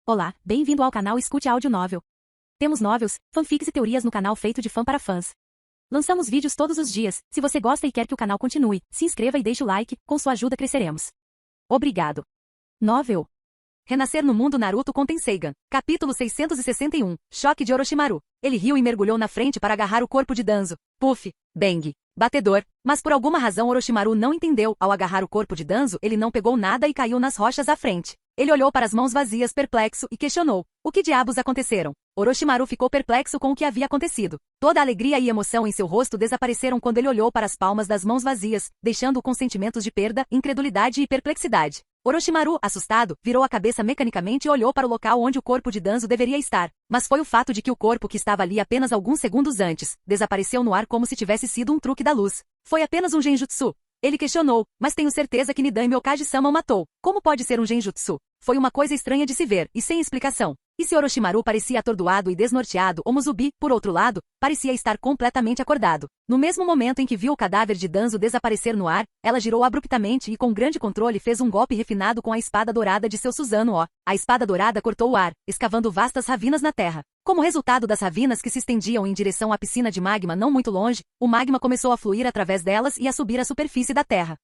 Olá, bem-vindo ao canal Escute Áudio Novel. Temos novels, fanfics e teorias no canal feito de fã para fãs. Lançamos vídeos todos os dias. Se você gosta e quer que o canal continue, se inscreva e deixe o like, com sua ajuda cresceremos. Obrigado. Novel. Renascer no mundo Naruto com Tenseigan. Capítulo 661. Choque de Orochimaru. Ele riu e mergulhou na frente para agarrar o corpo de Danzo. Puff. Bang. Batedor. Mas por alguma razão Orochimaru não entendeu. Ao agarrar o corpo de Danzo, ele não pegou nada e caiu nas rochas à frente. Ele olhou para as mãos vazias perplexo e questionou. O que diabos aconteceram? Orochimaru ficou perplexo com o que havia acontecido. Toda a alegria e emoção em seu rosto desapareceram quando ele olhou para as palmas das mãos vazias, deixando-o com sentimentos de perda, incredulidade e perplexidade. Orochimaru, assustado, virou a cabeça mecanicamente e olhou para o local onde o corpo de Danzo deveria estar. Mas foi o fato de que o corpo que estava ali apenas alguns segundos antes, desapareceu no ar como se tivesse sido um truque da luz. Foi apenas um genjutsu. Ele questionou, mas tenho certeza que Nidan Myokaji-sama o matou. Como pode ser um genjutsu? Foi uma coisa estranha de se ver, e sem explicação. E se Orochimaru parecia atordoado e desnorteado, Omuzubi, por outro lado, parecia estar completamente acordado. No mesmo momento em que viu o cadáver de Danzo desaparecer no ar, ela girou abruptamente e com grande controle fez um golpe refinado com a espada dourada de seu Susanoo. A espada dourada cortou o ar, escavando vastas ravinas na terra. Como resultado das ravinas que se estendiam em direção à piscina de magma não muito longe, o magma começou a fluir através delas e a subir à superfície da terra.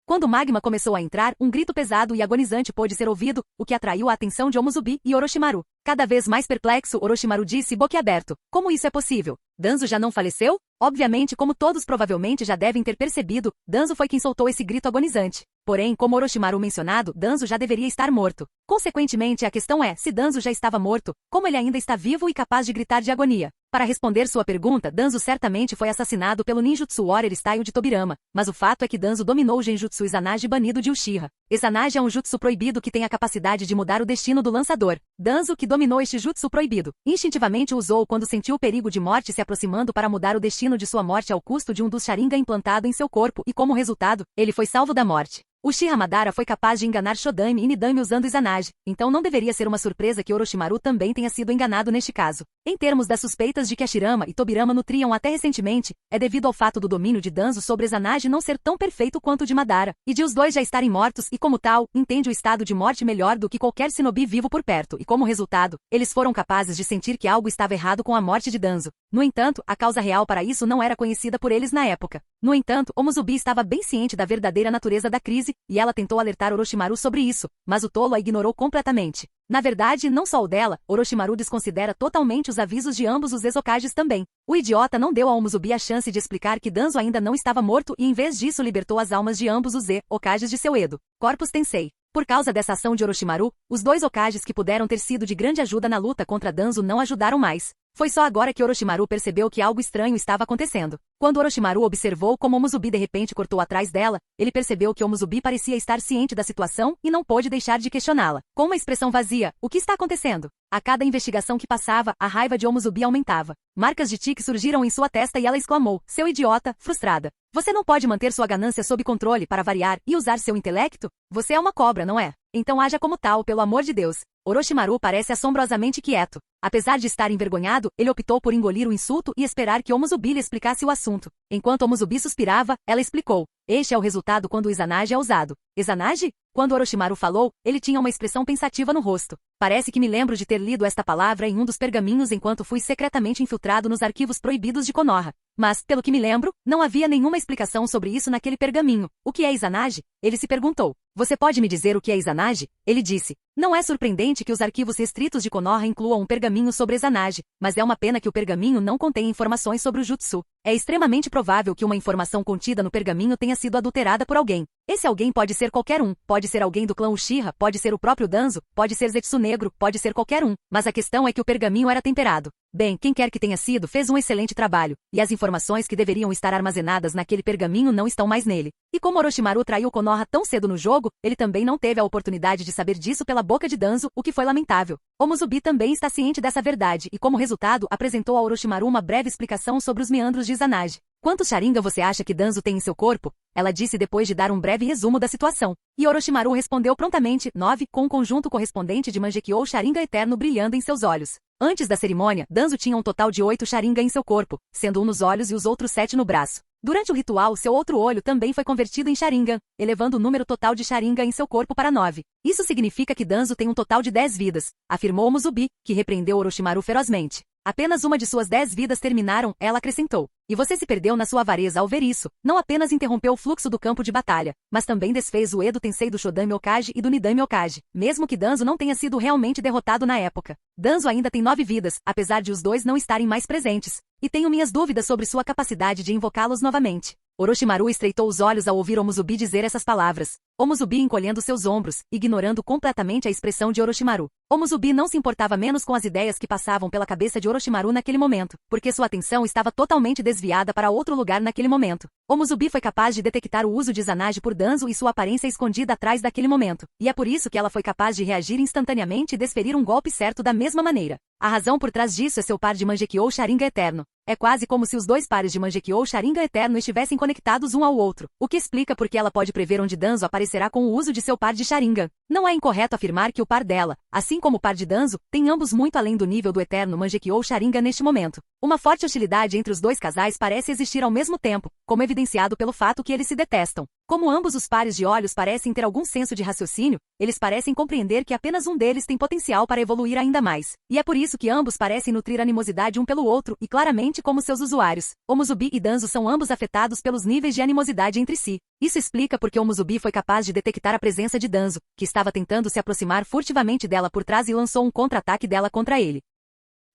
Quando o magma começou a entrar, um grito pesado e agonizante pôde ser ouvido, o que atraiu a atenção de Omuzubi e Orochimaru. Cada vez mais perplexo, Orochimaru disse boquiaberto. Como isso é possível? Danzo já não faleceu? Obviamente, como todos provavelmente já devem ter percebido, Danzo foi quem soltou esse grito agonizante. Porém, como Orochimaru mencionado, Danzo já deveria estar morto. Consequentemente, a questão é, se Danzo já estava morto, como ele ainda está vivo e capaz de gritar de agonia? Para responder sua pergunta, Danzo certamente foi assassinado pelo ninjutsu Warrior Style de Tobirama, mas o fato é que Danzo dominou o genjutsu Izanagi banido de Uchiha. Izanagi é um jutsu proibido que tem a capacidade de mudar o destino do lançador. Danzo, que dominou este jutsu proibido, instintivamente o usou quando sentiu o perigo de morte se aproximando para mudar o destino de sua morte ao custo de um dos Sharingan implantado em seu corpo e como resultado, ele foi salvo da morte. Uchiha Madara foi capaz de enganar Shodame e Nidame usando Izanagi, então não deveria ser uma surpresa que Orochimaru também tenha sido enganado neste caso. Em termos das suspeitas de que Hashirama e Tobirama nutriam até recentemente, é devido ao fato do domínio de Danzo sobre Izanagi não ser tão perfeito quanto o de Madara, e de os dois já estarem mortos e como tal, entende o estado de morte melhor do que qualquer shinobi vivo por perto e como resultado, eles foram capazes de sentir que algo estava errado com a morte de Danzo. No entanto, a causa real para isso não era conhecida por eles na época. No entanto, Omuzubi estava bem ciente da verdadeira natureza da crise, e ela tentou alertar Orochimaru sobre isso, mas o tolo a ignorou completamente. Na verdade, não só o dela, Orochimaru desconsidera totalmente os avisos de ambos os Ezokages também. O idiota não deu a Omuzubi a chance de explicar que Danzo ainda não estava morto e em vez disso libertou as almas de ambos os Hokages de seu Edo, Corpus Tensei. Por causa dessa ação de Orochimaru, os dois Hokages que puderam ter sido de grande ajuda na luta contra Danzo não ajudaram mais. Foi só agora que Orochimaru percebeu que algo estranho estava acontecendo. Quando Orochimaru observou como Omuzubi de repente cortou atrás dela, ele percebeu que Omuzubi parecia estar ciente da situação e não pôde deixar de questioná-la. Com uma expressão vazia, o que está acontecendo? A cada investigação que passava, a raiva de Omuzubi aumentava. Marcas de tique surgiram em sua testa e ela exclamou, seu idiota, frustrada. Você não pode manter sua ganância sob controle para variar e usar seu intelecto? Você é uma cobra, não é? Então haja como tal, pelo amor de Deus. Orochimaru parece assombrosamente quieto. Apesar de estar envergonhado, ele optou por engolir o insulto e esperar que Omuzubi lhe explicasse o assunto. Enquanto Omuzubi suspirava, ela explicou. Este é o resultado quando o Izanagi é usado. Izanagi? Quando Orochimaru falou, ele tinha uma expressão pensativa no rosto. Parece que me lembro de ter lido esta palavra em um dos pergaminhos enquanto fui secretamente infiltrado nos arquivos proibidos de Konoha. Mas, pelo que me lembro, não havia nenhuma explicação sobre isso naquele pergaminho. O que é Izanagi? Ele se perguntou. Você pode me dizer o que é Izanagi? Ele disse. Não é surpreendente que os arquivos restritos de Konoha incluam um pergaminho sobre Izanagi, mas é uma pena que o pergaminho não contém informações sobre o jutsu. É extremamente provável que uma informação contida no pergaminho tenha sido adulterada por alguém. Esse alguém pode ser qualquer um, pode ser alguém do clã Uchiha, pode ser o próprio Danzo, pode ser Zetsu Negro, pode ser qualquer um, mas a questão é que o pergaminho era temperado. Bem, quem quer que tenha sido fez um excelente trabalho, e as informações que deveriam estar armazenadas naquele pergaminho não estão mais nele. E como Orochimaru traiu Konoha tão cedo no jogo, ele também não teve a oportunidade de saber disso pela boca de Danzo, o que foi lamentável. Omuzubi também está ciente dessa verdade e como resultado apresentou a Orochimaru uma breve explicação sobre os meandros de Izanagi. Quantos Sharingan você acha que Danzo tem em seu corpo? Ela disse depois de dar um breve resumo da situação. E Orochimaru respondeu prontamente, 9, com um conjunto correspondente de Mangekyou Sharingan eterno brilhando em seus olhos. Antes da cerimônia, Danzo tinha um total de 8 Sharingan em seu corpo, sendo um nos olhos e os outros 7 no braço. Durante o ritual, seu outro olho também foi convertido em Sharingan, elevando o número total de Sharingan em seu corpo para 9. Isso significa que Danzo tem um total de 10 vidas, afirmou Omuzubi, que repreendeu Orochimaru ferozmente. Apenas uma de suas 10 vidas terminaram, ela acrescentou. E você se perdeu na sua avareza ao ver isso. Não apenas interrompeu o fluxo do campo de batalha, mas também desfez o Edo Tensei do Shodame Hokage e do Nidame Hokage, mesmo que Danzo não tenha sido realmente derrotado na época. Danzo ainda tem 9 vidas, apesar de os dois não estarem mais presentes. E tenho minhas dúvidas sobre sua capacidade de invocá-los novamente. Orochimaru estreitou os olhos ao ouvir Omuzubi dizer essas palavras. Omuzubi encolhendo seus ombros, ignorando completamente a expressão de Orochimaru. Omuzubi não se importava menos com as ideias que passavam pela cabeça de Orochimaru naquele momento, porque sua atenção estava totalmente desviada para outro lugar naquele momento. Omuzubi foi capaz de detectar o uso de Izanagi por Danzo e sua aparência escondida atrás daquele momento, e é por isso que ela foi capaz de reagir instantaneamente e desferir um golpe certo da mesma maneira. A razão por trás disso é seu par de Mangekyou Sharingan eterno. É quase como se os dois pares de Mangekyou Sharingan eterno estivessem conectados um ao outro, o que explica porque ela pode prever onde Danzo aparecerá com o uso de seu par de Sharingan. Não é incorreto afirmar que o par dela, assim como o par de Danzo, tem ambos muito além do nível do eterno Mangekyou Sharingan neste momento. Uma forte hostilidade entre os dois casais parece existir ao mesmo tempo, como evidenciado pelo fato que eles se detestam. Como ambos os pares de olhos parecem ter algum senso de raciocínio, eles parecem compreender que apenas um deles tem potencial para evoluir ainda mais. E é por isso que ambos parecem nutrir animosidade um pelo outro e claramente como seus usuários. Omuzubi e Danzo são ambos afetados pelos níveis de animosidade entre si. Isso explica porque Omuzubi foi capaz de detectar a presença de Danzo, que estava tentando se aproximar furtivamente dela por trás e lançou um contra-ataque dela contra ele.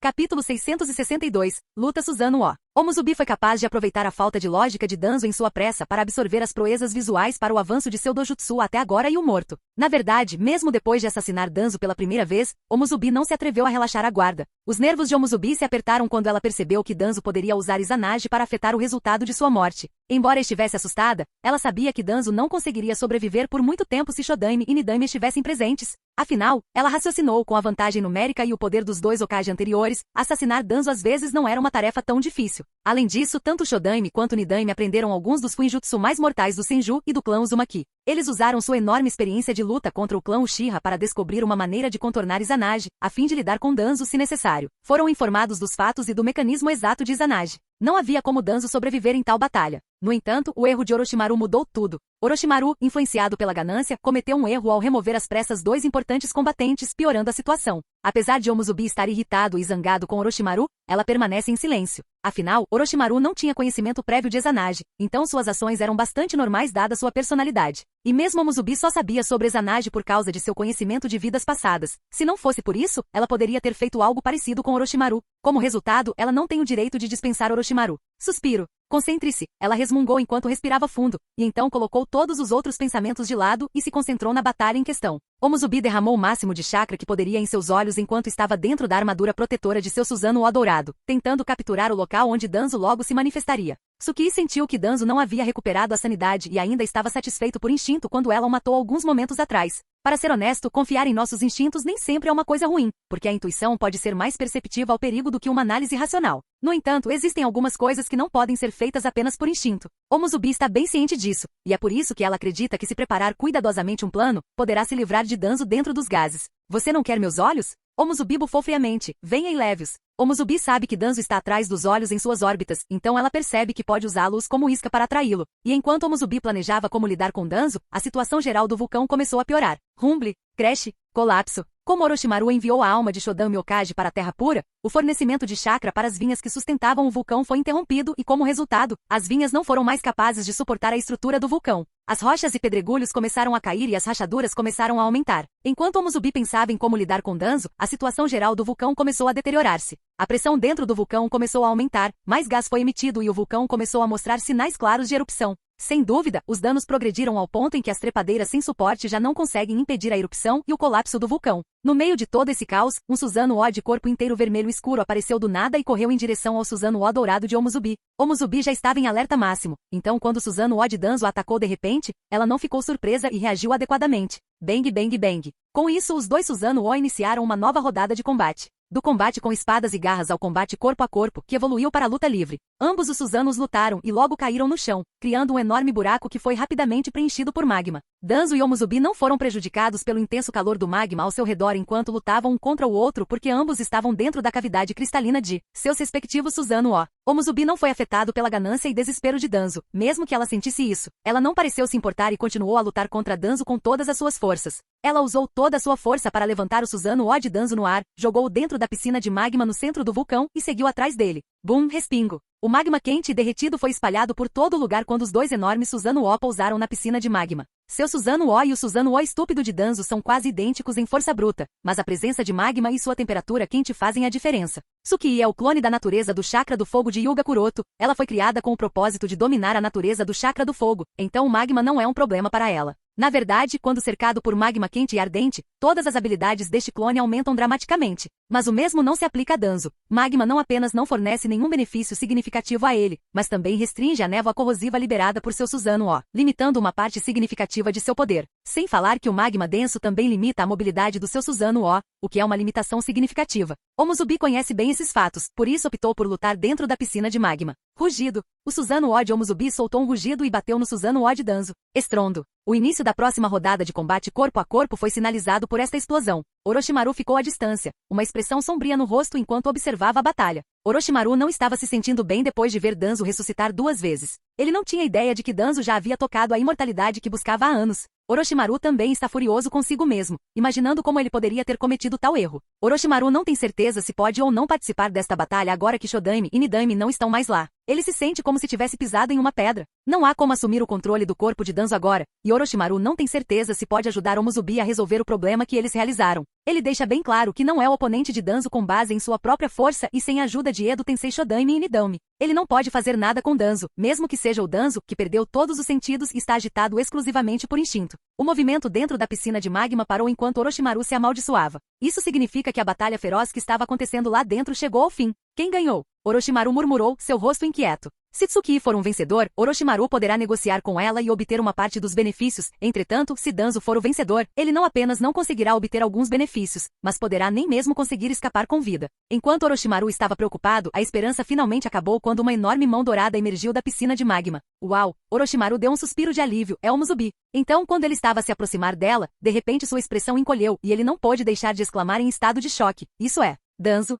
Capítulo 662, Luta Susanoo. Omuzubi foi capaz de aproveitar a falta de lógica de Danzo em sua pressa para absorver as proezas visuais para o avanço de seu dojutsu até agora e o morto. Na verdade, mesmo depois de assassinar Danzo pela primeira vez, Omuzubi não se atreveu a relaxar a guarda. Os nervos de Omuzubi se apertaram quando ela percebeu que Danzo poderia usar Izanagi para afetar o resultado de sua morte. Embora estivesse assustada, ela sabia que Danzo não conseguiria sobreviver por muito tempo se Shodame e Nidame estivessem presentes. Afinal, ela raciocinou com a vantagem numérica e o poder dos dois Hokage anteriores, assassinar Danzo às vezes não era uma tarefa tão difícil. Além disso, tanto Shodame quanto Nidame aprenderam alguns dos Fuinjutsu mais mortais do Senju e do clã Uzumaki. Eles usaram sua enorme experiência de luta contra o clã Uchiha para descobrir uma maneira de contornar Izanagi, a fim de lidar com Danzo se necessário. Foram informados dos fatos e do mecanismo exato de Izanagi. Não havia como Danzo sobreviver em tal batalha. No entanto, o erro de Orochimaru mudou tudo. Orochimaru, influenciado pela ganância, cometeu um erro ao remover às pressas dois importantes combatentes, piorando a situação. Apesar de Omuzubi estar irritado e zangado com Orochimaru, ela permanece em silêncio. Afinal, Orochimaru não tinha conhecimento prévio de Izanagi, então suas ações eram bastante normais dada sua personalidade. E mesmo Omuzubi só sabia sobre Izanagi por causa de seu conhecimento de vidas passadas. Se não fosse por isso, ela poderia ter feito algo parecido com Orochimaru. Como resultado, ela não tem o direito de dispensar Orochimaru. Suspiro. Concentre-se, ela resmungou enquanto respirava fundo, e então colocou todos os outros pensamentos de lado e se concentrou na batalha em questão. Omuzubi derramou o máximo de chakra que poderia em seus olhos enquanto estava dentro da armadura protetora de seu Susanoo dourado, tentando capturar o local onde Danzo logo se manifestaria. Tsukii sentiu que Danzo não havia recuperado a sanidade e ainda estava satisfeito por instinto quando ela o matou alguns momentos atrás. Para ser honesto, confiar em nossos instintos nem sempre é uma coisa ruim, porque a intuição pode ser mais perceptiva ao perigo do que uma análise racional. No entanto, existem algumas coisas que não podem ser feitas apenas por instinto. Omuzubi está bem ciente disso, e é por isso que ela acredita que se preparar cuidadosamente um plano, poderá se livrar de Danzo dentro dos gases. Você não quer meus olhos? Omuzubi bufou friamente. Venha e leve-os. Omuzubi sabe que Danzo está atrás dos olhos em suas órbitas, então ela percebe que pode usá-los como isca para atraí-lo. E enquanto Omuzubi planejava como lidar com Danzo, a situação geral do vulcão começou a piorar. Rumble, crash, colapso. Como Orochimaru enviou a alma de Shodame Hokage para a Terra Pura, o fornecimento de chakra para as vinhas que sustentavam o vulcão foi interrompido e, como resultado, as vinhas não foram mais capazes de suportar a estrutura do vulcão. As rochas e pedregulhos começaram a cair e as rachaduras começaram a aumentar. Enquanto Omuzubi pensava em como lidar com Danzo, a situação geral do vulcão começou a deteriorar-se. A pressão dentro do vulcão começou a aumentar, mais gás foi emitido e o vulcão começou a mostrar sinais claros de erupção. Sem dúvida, os danos progrediram ao ponto em que as trepadeiras sem suporte já não conseguem impedir a erupção e o colapso do vulcão. No meio de todo esse caos, um Susanoo de corpo inteiro vermelho escuro apareceu do nada e correu em direção ao Susanoo dourado de Omuzubi. Omuzubi já estava em alerta máximo, então quando o Susanoo de Danzo a atacou de repente, ela não ficou surpresa e reagiu adequadamente. Bang bang bang. Com isso, os dois Susanoo iniciaram uma nova rodada de combate. Do combate com espadas e garras ao combate corpo a corpo, que evoluiu para a luta livre. Ambos os Susanos lutaram e logo caíram no chão, criando um enorme buraco que foi rapidamente preenchido por magma. Danzo e Omuzubi não foram prejudicados pelo intenso calor do magma ao seu redor enquanto lutavam um contra o outro porque ambos estavam dentro da cavidade cristalina de seus respectivos Susanoo. Omuzubi não foi afetado pela ganância e desespero de Danzo, mesmo que ela sentisse isso. Ela não pareceu se importar e continuou a lutar contra Danzo com todas as suas forças. Ela usou toda a sua força para levantar o Susanoo de Danzo no ar, jogou-o dentro da piscina de magma no centro do vulcão e seguiu atrás dele. Bum, respingo. O magma quente e derretido foi espalhado por todo o lugar quando os dois enormes Susanoo pousaram na piscina de magma. Seu Susanoo e o Susanoo estúpido de Danzo são quase idênticos em força bruta, mas a presença de magma e sua temperatura quente fazem a diferença. Tsukii é o clone da natureza do chakra do fogo de Hyuga Kuroto. Ela foi criada com o propósito de dominar a natureza do chakra do fogo, então o magma não é um problema para ela. Na verdade, quando cercado por magma quente e ardente, todas as habilidades deste clone aumentam dramaticamente. Mas o mesmo não se aplica a Danzo. Magma não apenas não fornece nenhum benefício significativo a ele, mas também restringe a névoa corrosiva liberada por seu Susanoo, limitando uma parte significativa de seu poder. Sem falar que o magma denso também limita a mobilidade do seu Susanoo, o que é uma limitação significativa. Omuzubi conhece bem esses fatos, por isso optou por lutar dentro da piscina de magma. Rugido. O Susanoo de Omuzubi soltou um rugido e bateu no Susanoo de Danzo. Estrondo. O início da próxima rodada de combate corpo a corpo foi sinalizado por esta explosão. Orochimaru ficou à distância, uma expressão sombria no rosto enquanto observava a batalha. Orochimaru não estava se sentindo bem depois de ver Danzo ressuscitar 2 vezes. Ele não tinha ideia de que Danzo já havia tocado a imortalidade que buscava há anos. Orochimaru também está furioso consigo mesmo, imaginando como ele poderia ter cometido tal erro. Orochimaru não tem certeza se pode ou não participar desta batalha agora que Shodaime e Nidaime não estão mais lá. Ele se sente como se tivesse pisado em uma pedra. Não há como assumir o controle do corpo de Danzo agora, e Orochimaru não tem certeza se pode ajudar Omuzubi a resolver o problema que eles realizaram. Ele deixa bem claro que não é o oponente de Danzo com base em sua própria força e sem a ajuda de Edo Tensei Shodaime e Nidaime. Ele não pode fazer nada com Danzo, mesmo que seja o Danzo, que perdeu todos os sentidos e está agitado exclusivamente por instinto. O movimento dentro da piscina de magma parou enquanto Orochimaru se amaldiçoava. Isso significa que a batalha feroz que estava acontecendo lá dentro chegou ao fim. Quem ganhou? Orochimaru murmurou, seu rosto inquieto. Se Tsukii for um vencedor, Orochimaru poderá negociar com ela e obter uma parte dos benefícios. Entretanto, se Danzo for o vencedor, ele não apenas não conseguirá obter alguns benefícios, mas poderá nem mesmo conseguir escapar com vida. Enquanto Orochimaru estava preocupado, a esperança finalmente acabou quando uma enorme mão dourada emergiu da piscina de magma. Uau! Orochimaru deu um suspiro de alívio, é Omuzubi. Então, quando ele estava a se aproximar dela, de repente sua expressão encolheu e ele não pôde deixar de exclamar em estado de choque. Isso é, Danzo.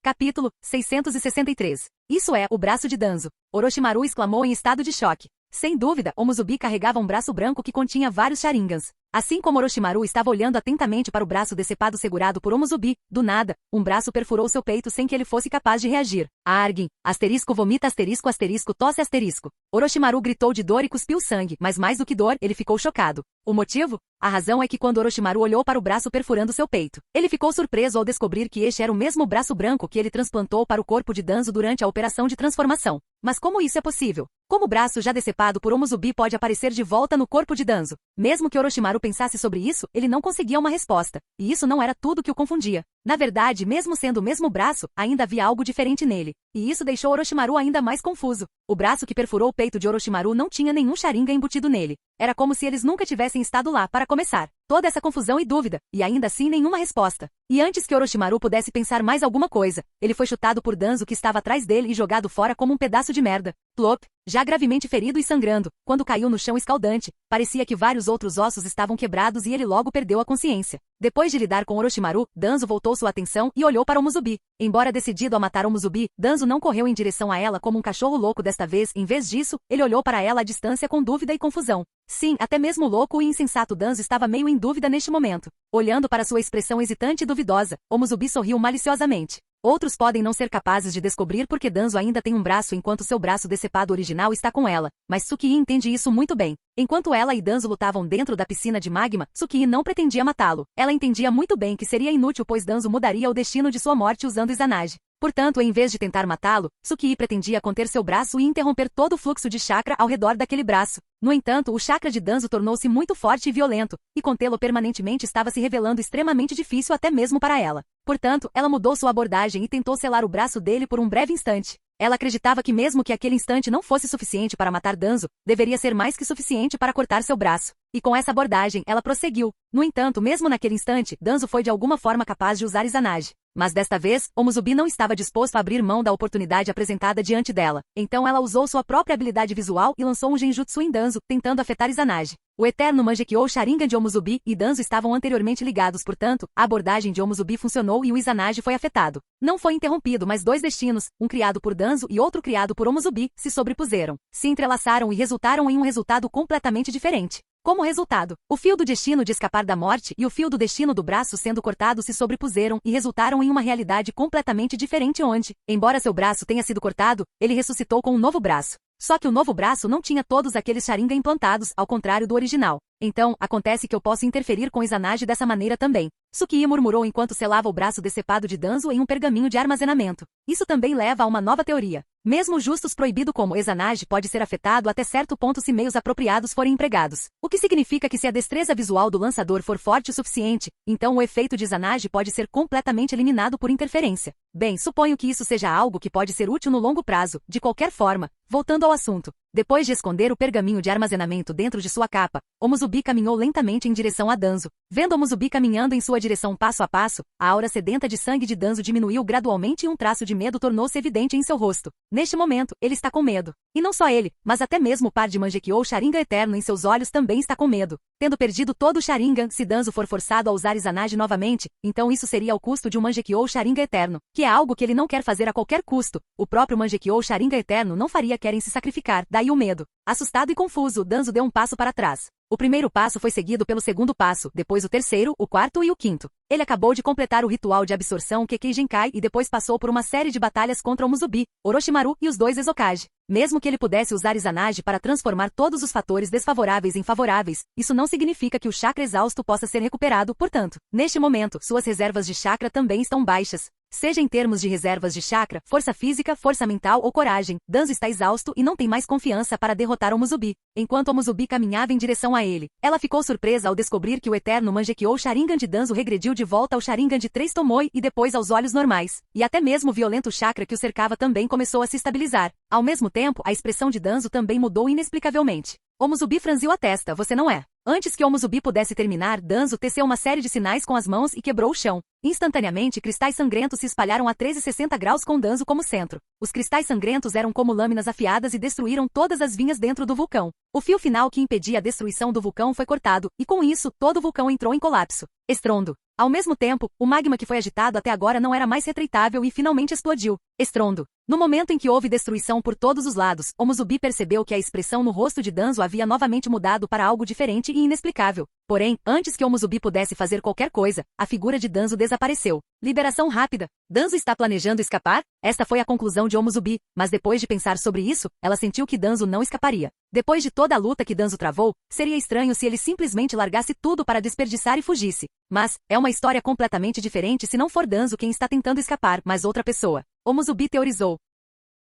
Capítulo 663. Isso é, o braço de Danzo. Orochimaru exclamou em estado de choque. Sem dúvida, Omuzubi carregava um braço branco que continha vários Sharingans. Assim como Orochimaru estava olhando atentamente para o braço decepado segurado por Omuzubi, do nada, um braço perfurou seu peito sem que ele fosse capaz de reagir. Argin, asterisco vomita asterisco asterisco tosse asterisco. Orochimaru gritou de dor e cuspiu sangue, mas mais do que dor, ele ficou chocado. O motivo? A razão é que quando Orochimaru olhou para o braço perfurando seu peito, ele ficou surpreso ao descobrir que este era o mesmo braço branco que ele transplantou para o corpo de Danzo durante a operação de transformação. Mas como isso é possível? Como o braço já decepado por Omuzubi pode aparecer de volta no corpo de Danzo? Mesmo que Orochimaru pensasse sobre isso, ele não conseguia uma resposta. E isso não era tudo que o confundia. Na verdade, mesmo sendo o mesmo braço, ainda havia algo diferente nele. E isso deixou Orochimaru ainda mais confuso. O braço que perfurou o peito de Orochimaru não tinha nenhum Sharingan embutido nele. Era como se eles nunca tivessem estado lá para começar. Toda essa confusão e dúvida, e ainda assim nenhuma resposta. E antes que Orochimaru pudesse pensar mais alguma coisa, ele foi chutado por Danzo que estava atrás dele e jogado fora como um pedaço de merda. Plop! Já gravemente ferido e sangrando, quando caiu no chão escaldante, parecia que vários outros ossos estavam quebrados e ele logo perdeu a consciência. Depois de lidar com Orochimaru, Danzo voltou sua atenção e olhou para Omuzubi. Embora decidido a matar Omuzubi, Danzo não correu em direção a ela como um cachorro louco desta vez, em vez disso, ele olhou para ela à distância com dúvida e confusão. Sim, até mesmo o louco e insensato Danzo estava meio em dúvida neste momento. Olhando para sua expressão hesitante e duvidosa, Omuzubi sorriu maliciosamente. Outros podem não ser capazes de descobrir porque Danzo ainda tem um braço enquanto seu braço decepado original está com ela, mas Tsukii entende isso muito bem. Enquanto ela e Danzo lutavam dentro da piscina de magma, Tsukii não pretendia matá-lo. Ela entendia muito bem que seria inútil pois Danzo mudaria o destino de sua morte usando Izanagi. Portanto, em vez de tentar matá-lo, Tsukii pretendia conter seu braço e interromper todo o fluxo de chakra ao redor daquele braço. No entanto, o chakra de Danzo tornou-se muito forte e violento, e contê-lo permanentemente estava se revelando extremamente difícil até mesmo para ela. Portanto, ela mudou sua abordagem e tentou selar o braço dele por um breve instante. Ela acreditava que mesmo que aquele instante não fosse suficiente para matar Danzo, deveria ser mais que suficiente para cortar seu braço. E com essa abordagem, ela prosseguiu. No entanto, mesmo naquele instante, Danzo foi de alguma forma capaz de usar Izanagi. Mas desta vez, Omuzubi não estava disposto a abrir mão da oportunidade apresentada diante dela. Então ela usou sua própria habilidade visual e lançou um genjutsu em Danzo, tentando afetar Izanagi. O eterno Mangekyou Sharingan de Omuzubi e Danzo estavam anteriormente ligados, portanto, a abordagem de Omuzubi funcionou e o Izanagi foi afetado. Não foi interrompido, mas dois destinos, um criado por Danzo e outro criado por Omuzubi, se sobrepuseram, se entrelaçaram e resultaram em um resultado completamente diferente. Como resultado, o fio do destino de escapar da morte e o fio do destino do braço sendo cortado se sobrepuseram e resultaram em uma realidade completamente diferente onde, embora seu braço tenha sido cortado, ele ressuscitou com um novo braço. Só que o novo braço não tinha todos aqueles Sharingan implantados, ao contrário do original. Então, acontece que eu posso interferir com Izanagi dessa maneira também. Tsukii murmurou enquanto selava o braço decepado de Danzo em um pergaminho de armazenamento. Isso também leva a uma nova teoria. Mesmo justos proibido como Izanagi pode ser afetado até certo ponto se meios apropriados forem empregados. O que significa que se a destreza visual do lançador for forte o suficiente, então o efeito de Izanagi pode ser completamente eliminado por interferência. Bem, suponho que isso seja algo que pode ser útil no longo prazo, de qualquer forma. Voltando ao assunto. Depois de esconder o pergaminho de armazenamento dentro de sua capa, Omuzubi caminhou lentamente em direção a Danzo. Vendo Omuzubi caminhando em sua direção passo a passo, a aura sedenta de sangue de Danzo diminuiu gradualmente e um traço de medo tornou-se evidente em seu rosto. Neste momento, ele está com medo. E não só ele, mas até mesmo o par de Mangekyou Sharingan eterno em seus olhos também está com medo. Tendo perdido todo o Sharingan, se Danzo for forçado a usar Izanagi novamente, então isso seria ao custo de um Mangekyou Sharingan eterno, que é algo que ele não quer fazer a qualquer custo. O próprio Mangekyou Sharingan eterno não faria querem se sacrificar, daí o medo. Assustado e confuso, Danzo deu um passo para trás. O primeiro passo foi seguido pelo segundo passo, depois o terceiro, o quarto e o quinto. Ele acabou de completar o ritual de absorção Kekkei Genkai e depois passou por uma série de batalhas contra Omuzubi, Orochimaru e os dois Exokage. Mesmo que ele pudesse usar Izanagi para transformar todos os fatores desfavoráveis em favoráveis, isso não significa que o chakra exausto possa ser recuperado, portanto, neste momento, suas reservas de chakra também estão baixas. Seja em termos de reservas de chakra, força física, força mental ou coragem, Danzo está exausto e não tem mais confiança para derrotar Omuzubi. Enquanto Omuzubi caminhava em direção a ele, ela ficou surpresa ao descobrir que o eterno Mangekyou Sharingan de Danzo regrediu de volta ao Sharingan de 3 Tomoe e depois aos olhos normais. E até mesmo o violento chakra que o cercava também começou a se estabilizar. Ao mesmo tempo, a expressão de Danzo também mudou inexplicavelmente. Omuzubi franziu a testa, você não é? Antes que Omuzubi pudesse terminar, Danzo teceu uma série de sinais com as mãos e quebrou o chão. Instantaneamente, cristais sangrentos se espalharam a 360 graus com Danzo como centro. Os cristais sangrentos eram como lâminas afiadas e destruíram todas as vinhas dentro do vulcão. O fio final que impedia a destruição do vulcão foi cortado, e com isso, todo o vulcão entrou em colapso. Estrondo. Ao mesmo tempo, o magma que foi agitado até agora não era mais retreitável e finalmente explodiu. Estrondo. No momento em que houve destruição por todos os lados, Omuzubi percebeu que a expressão no rosto de Danzo havia novamente mudado para algo diferente e inexplicável. Porém, antes que Omuzubi pudesse fazer qualquer coisa, a figura de Danzo desapareceu. Liberação rápida. Danzo está planejando escapar? Esta foi a conclusão de Omuzubi, mas depois de pensar sobre isso, ela sentiu que Danzo não escaparia. Depois de toda a luta que Danzo travou, seria estranho se ele simplesmente largasse tudo para desperdiçar e fugisse. Mas, é uma história completamente diferente se não for Danzo quem está tentando escapar, mas outra pessoa. Omuzubi teorizou.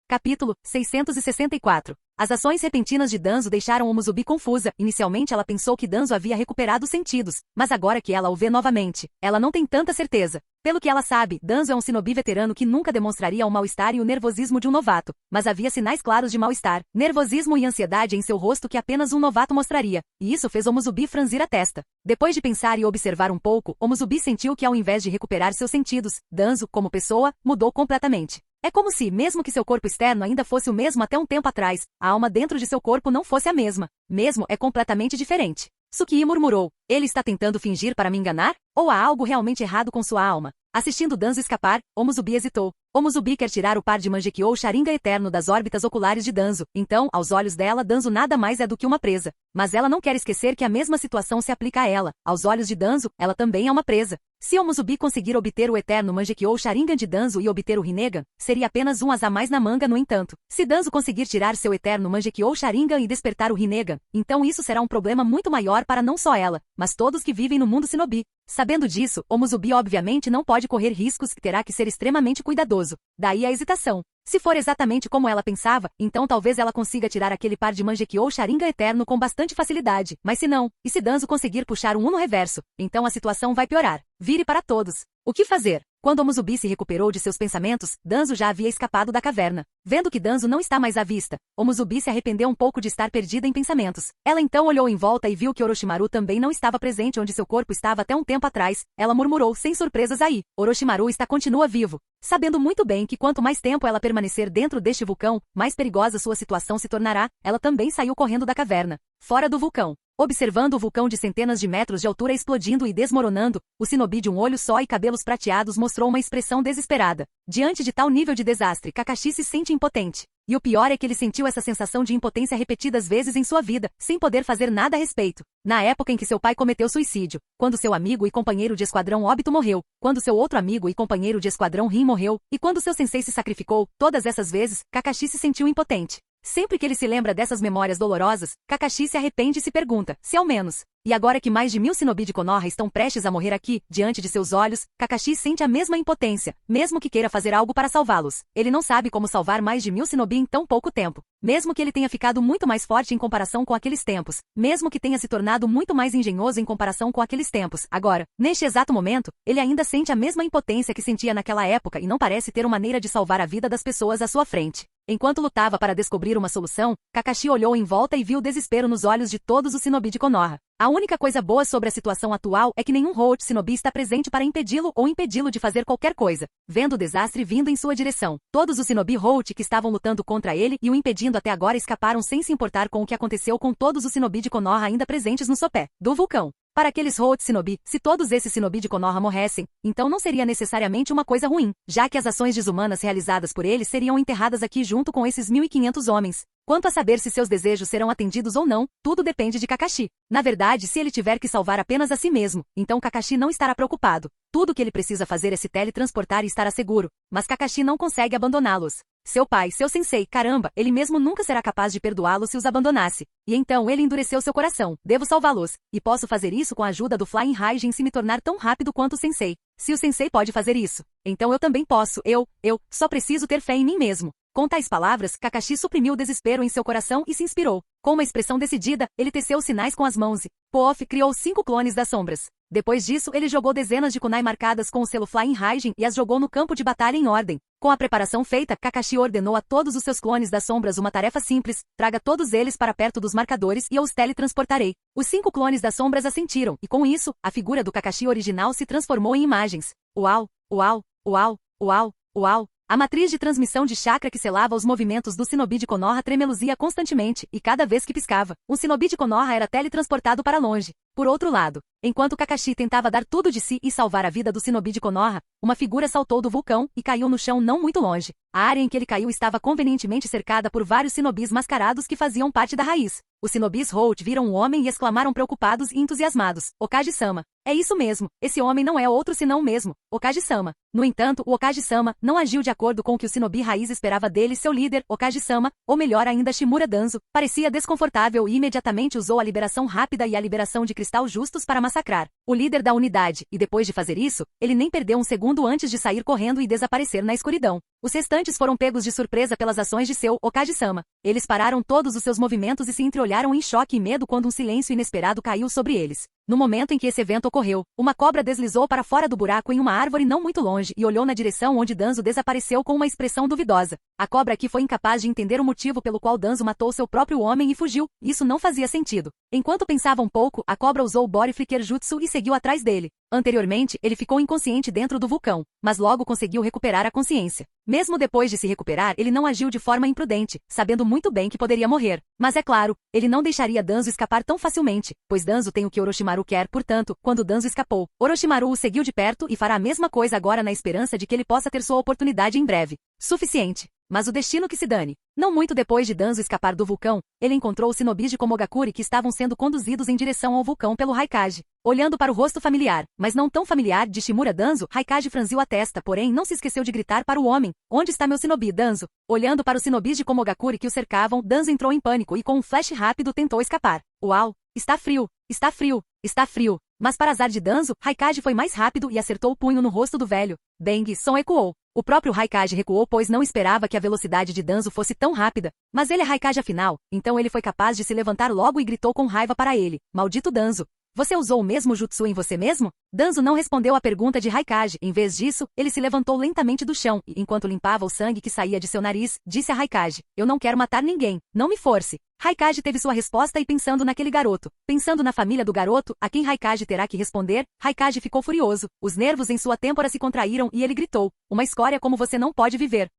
Capítulo 664. As ações repentinas de Danzo deixaram Omuzubi confusa. Inicialmente ela pensou que Danzo havia recuperado os sentidos, mas agora que ela o vê novamente, ela não tem tanta certeza. Pelo que ela sabe, Danzo é um shinobi veterano que nunca demonstraria o mal-estar e o nervosismo de um novato, mas havia sinais claros de mal-estar, nervosismo e ansiedade em seu rosto que apenas um novato mostraria, e isso fez Omuzubi franzir a testa. Depois de pensar e observar um pouco, Omuzubi sentiu que ao invés de recuperar seus sentidos, Danzo, como pessoa, mudou completamente. É como se, mesmo que seu corpo externo ainda fosse o mesmo até um tempo atrás, a alma dentro de seu corpo não fosse a mesma. Mesmo é completamente diferente. Tsukii murmurou. Ele está tentando fingir para me enganar? Ou há algo realmente errado com sua alma? Assistindo Danzo escapar, Omuzubi hesitou. Omuzubi quer tirar o par de Mangekyou Sharingan eterno das órbitas oculares de Danzo, então, aos olhos dela, Danzo nada mais é do que uma presa. Mas ela não quer esquecer que a mesma situação se aplica a ela. Aos olhos de Danzo, ela também é uma presa. Se Omuzubi conseguir obter o eterno Mangekyou Sharingan de Danzo e obter o Rinnegan, seria apenas um as a mais na manga no entanto. Se Danzo conseguir tirar seu eterno Mangekyou Sharingan e despertar o Rinnegan, então isso será um problema muito maior para não só ela, mas todos que vivem no mundo shinobi. Sabendo disso, Omuzubi obviamente não pode correr riscos e terá que ser extremamente cuidadoso. Daí a hesitação. Se for exatamente como ela pensava, então talvez ela consiga tirar aquele par de Mangekyou Sharingan eterno com bastante facilidade. Mas se não, e se Danzo conseguir puxar um no reverso, então a situação vai piorar. Vire para todos. O que fazer? Quando Muzubi se recuperou de seus pensamentos, Danzo já havia escapado da caverna. Vendo que Danzo não está mais à vista, Muzubi se arrependeu um pouco de estar perdida em pensamentos. Ela então olhou em volta e viu que Orochimaru também não estava presente onde seu corpo estava até um tempo atrás. Ela murmurou sem surpresas aí. Orochimaru continua vivo. Sabendo muito bem que quanto mais tempo ela permanecer dentro deste vulcão, mais perigosa sua situação se tornará, ela também saiu correndo da caverna. Fora do vulcão. Observando o vulcão de centenas de metros de altura explodindo e desmoronando, o shinobi de um olho só e cabelos prateados mostrou uma expressão desesperada. Diante de tal nível de desastre, Kakashi se sente impotente. E o pior é que ele sentiu essa sensação de impotência repetidas vezes em sua vida, sem poder fazer nada a respeito. Na época em que seu pai cometeu suicídio, quando seu amigo e companheiro de esquadrão Obito morreu, quando seu outro amigo e companheiro de esquadrão Rin morreu, e quando seu sensei se sacrificou, todas essas vezes, Kakashi se sentiu impotente. Sempre que ele se lembra dessas memórias dolorosas, Kakashi se arrepende e se pergunta, se ao menos. E agora que mais de 1000 shinobi de Konoha estão prestes a morrer aqui, diante de seus olhos, Kakashi sente a mesma impotência, mesmo que queira fazer algo para salvá-los. Ele não sabe como salvar mais de 1000 shinobi em tão pouco tempo. Mesmo que ele tenha ficado muito mais forte em comparação com aqueles tempos, mesmo que tenha se tornado muito mais engenhoso em comparação com aqueles tempos, agora, neste exato momento, ele ainda sente a mesma impotência que sentia naquela época e não parece ter uma maneira de salvar a vida das pessoas à sua frente. Enquanto lutava para descobrir uma solução, Kakashi olhou em volta e viu o desespero nos olhos de todos os shinobi de Konoha. A única coisa boa sobre a situação atual é que nenhum Route Shinobi está presente para impedi-lo ou impedi-lo de fazer qualquer coisa. Vendo o desastre vindo em sua direção, todos os Shinobi Route que estavam lutando contra ele e o impedindo até agora escaparam sem se importar com o que aconteceu com todos os Shinobi de Konoha ainda presentes no sopé do vulcão. Para aqueles Route Shinobi, se todos esses Shinobi de Konoha morressem, então não seria necessariamente uma coisa ruim, já que as ações desumanas realizadas por eles seriam enterradas aqui junto com esses 1500 homens. Quanto a saber se seus desejos serão atendidos ou não, tudo depende de Kakashi. Na verdade, se ele tiver que salvar apenas a si mesmo, então Kakashi não estará preocupado. Tudo o que ele precisa fazer é se teletransportar e estará seguro. Mas Kakashi não consegue abandoná-los. Seu pai, seu sensei, caramba, ele mesmo nunca será capaz de perdoá-los se os abandonasse. E então ele endureceu seu coração. Devo salvá-los. E posso fazer isso com a ajuda do Flying Raijin se me tornar tão rápido quanto o sensei. Se o sensei pode fazer isso, então eu também posso. Eu só preciso ter fé em mim mesmo. Com tais palavras, Kakashi suprimiu o desespero em seu coração e se inspirou. Com uma expressão decidida, ele teceu sinais com as mãos e Poof criou 5 clones das sombras. Depois disso, ele jogou dezenas de kunai marcadas com o selo Flying Raijin e as jogou no campo de batalha em ordem. Com a preparação feita, Kakashi ordenou a todos os seus clones das sombras uma tarefa simples: traga todos eles para perto dos marcadores e eu os teletransportarei. Os 5 clones das sombras assentiram, e com isso, a figura do Kakashi original se transformou em imagens. Uau, uau, uau, uau, uau. A matriz de transmissão de chakra que selava os movimentos do shinobi de Konoha tremeluzia constantemente, e cada vez que piscava, um shinobi de Konoha era teletransportado para longe. Por outro lado, enquanto Kakashi tentava dar tudo de si e salvar a vida do shinobi de Konoha, uma figura saltou do vulcão e caiu no chão não muito longe. A área em que ele caiu estava convenientemente cercada por vários shinobis mascarados que faziam parte da raiz. Os shinobis Route viram o homem e exclamaram preocupados e entusiasmados: Okage-sama. É isso mesmo, esse homem não é outro senão o mesmo, Okage-sama. No entanto, o Okage-sama não agiu de acordo com o que o shinobi raiz esperava dele. Seu líder, Okage-sama, ou melhor ainda Shimura Danzo, parecia desconfortável e imediatamente usou a liberação rápida e a liberação de cristal justos para massacrar o líder da unidade, e depois de fazer isso, ele nem perdeu um segundo antes de sair correndo e desaparecer na escuridão. Os restantes foram pegos de surpresa pelas ações de seu Okage-sama. Eles pararam todos os seus movimentos e se entreolharam em choque e medo quando um silêncio inesperado caiu sobre eles. No momento em que esse evento ocorreu, uma cobra deslizou para fora do buraco em uma árvore não muito longe e olhou na direção onde Danzo desapareceu com uma expressão duvidosa. A cobra aqui foi incapaz de entender o motivo pelo qual Danzo matou seu próprio homem e fugiu. Isso não fazia sentido. Enquanto pensava um pouco, a cobra usou o Body Flicker Jutsu e seguiu atrás dele. Anteriormente, ele ficou inconsciente dentro do vulcão, mas logo conseguiu recuperar a consciência. Mesmo depois de se recuperar, ele não agiu de forma imprudente, sabendo muito bem que poderia morrer. Mas é claro, ele não deixaria Danzo escapar tão facilmente, pois Danzo tem o que Orochimaru quer. Portanto, quando Danzo escapou, Orochimaru o seguiu de perto e fará a mesma coisa agora na esperança de que ele possa ter sua oportunidade em breve. Suficiente. Mas o destino que se dane. Não muito depois de Danzo escapar do vulcão, ele encontrou os shinobis de Komogakure que estavam sendo conduzidos em direção ao vulcão pelo Raikage. Olhando para o rosto familiar, mas não tão familiar de Shimura Danzo, Raikage franziu a testa, porém não se esqueceu de gritar para o homem: Onde está meu shinobi, Danzo? Olhando para os shinobis de Komogakure que o cercavam, Danzo entrou em pânico e com um flash rápido tentou escapar. Uau! Está frio! Está frio! Está frio! Mas para azar de Danzo, Raikage foi mais rápido e acertou o punho no rosto do velho. Bang! Som ecoou. O próprio Raikage recuou pois não esperava que a velocidade de Danzo fosse tão rápida. Mas ele é Raikage afinal, então ele foi capaz de se levantar logo e gritou com raiva para ele: Maldito Danzo! Você usou o mesmo jutsu em você mesmo? Danzo não respondeu à pergunta de Raikage. Em vez disso, ele se levantou lentamente do chão e, enquanto limpava o sangue que saía de seu nariz, disse a Raikage: Eu não quero matar ninguém. Não me force. Raikage teve sua resposta e pensando naquele garoto, pensando na família do garoto, a quem Raikage terá que responder, Raikage ficou furioso. Os nervos em sua têmpora se contraíram e ele gritou: Uma escória como você não pode viver.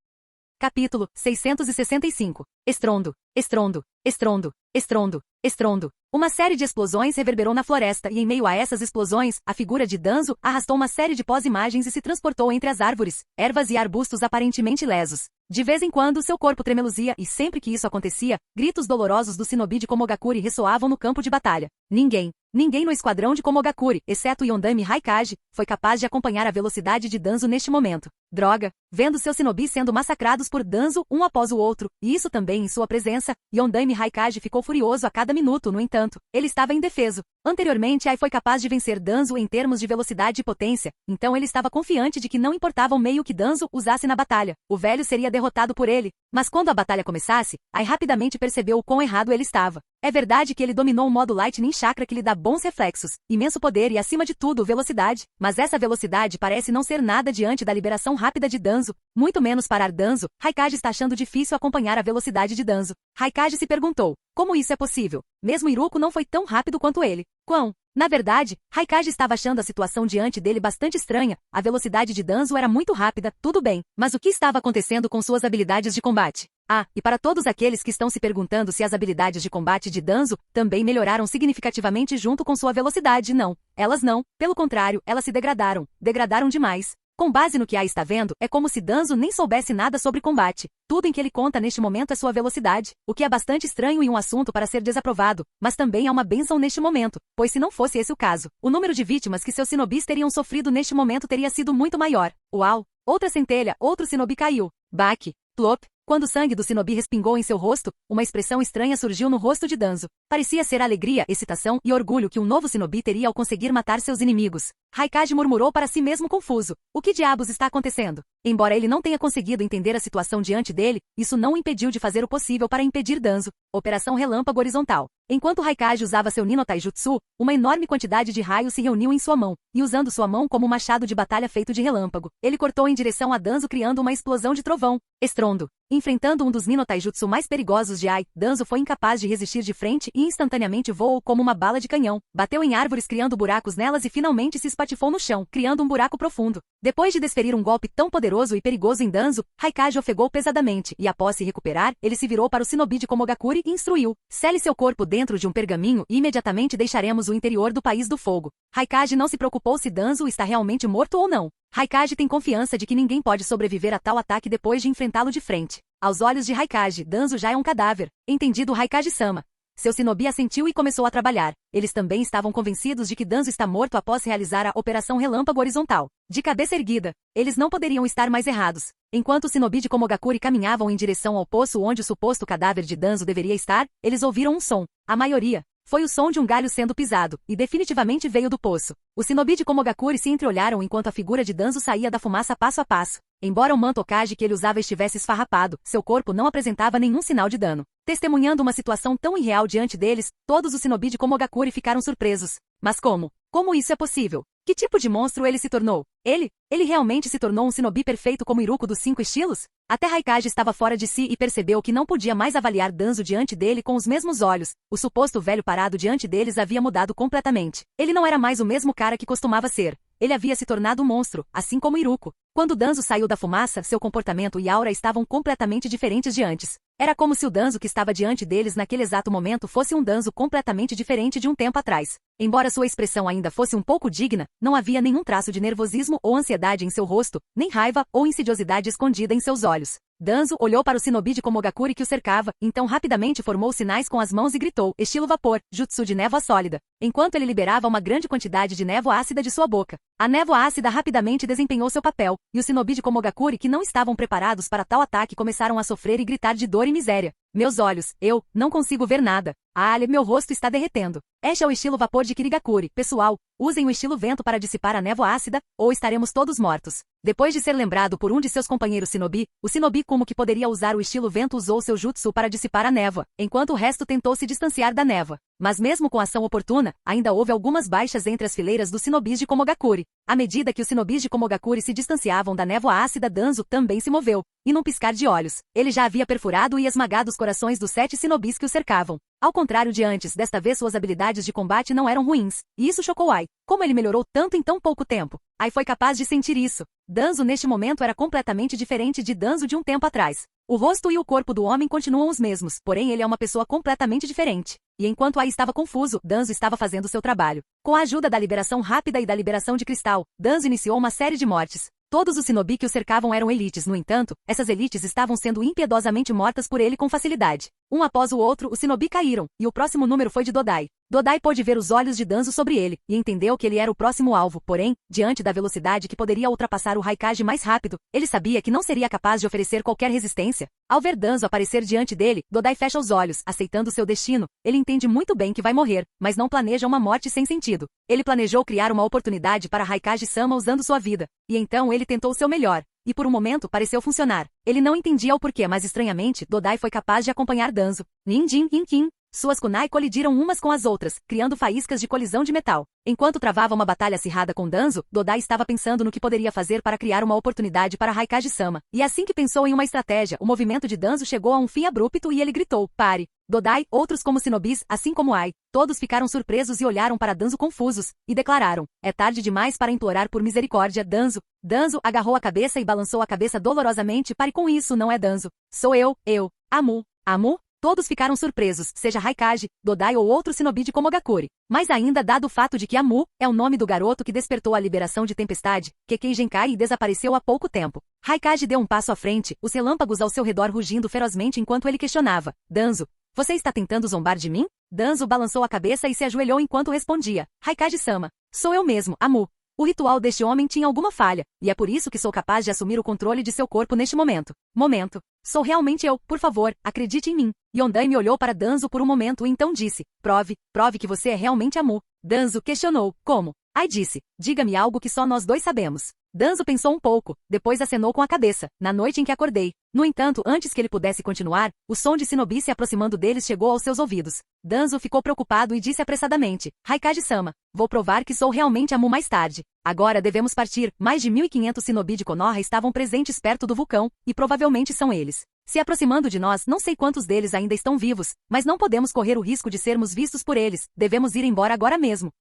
Capítulo 665. Estrondo, estrondo, estrondo, estrondo, estrondo. Uma série de explosões reverberou na floresta e em meio a essas explosões, a figura de Danzo arrastou uma série de pós-imagens e se transportou entre as árvores, ervas e arbustos aparentemente lesos. De vez em quando, seu corpo tremeluzia e sempre que isso acontecia, gritos dolorosos do shinobi de Komogakure ressoavam no campo de batalha. Ninguém no esquadrão de Komogakure, exceto Yondaime Raikage, foi capaz de acompanhar a velocidade de Danzo neste momento. Droga! Vendo seus shinobi sendo massacrados por Danzo um após o outro, e isso também em sua presença, Yondaime Raikage ficou furioso a cada minuto. No entanto, ele estava indefeso. Anteriormente, Ai foi capaz de vencer Danzo em termos de velocidade e potência, então ele estava confiante de que não importava o meio que Danzo usasse na batalha, o velho seria derrotado por ele. Mas quando a batalha começasse, Ai rapidamente percebeu o quão errado ele estava. É verdade que ele dominou o modo Lightning Chakra que lhe dá bons reflexos, imenso poder e acima de tudo velocidade, mas essa velocidade parece não ser nada diante da liberação rápida de Danzo, muito menos parar Danzo. Raikage está achando difícil acompanhar a velocidade de Danzo. Raikage se perguntou: como isso é possível? Mesmo Iruko não foi tão rápido quanto ele. Na verdade, Raikage estava achando a situação diante dele bastante estranha, a velocidade de Danzo era muito rápida, tudo bem, mas o que estava acontecendo com suas habilidades de combate? E para todos aqueles que estão se perguntando se as habilidades de combate de Danzo também melhoraram significativamente junto com sua velocidade, não. Elas não, pelo contrário, elas se degradaram demais. Com base no que Ai está vendo, é como se Danzo nem soubesse nada sobre combate. Tudo em que ele conta neste momento é sua velocidade, o que é bastante estranho e um assunto para ser desaprovado, mas também é uma bênção neste momento, pois se não fosse esse o caso, o número de vítimas que seus shinobis teriam sofrido neste momento teria sido muito maior. Uau! Outra centelha, outro shinobi caiu. Baque, plop. Quando o sangue do shinobi respingou em seu rosto, uma expressão estranha surgiu no rosto de Danzo. Parecia ser alegria, excitação e orgulho que um novo shinobi teria ao conseguir matar seus inimigos. Raikage murmurou para si mesmo confuso: o que diabos está acontecendo? Embora ele não tenha conseguido entender a situação diante dele, isso não o impediu de fazer o possível para impedir Danzo. Operação Relâmpago Horizontal. Enquanto Raikage usava seu Nino Taijutsu, uma enorme quantidade de raios se reuniu em sua mão, e usando sua mão como um machado de batalha feito de relâmpago, ele cortou em direção a Danzo criando uma explosão de trovão. Estrondo. Enfrentando um dos Nino Taijutsu mais perigosos de Ai, Danzo foi incapaz de resistir de frente e instantaneamente voou como uma bala de canhão, bateu em árvores criando buracos nelas e finalmente se espatifou no chão, criando um buraco profundo. Depois de desferir um golpe tão poderoso e perigoso em Danzo, Raikage ofegou pesadamente e após se recuperar, ele se virou para o shinobi de Komogakure e instruiu: sele seu corpo dentro de um pergaminho e imediatamente deixaremos o interior do País do Fogo. Raikage não se preocupou se Danzo está realmente morto ou não. Raikage tem confiança de que ninguém pode sobreviver a tal ataque depois de enfrentá-lo de frente. Aos olhos de Raikage, Danzo já é um cadáver. Entendido Raikage-sama. Seu shinobi assentiu e começou a trabalhar. Eles também estavam convencidos de que Danzo está morto após realizar a Operação Relâmpago Horizontal. De cabeça erguida, eles não poderiam estar mais errados. Enquanto os shinobi de Komogakure caminhavam em direção ao poço onde o suposto cadáver de Danzo deveria estar, eles ouviram um som. A maioria. Foi o som de um galho sendo pisado, e definitivamente veio do poço. Os shinobi de Komogakure se entreolharam enquanto a figura de Danzo saía da fumaça passo a passo. Embora o manto Okage que ele usava estivesse esfarrapado, seu corpo não apresentava nenhum sinal de dano. Testemunhando uma situação tão irreal diante deles, todos os shinobi de Komogakure ficaram surpresos. Mas como? Como isso é possível? Que tipo de monstro ele se tornou? Ele realmente se tornou um shinobi perfeito como Iruko dos 5 estilos? Até Raikage estava fora de si e percebeu que não podia mais avaliar Danzo diante dele com os mesmos olhos. O suposto velho parado diante deles havia mudado completamente. Ele não era mais o mesmo cara que costumava ser. Ele havia se tornado um monstro, assim como Iruko. Quando Danzo saiu da fumaça, seu comportamento e aura estavam completamente diferentes de antes. Era como se o Danzo que estava diante deles naquele exato momento fosse um Danzo completamente diferente de um tempo atrás. Embora sua expressão ainda fosse um pouco digna, não havia nenhum traço de nervosismo ou ansiedade em seu rosto, nem raiva ou insidiosidade escondida em seus olhos. Danzo olhou para o shinobi de Komogakure que o cercava, então rapidamente formou sinais com as mãos e gritou: estilo vapor, jutsu de névoa sólida, enquanto ele liberava uma grande quantidade de névoa ácida de sua boca. A névoa ácida rapidamente desempenhou seu papel, e os shinobi de Komogakure que não estavam preparados para tal ataque começaram a sofrer e gritar de dor e miséria. Meus olhos, eu não consigo ver nada. Meu rosto está derretendo. Este é o estilo vapor de Kirigakure. Pessoal, usem o estilo vento para dissipar a névoa ácida, ou estaremos todos mortos. Depois de ser lembrado por um de seus companheiros shinobi, o shinobi como que poderia usar o estilo vento usou seu jutsu para dissipar a névoa, enquanto o resto tentou se distanciar da névoa. Mas mesmo com a ação oportuna, ainda houve algumas baixas entre as fileiras dos shinobis de Komogakure. À medida que os shinobis de Komogakure se distanciavam da névoa ácida, Danzo também se moveu, e num piscar de olhos, ele já havia perfurado e esmagado os corações dos 7 shinobis que o cercavam. Ao contrário de antes, desta vez suas habilidades de combate não eram ruins, e isso chocou Ai. Como ele melhorou tanto em tão pouco tempo? Ai foi capaz de sentir isso. Danzo neste momento era completamente diferente de Danzo de um tempo atrás. O rosto e o corpo do homem continuam os mesmos, porém ele é uma pessoa completamente diferente. E enquanto Ai estava confuso, Danzo estava fazendo seu trabalho. Com a ajuda da liberação rápida e da liberação de cristal, Danzo iniciou uma série de mortes. Todos os shinobi que o cercavam eram elites, no entanto, essas elites estavam sendo impiedosamente mortas por ele com facilidade. Um após o outro, os shinobi caíram, e o próximo número foi de Dodai. Dodai pôde ver os olhos de Danzo sobre ele, e entendeu que ele era o próximo alvo, porém, diante da velocidade que poderia ultrapassar o Raikage mais rápido, ele sabia que não seria capaz de oferecer qualquer resistência. Ao ver Danzo aparecer diante dele, Dodai fecha os olhos, aceitando seu destino. Ele entende muito bem que vai morrer, mas não planeja uma morte sem sentido. Ele planejou criar uma oportunidade para Raikage-sama usando sua vida, e então ele tentou seu melhor. E por um momento pareceu funcionar. Ele não entendia o porquê, mas estranhamente, Dodai foi capaz de acompanhar Danzo. Ninjin, Inkin. Suas kunai colidiram umas com as outras, criando faíscas de colisão de metal. Enquanto travava uma batalha acirrada com Danzo, Dodai estava pensando no que poderia fazer para criar uma oportunidade para Raikage-sama. E assim que pensou em uma estratégia, o movimento de Danzo chegou a um fim abrupto e ele gritou, pare. Dodai, outros como shinobis, assim como Ai, todos ficaram surpresos e olharam para Danzo confusos, e declararam, é tarde demais para implorar por misericórdia, Danzo. Danzo agarrou a cabeça e balançou a cabeça dolorosamente, pare com isso, não é Danzo. Sou eu, Amu. Amu? Todos ficaram surpresos, seja Raikage, Dodai ou outro shinobi de Komogakure. Mas ainda dado o fato de que Amu é o nome do garoto que despertou a liberação de tempestade, Kekkei Genkai desapareceu há pouco tempo. Raikage deu um passo à frente, os relâmpagos ao seu redor rugindo ferozmente enquanto ele questionava. Danzo, você está tentando zombar de mim? Danzo balançou a cabeça e se ajoelhou enquanto respondia. Raikage-sama, sou eu mesmo, Amu. O ritual deste homem tinha alguma falha, e é por isso que sou capaz de assumir o controle de seu corpo neste momento. Sou realmente eu, por favor, acredite em mim. Yondan me olhou para Danzo por um momento e então disse, prove que você é realmente Amu. Danzo questionou, como? Ai disse, diga-me algo que só nós dois sabemos. Danzo pensou um pouco, depois acenou com a cabeça, na noite em que acordei. No entanto, antes que ele pudesse continuar, o som de shinobi se aproximando deles chegou aos seus ouvidos. Danzo ficou preocupado e disse apressadamente, Raikage-sama, vou provar que sou realmente Amu mais tarde. Agora devemos partir, mais de 1.500 shinobi de Konoha estavam presentes perto do vulcão, e provavelmente são eles. Se aproximando de nós, não sei quantos deles ainda estão vivos, mas não podemos correr o risco de sermos vistos por eles, devemos ir embora agora mesmo.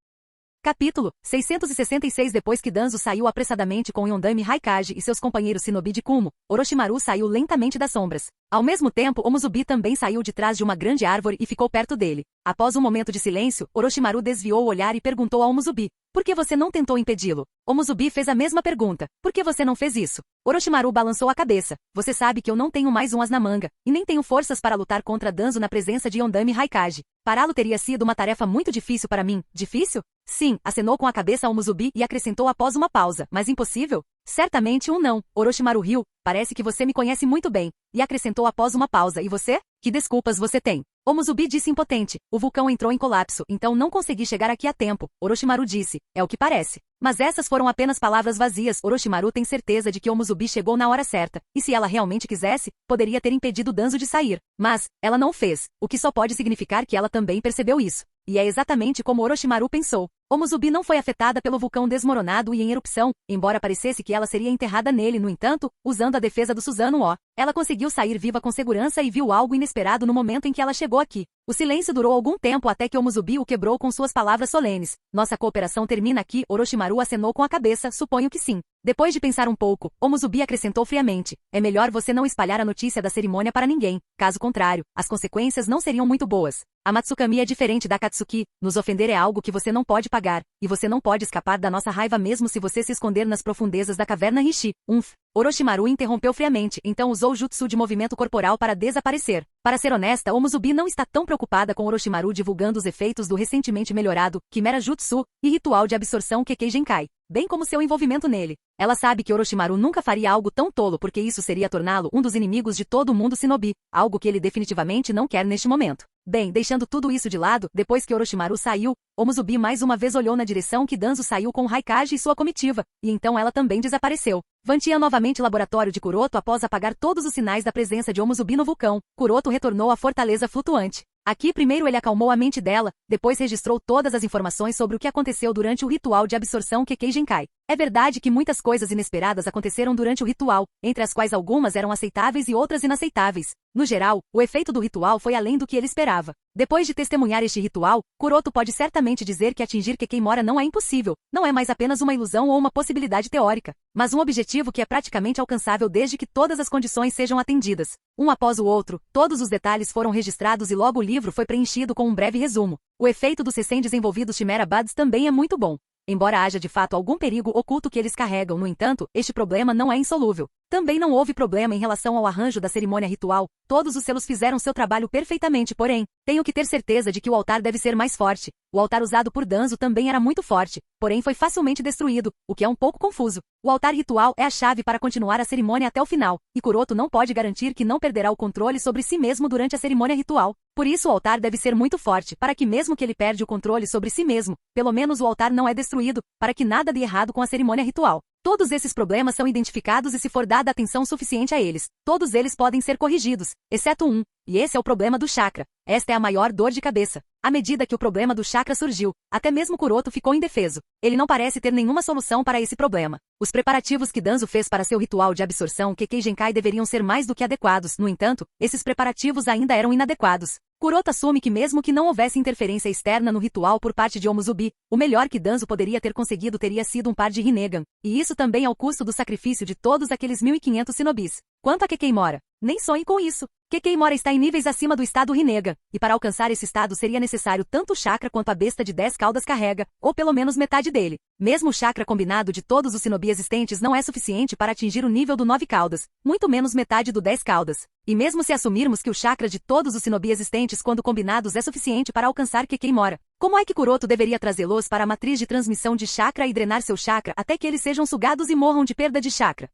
Capítulo 666. Depois que Danzo saiu apressadamente com Yondan Raikage e seus companheiros shinobi de Kumo, Orochimaru saiu lentamente das sombras. Ao mesmo tempo, Omuzubi também saiu de trás de uma grande árvore e ficou perto dele. Após um momento de silêncio, Orochimaru desviou o olhar e perguntou a Omuzubi, por que você não tentou impedi-lo? Omuzubi fez a mesma pergunta, por que você não fez isso? Orochimaru balançou a cabeça, você sabe que eu não tenho mais um as na manga, e nem tenho forças para lutar contra Danzo na presença de Yondan Raikage. Pará-lo teria sido uma tarefa muito difícil para mim. Difícil? Sim, acenou com a cabeça Omuzubi e acrescentou após uma pausa, mas impossível? Certamente um não. Orochimaru riu, parece que você me conhece muito bem, e acrescentou após uma pausa, e você? Que desculpas você tem? Omuzubi disse impotente, o vulcão entrou em colapso, então não consegui chegar aqui a tempo. Orochimaru disse, é o que parece. Mas essas foram apenas palavras vazias. Orochimaru tem certeza de que Omuzubi chegou na hora certa, e se ela realmente quisesse, poderia ter impedido Danzo de sair. Mas, ela não fez, o que só pode significar que ela também percebeu isso. E é exatamente como Orochimaru pensou. Omuzubi não foi afetada pelo vulcão desmoronado e em erupção, embora parecesse que ela seria enterrada nele, no entanto, usando a defesa do Susanoo, ela conseguiu sair viva com segurança e viu algo inesperado no momento em que ela chegou aqui. O silêncio durou algum tempo até que Omuzubi o quebrou com suas palavras solenes. Nossa cooperação termina aqui. Orochimaru acenou com a cabeça, suponho que sim. Depois de pensar um pouco, Omuzubi acrescentou friamente, é melhor você não espalhar a notícia da cerimônia para ninguém, caso contrário, as consequências não seriam muito boas. A Matsukami é diferente da Katsuki, nos ofender é algo que você não pode pagar, e você não pode escapar da nossa raiva mesmo se você se esconder nas profundezas da caverna Rishi. Orochimaru interrompeu friamente, então usou o jutsu de movimento corporal para desaparecer. Para ser honesta, Omuzubi não está tão preocupada com Orochimaru divulgando os efeitos do recentemente melhorado Quimera Jutsu e ritual de absorção Kekkei Genkai, bem como seu envolvimento nele. Ela sabe que Orochimaru nunca faria algo tão tolo porque isso seria torná-lo um dos inimigos de todo mundo shinobi, algo que ele definitivamente não quer neste momento. Bem, deixando tudo isso de lado, depois que Orochimaru saiu, Omuzubi mais uma vez olhou na direção que Danzo saiu com Raikage e sua comitiva, e então ela também desapareceu. Vantia novamente laboratório de Kuroto após apagar todos os sinais da presença de Omuzubi no vulcão. Kuroto retornou à fortaleza flutuante. Aqui primeiro ele acalmou a mente dela, depois registrou todas as informações sobre o que aconteceu durante o ritual de absorção Kekkei Genkai. É verdade que muitas coisas inesperadas aconteceram durante o ritual, entre as quais algumas eram aceitáveis e outras inaceitáveis. No geral, o efeito do ritual foi além do que ele esperava. Depois de testemunhar este ritual, Kuroto pode certamente dizer que atingir Kekkeimora não é impossível, não é mais apenas uma ilusão ou uma possibilidade teórica, mas um objetivo que é praticamente alcançável desde que todas as condições sejam atendidas. Um após o outro, todos os detalhes foram registrados e logo o livro foi preenchido com um breve resumo. O efeito dos recém-desenvolvidos Chimera Buds também é muito bom. Embora haja de fato algum perigo oculto que eles carregam, no entanto, este problema não é insolúvel. Também não houve problema em relação ao arranjo da cerimônia ritual, todos os selos fizeram seu trabalho perfeitamente, porém, tenho que ter certeza de que o altar deve ser mais forte. O altar usado por Danzo também era muito forte, porém foi facilmente destruído, o que é um pouco confuso. O altar ritual é a chave para continuar a cerimônia até o final, e Kuroto não pode garantir que não perderá o controle sobre si mesmo durante a cerimônia ritual. Por isso o altar deve ser muito forte, para que mesmo que ele perde o controle sobre si mesmo, pelo menos o altar não é destruído, para que nada dê errado com a cerimônia ritual. Todos esses problemas são identificados e se for dada atenção suficiente a eles, todos eles podem ser corrigidos, exceto um, e esse é o problema do chakra. Esta é a maior dor de cabeça. À medida que o problema do chakra surgiu, até mesmo Kuroto ficou indefeso. Ele não parece ter nenhuma solução para esse problema. Os preparativos que Danzo fez para seu ritual de absorção Kekkei Genkai deveriam ser mais do que adequados, no entanto, esses preparativos ainda eram inadequados. Kuroto assume que mesmo que não houvesse interferência externa no ritual por parte de Omuzubi, o melhor que Danzo poderia ter conseguido teria sido um par de Rinnegan, e isso também ao custo do sacrifício de todos aqueles 1.500 Shinobis. Quanto a Kekkeimora, nem sonhe com isso. Kekkeimora está em níveis acima do estado Rinnegan, e para alcançar esse estado seria necessário tanto o chakra quanto a besta de 10 caudas carrega, ou pelo menos metade dele. Mesmo o chakra combinado de todos os Shinobi existentes não é suficiente para atingir o nível do 9 caudas, muito menos metade do 10 caudas. E mesmo se assumirmos que o chakra de todos os Shinobi existentes quando combinados é suficiente para alcançar Kekkeimora, como é que Kuroto deveria trazê-los para a matriz de transmissão de chakra e drenar seu chakra até que eles sejam sugados e morram de perda de chakra?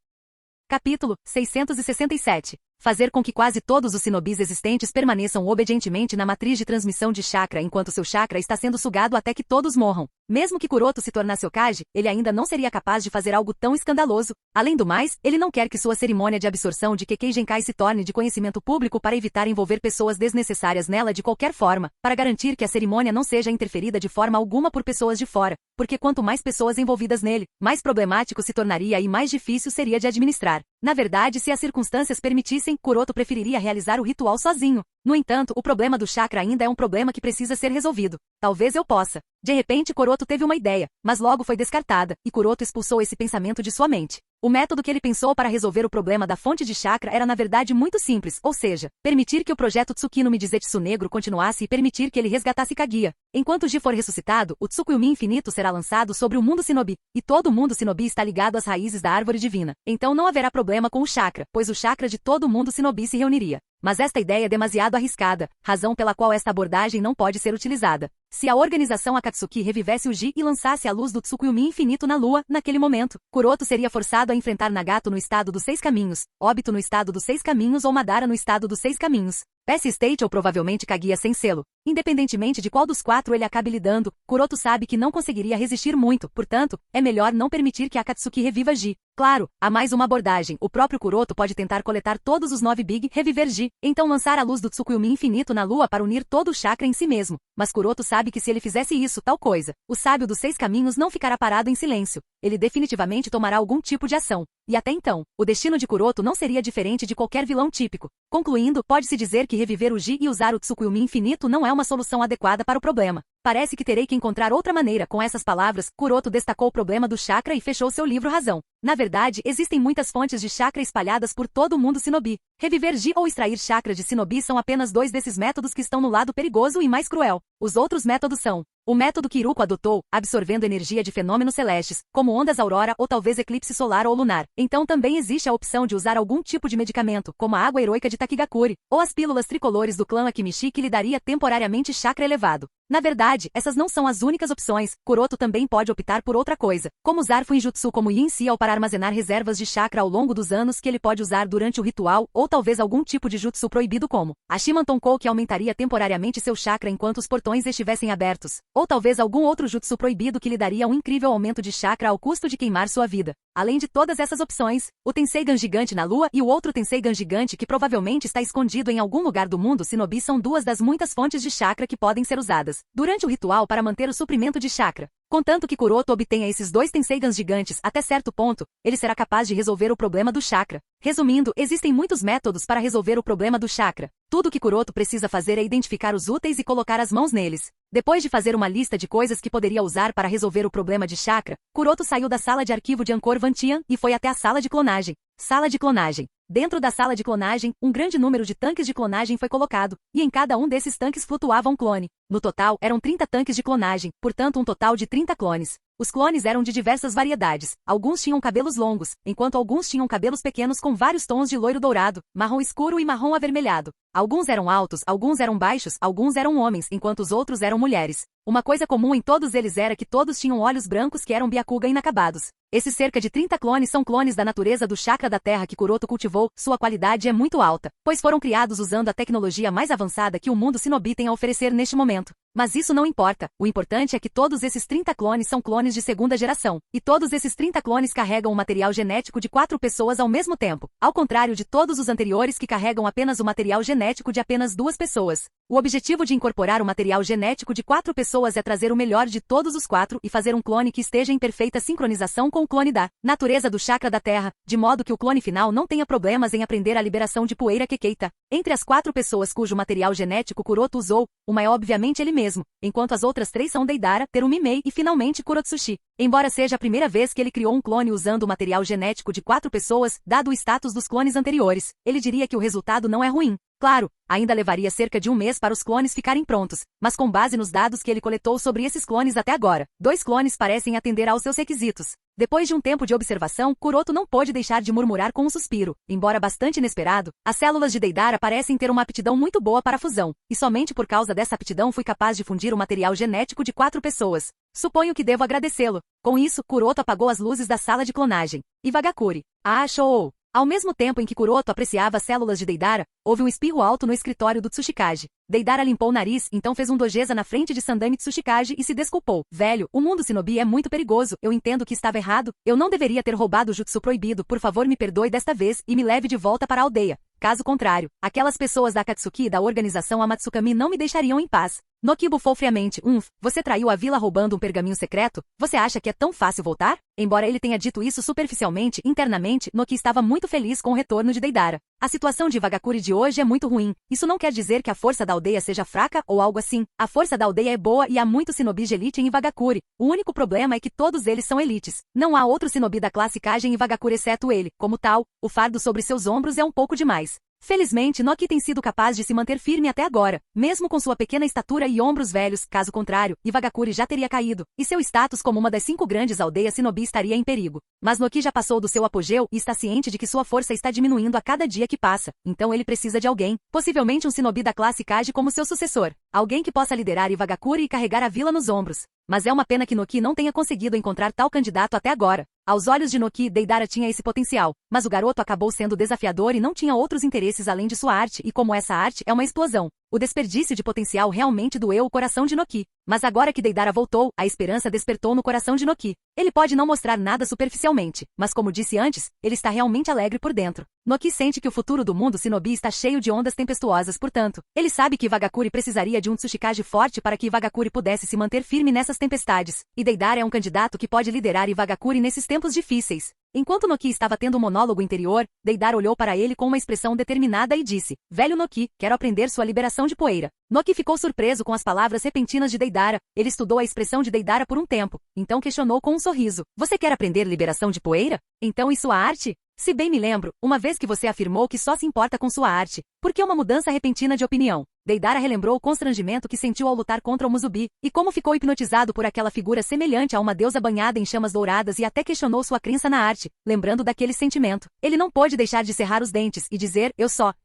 Capítulo 667. Fazer com que quase todos os Shinobis existentes permaneçam obedientemente na matriz de transmissão de chakra enquanto seu chakra está sendo sugado até que todos morram. Mesmo que Kuroto se tornasse Hokage, ele ainda não seria capaz de fazer algo tão escandaloso. Além do mais, ele não quer que sua cerimônia de absorção de Kekkei Genkai se torne de conhecimento público para evitar envolver pessoas desnecessárias nela de qualquer forma, para garantir que a cerimônia não seja interferida de forma alguma por pessoas de fora, porque quanto mais pessoas envolvidas nele, mais problemático se tornaria e mais difícil seria de administrar. Na verdade, se as circunstâncias permitissem, Kuroto preferiria realizar o ritual sozinho. No entanto, o problema do chakra ainda é um problema que precisa ser resolvido. Talvez eu possa. De repente, Kuroto teve uma ideia, mas logo foi descartada, e Kuroto expulsou esse pensamento de sua mente. O método que ele pensou para resolver o problema da fonte de chakra era na verdade muito simples, ou seja, permitir que o projeto Tsukino Mijizetsu Negro continuasse e permitir que ele resgatasse Kaguya. Enquanto Ji for ressuscitado, o Tsukuyomi infinito será lançado sobre o mundo Shinobi, e todo o mundo Shinobi está ligado às raízes da árvore divina. Então não haverá problema com o chakra, pois o chakra de todo o mundo Shinobi se reuniria. Mas esta ideia é demasiado arriscada, razão pela qual esta abordagem não pode ser utilizada. Se a organização Akatsuki revivesse o Ji e lançasse a luz do Tsukuyomi infinito na lua, naquele momento, Kuroto seria forçado a enfrentar Nagato no estado dos 6 caminhos, Obito no estado dos 6 caminhos ou Madara no estado dos 6 caminhos. Pass State ou provavelmente Kaguya sem selo. Independentemente de qual dos 4 ele acabe lidando, Kuroto sabe que não conseguiria resistir muito, portanto, é melhor não permitir que Akatsuki reviva Ji. Claro, há mais uma abordagem, o próprio Kuroto pode tentar coletar todos os 9 Big reviver Ji, então lançar a luz do Tsukuyomi infinito na lua para unir todo o chakra em si mesmo. Mas Kuroto sabe que se ele fizesse isso, tal coisa, o sábio dos 6 caminhos não ficará parado em silêncio. Ele definitivamente tomará algum tipo de ação. E até então, o destino de Kuroto não seria diferente de qualquer vilão típico. Concluindo, pode-se dizer que reviver o Ji e usar o Tsukuyomi infinito não é uma solução adequada para o problema. Parece que terei que encontrar outra maneira. Com essas palavras, Kuroto destacou o problema do chakra e fechou seu livro Razão. Na verdade, existem muitas fontes de chakra espalhadas por todo o mundo Shinobi. Reviver Ji ou extrair chakra de Shinobi são apenas 2 desses métodos que estão no lado perigoso e mais cruel. Os outros métodos são o método que Iruko adotou, absorvendo energia de fenômenos celestes, como ondas aurora ou talvez eclipse solar ou lunar. Então também existe a opção de usar algum tipo de medicamento, como a água heroica de Takigakure, ou as pílulas tricolores do clã Akimishi que lhe daria temporariamente chakra elevado. Na verdade, essas não são as únicas opções. Kuroto também pode optar por outra coisa, como usar Fuinjutsu como Yin Xiao para armazenar reservas de chakra ao longo dos anos que ele pode usar durante o ritual, ou talvez algum tipo de jutsu proibido como Ashiman Tonkou que aumentaria temporariamente seu chakra enquanto os portões estivessem abertos, Ou talvez algum outro jutsu proibido que lhe daria um incrível aumento de chakra ao custo de queimar sua vida. Além de todas essas opções, o Tenseigan gigante na lua e o outro Tenseigan gigante que provavelmente está escondido em algum lugar do mundo shinobi são duas das muitas fontes de chakra que podem ser usadas durante o ritual para manter o suprimento de chakra. Contanto que Kuroto obtenha esses dois Tenseigans gigantes até certo ponto, ele será capaz de resolver o problema do chakra. Resumindo, existem muitos métodos para resolver o problema do chakra. Tudo que Kuroto precisa fazer é identificar os úteis e colocar as mãos neles. Depois de fazer uma lista de coisas que poderia usar para resolver o problema de chakra, Kuroto saiu da sala de arquivo de Angkor Vantian e foi até a sala de clonagem. Sala de clonagem. Dentro da sala de clonagem, um grande número de tanques de clonagem foi colocado, e em cada um desses tanques flutuava um clone. No total, eram 30 tanques de clonagem, portanto um total de 30 clones. Os clones eram de diversas variedades. Alguns tinham cabelos longos, enquanto alguns tinham cabelos pequenos com vários tons de loiro dourado, marrom escuro e marrom avermelhado. Alguns eram altos, alguns eram baixos, alguns eram homens, enquanto os outros eram mulheres. Uma coisa comum em todos eles era que todos tinham olhos brancos que eram Byakugan inacabados. Esses cerca de 30 clones são clones da natureza do chakra da terra que Kuroto cultivou. Sua qualidade é muito alta, pois foram criados usando a tecnologia mais avançada que o mundo shinobi tem a oferecer neste momento. Mas isso não importa. O importante é que todos esses 30 clones são clones de segunda geração, e todos esses 30 clones carregam o material genético de 4 pessoas ao mesmo tempo, ao contrário de todos os anteriores que carregam apenas o material genético de apenas 2 pessoas. O objetivo de incorporar o material genético de 4 pessoas é trazer o melhor de todos os 4 e fazer um clone que esteja em perfeita sincronização com o clone da natureza do chakra da terra, de modo que o clone final não tenha problemas em aprender a liberação de poeira Kekeita. Entre as 4 pessoas cujo material genético Kuroto usou, uma é obviamente ele mesmo, enquanto as outras 3 são Deidara, Terumi Mei e finalmente Kurotsushi. Embora seja a primeira vez que ele criou um clone usando o material genético de 4 pessoas, dado o status dos clones anteriores, ele diria que o resultado não é ruim. Claro, ainda levaria cerca de 1 mês para os clones ficarem prontos, mas com base nos dados que ele coletou sobre esses clones até agora, 2 clones parecem atender aos seus requisitos. Depois de um tempo de observação, Kuroto não pôde deixar de murmurar com um suspiro. Embora bastante inesperado, as células de Deidara parecem ter uma aptidão muito boa para a fusão, e somente por causa dessa aptidão fui capaz de fundir o material genético de 4 pessoas. Suponho que devo agradecê-lo. Com isso, Kuroto apagou as luzes da sala de clonagem. E Vagakuri. Ah, show! Ao mesmo tempo em que Kuroto apreciava as células de Deidara, houve um espirro alto no escritório do Tsuchikage. Deidara limpou o nariz, então fez um dojeza na frente de Sandani Tsuchikage e se desculpou. Velho, o mundo shinobi é muito perigoso, eu entendo que estava errado, eu não deveria ter roubado o jutsu proibido, por favor me perdoe desta vez e me leve de volta para a aldeia. Caso contrário, aquelas pessoas da Akatsuki e da organização Amatsukami não me deixariam em paz. Noki bufou friamente. Você traiu a vila roubando um pergaminho secreto? Você acha que é tão fácil voltar? Embora ele tenha dito isso superficialmente, internamente, Noki estava muito feliz com o retorno de Deidara. A situação de Vagakuri de hoje é muito ruim. Isso não quer dizer que a força da aldeia seja fraca ou algo assim. A força da aldeia é boa e há muitos shinobi de elite em Vagakuri. O único problema é que todos eles são elites. Não há outro shinobi da classe Kagen em Vagakuri exceto ele. Como tal, o fardo sobre seus ombros é um pouco demais. Felizmente, Noki tem sido capaz de se manter firme até agora, mesmo com sua pequena estatura e ombros velhos. Caso contrário, Iwagakuri já teria caído, e seu status como uma das 5 grandes aldeias shinobi estaria em perigo. Mas Noki já passou do seu apogeu e está ciente de que sua força está diminuindo a cada dia que passa, então ele precisa de alguém, possivelmente um shinobi da classe Kage como seu sucessor. Alguém que possa liderar Iwagakuri e carregar a vila nos ombros. Mas é uma pena que Noki não tenha conseguido encontrar tal candidato até agora. Aos olhos de Noki, Deidara tinha esse potencial, mas o garoto acabou sendo desafiador e não tinha outros interesses além de sua arte, e como essa arte é uma explosão, o desperdício de potencial realmente doeu o coração de Noki. Mas agora que Deidara voltou, a esperança despertou no coração de Noki. Ele pode não mostrar nada superficialmente, mas como disse antes, ele está realmente alegre por dentro. Noki sente que o futuro do mundo shinobi está cheio de ondas tempestuosas, portanto, ele sabe que Iwagakuri precisaria de um Tsuchikage forte para que Iwagakuri pudesse se manter firme nessas tempestades, e Deidara é um candidato que pode liderar Iwagakuri nesses tempos difíceis. Enquanto Noki estava tendo um monólogo interior, Deidara olhou para ele com uma expressão determinada e disse: Velho Noki, quero aprender sua liberação de poeira. Noki ficou surpreso com as palavras repentinas de Deidara. Ele estudou a expressão de Deidara por um tempo, então questionou com um sorriso: Você quer aprender liberação de poeira? Então e sua arte? Se bem me lembro, uma vez que você afirmou que só se importa com sua arte, por que uma mudança repentina de opinião? Deidara relembrou o constrangimento que sentiu ao lutar contra o Muzubi, e como ficou hipnotizado por aquela figura semelhante a uma deusa banhada em chamas douradas e até questionou sua crença na arte, lembrando daquele sentimento. Ele não pôde deixar de cerrar os dentes e dizer,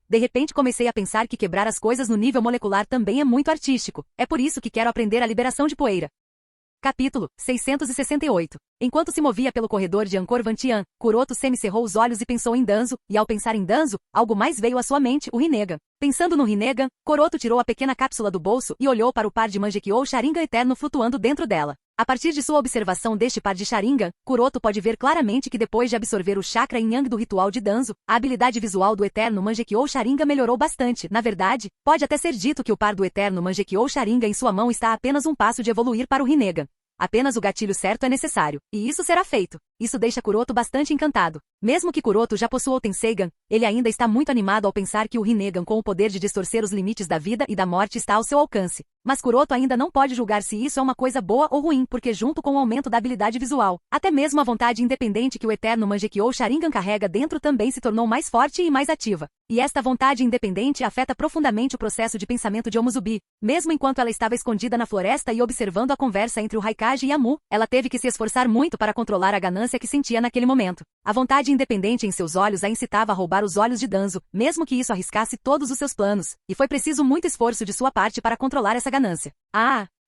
de repente comecei a pensar que quebrar as coisas no nível molecular também é muito artístico. É por isso que quero aprender a liberação de poeira. Capítulo 668. Enquanto se movia pelo corredor de Angkor Vantian, Kuroto semicerrou os olhos e pensou em Danzo, e ao pensar em Danzo, algo mais veio à sua mente, o Rinnegan. Pensando no Rinnegan, Kuroto tirou a pequena cápsula do bolso e olhou para o par de Mangekyou Sharingan eterno flutuando dentro dela. A partir de sua observação deste par de Sharingan, Kuroto pode ver claramente que depois de absorver o chakra yin yang do ritual de Danzo, a habilidade visual do eterno Mangekyou Sharingan melhorou bastante. Na verdade, pode até ser dito que o par do eterno Mangekyou Sharingan em sua mão está a apenas um passo de evoluir para o Rinnegan. Apenas o gatilho certo é necessário, e isso será feito. Isso deixa Kuroto bastante encantado. Mesmo que Kuroto já possua o Tenseigan, ele ainda está muito animado ao pensar que o Rinnegan com o poder de distorcer os limites da vida e da morte está ao seu alcance. Mas Kuroto ainda não pode julgar se isso é uma coisa boa ou ruim porque junto com o aumento da habilidade visual, até mesmo a vontade independente que o eterno Mangekyou Sharingan carrega dentro também se tornou mais forte e mais ativa. E esta vontade independente afeta profundamente o processo de pensamento de Omuzubi. Mesmo enquanto ela estava escondida na floresta e observando a conversa entre o Raikage e a Mu, ela teve que se esforçar muito para controlar a ganância que sentia naquele momento. A vontade independente em seus olhos a incitava a roubar os olhos de Danzo, mesmo que isso arriscasse todos os seus planos, e foi preciso muito esforço de sua parte para controlar essa ganância.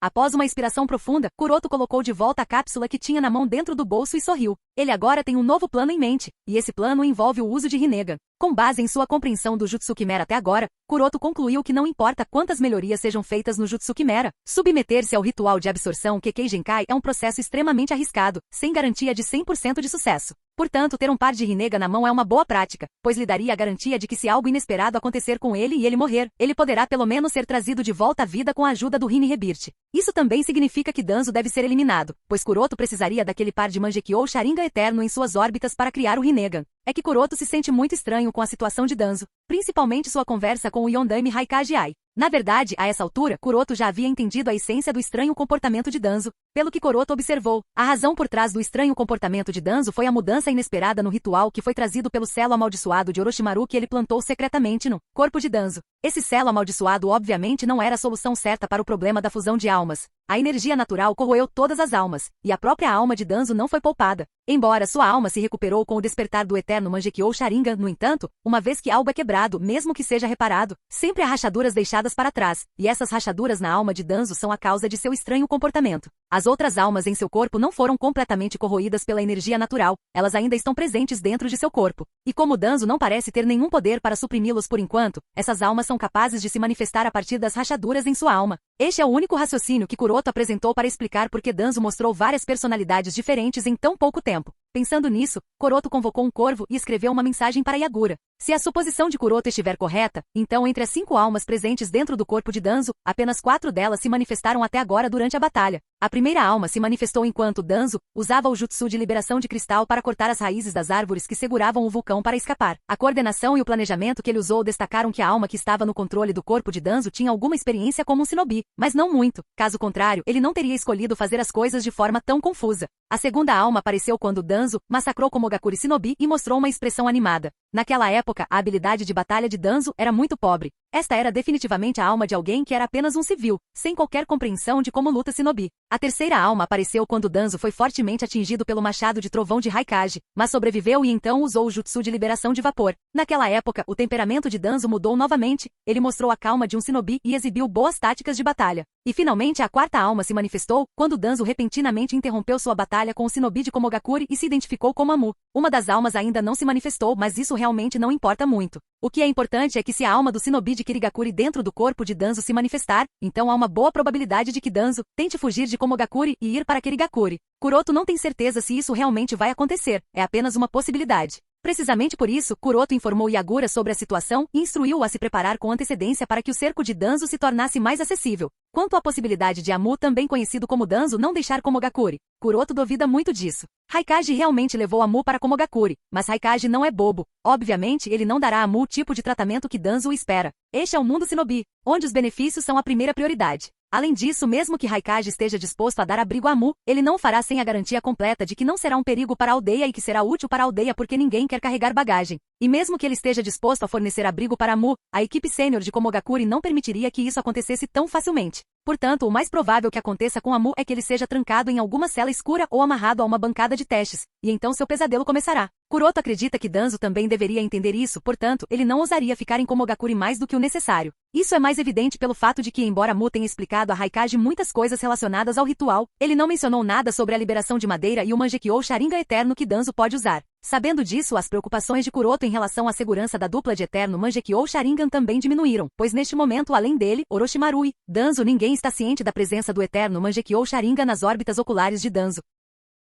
Após uma inspiração profunda, Kuroto colocou de volta a cápsula que tinha na mão dentro do bolso e sorriu. Ele agora tem um novo plano em mente, e esse plano envolve o uso de Rinnegan. Com base em sua compreensão do Jutsu Quimera até agora, Kuroto concluiu que não importa quantas melhorias sejam feitas no Jutsu Quimera, submeter-se ao ritual de absorção Kekkei Genkai é um processo extremamente arriscado, sem garantia de 100% de sucesso. Portanto, ter um par de Rinnegan na mão é uma boa prática, pois lhe daria a garantia de que se algo inesperado acontecer com ele e ele morrer, ele poderá pelo menos ser trazido de volta à vida com a ajuda do Rinne Rebirth. Isso também significa que Danzo deve ser eliminado, pois Kuroto precisaria daquele par de Mangekyou Sharingan eterno em suas órbitas para criar o Rinnegan. É que Kuroto se sente muito estranho com a situação de Danzo, principalmente sua conversa com o Yondaime Raikage Ai. Na verdade, a essa altura, Kuroto já havia entendido a essência do estranho comportamento de Danzo. Pelo que Kuroto observou, a razão por trás do estranho comportamento de Danzo foi a mudança inesperada no ritual que foi trazido pelo selo amaldiçoado de Orochimaru que ele plantou secretamente no corpo de Danzo. Esse selo amaldiçoado obviamente não era a solução certa para o problema da fusão de almas. A energia natural corroeu todas as almas, e a própria alma de Danzo não foi poupada. Embora sua alma se recuperou com o despertar do eterno Mangekyou Sharingan, no entanto, uma vez que algo é quebrado, mesmo que seja reparado, sempre há rachaduras deixadas para trás, e essas rachaduras na alma de Danzo são a causa de seu estranho comportamento. As outras almas em seu corpo não foram completamente corroídas pela energia natural, elas ainda estão presentes dentro de seu corpo. E como Danzo não parece ter nenhum poder para suprimi-los por enquanto, essas almas são capazes de se manifestar a partir das rachaduras em sua alma. Este é o único raciocínio que Kuroto apresentou para explicar por que Danzo mostrou várias personalidades diferentes em tão pouco tempo. Pensando nisso, Kuroto convocou um corvo e escreveu uma mensagem para Yagura. Se a suposição de Kuroto estiver correta, então entre as 5 almas presentes dentro do corpo de Danzo, apenas 4 delas se manifestaram até agora durante a batalha. A primeira alma se manifestou enquanto Danzo usava o jutsu de liberação de cristal para cortar as raízes das árvores que seguravam o vulcão para escapar. A coordenação e o planejamento que ele usou destacaram que a alma que estava no controle do corpo de Danzo tinha alguma experiência como um shinobi, mas não muito. Caso contrário, ele não teria escolhido fazer as coisas de forma tão confusa. A segunda alma apareceu quando Danzo massacrou Komogakure Shinobi e mostrou uma expressão animada. Naquela época, a habilidade de batalha de Danzo era muito pobre. Esta era definitivamente a alma de alguém que era apenas um civil, sem qualquer compreensão de como luta Shinobi. A terceira alma apareceu quando Danzo foi fortemente atingido pelo machado de trovão de Raikage, mas sobreviveu e então usou o jutsu de liberação de vapor. Naquela época, o temperamento de Danzo mudou novamente, ele mostrou a calma de um Shinobi e exibiu boas táticas de batalha. E finalmente a quarta alma se manifestou, quando Danzo repentinamente interrompeu sua batalha com o Shinobi de Komogakure e se identificou como Amu. Uma das almas ainda não se manifestou, mas isso realmente não importa muito. O que é importante é que se a alma do Shinobi de Kirigakure dentro do corpo de Danzo se manifestar, então há uma boa probabilidade de que Danzo tente fugir de Komogakure e ir para Kirigakure. Kuroto não tem certeza se isso realmente vai acontecer, é apenas uma possibilidade. Precisamente por isso, Kuroto informou Yagura sobre a situação e instruiu-o a se preparar com antecedência para que o cerco de Danzo se tornasse mais acessível. Quanto à possibilidade de Amu, também conhecido como Danzo, não deixar Komogakure, Kuroto duvida muito disso. Raikage realmente levou Amu para Komogakure, mas Raikage não é bobo. Obviamente, ele não dará a Amu o tipo de tratamento que Danzo espera. Este é o mundo Shinobi, onde os benefícios são a primeira prioridade. Além disso, mesmo que Raikage esteja disposto a dar abrigo a Amu, ele não fará sem a garantia completa de que não será um perigo para a aldeia e que será útil para a aldeia porque ninguém quer carregar bagagem. E mesmo que ele esteja disposto a fornecer abrigo para Amu, a equipe sênior de Komogakure não permitiria que isso acontecesse tão facilmente. Portanto, o mais provável que aconteça com Amu é que ele seja trancado em alguma cela escura ou amarrado a uma bancada de testes, e então seu pesadelo começará. Kuroto acredita que Danzo também deveria entender isso, portanto, ele não ousaria ficar em Komogakure mais do que o necessário. Isso é mais evidente pelo fato de que, embora Mu tenha explicado a Raikage muitas coisas relacionadas ao ritual, ele não mencionou nada sobre a liberação de madeira e o Mangekyou Sharingan eterno que Danzo pode usar. Sabendo disso, as preocupações de Kuroto em relação à segurança da dupla de eterno Mangekyou Sharingan também diminuíram, pois neste momento, além dele, Orochimaru e Danzo, ninguém está ciente da presença do eterno Mangekyou Sharingan nas órbitas oculares de Danzo.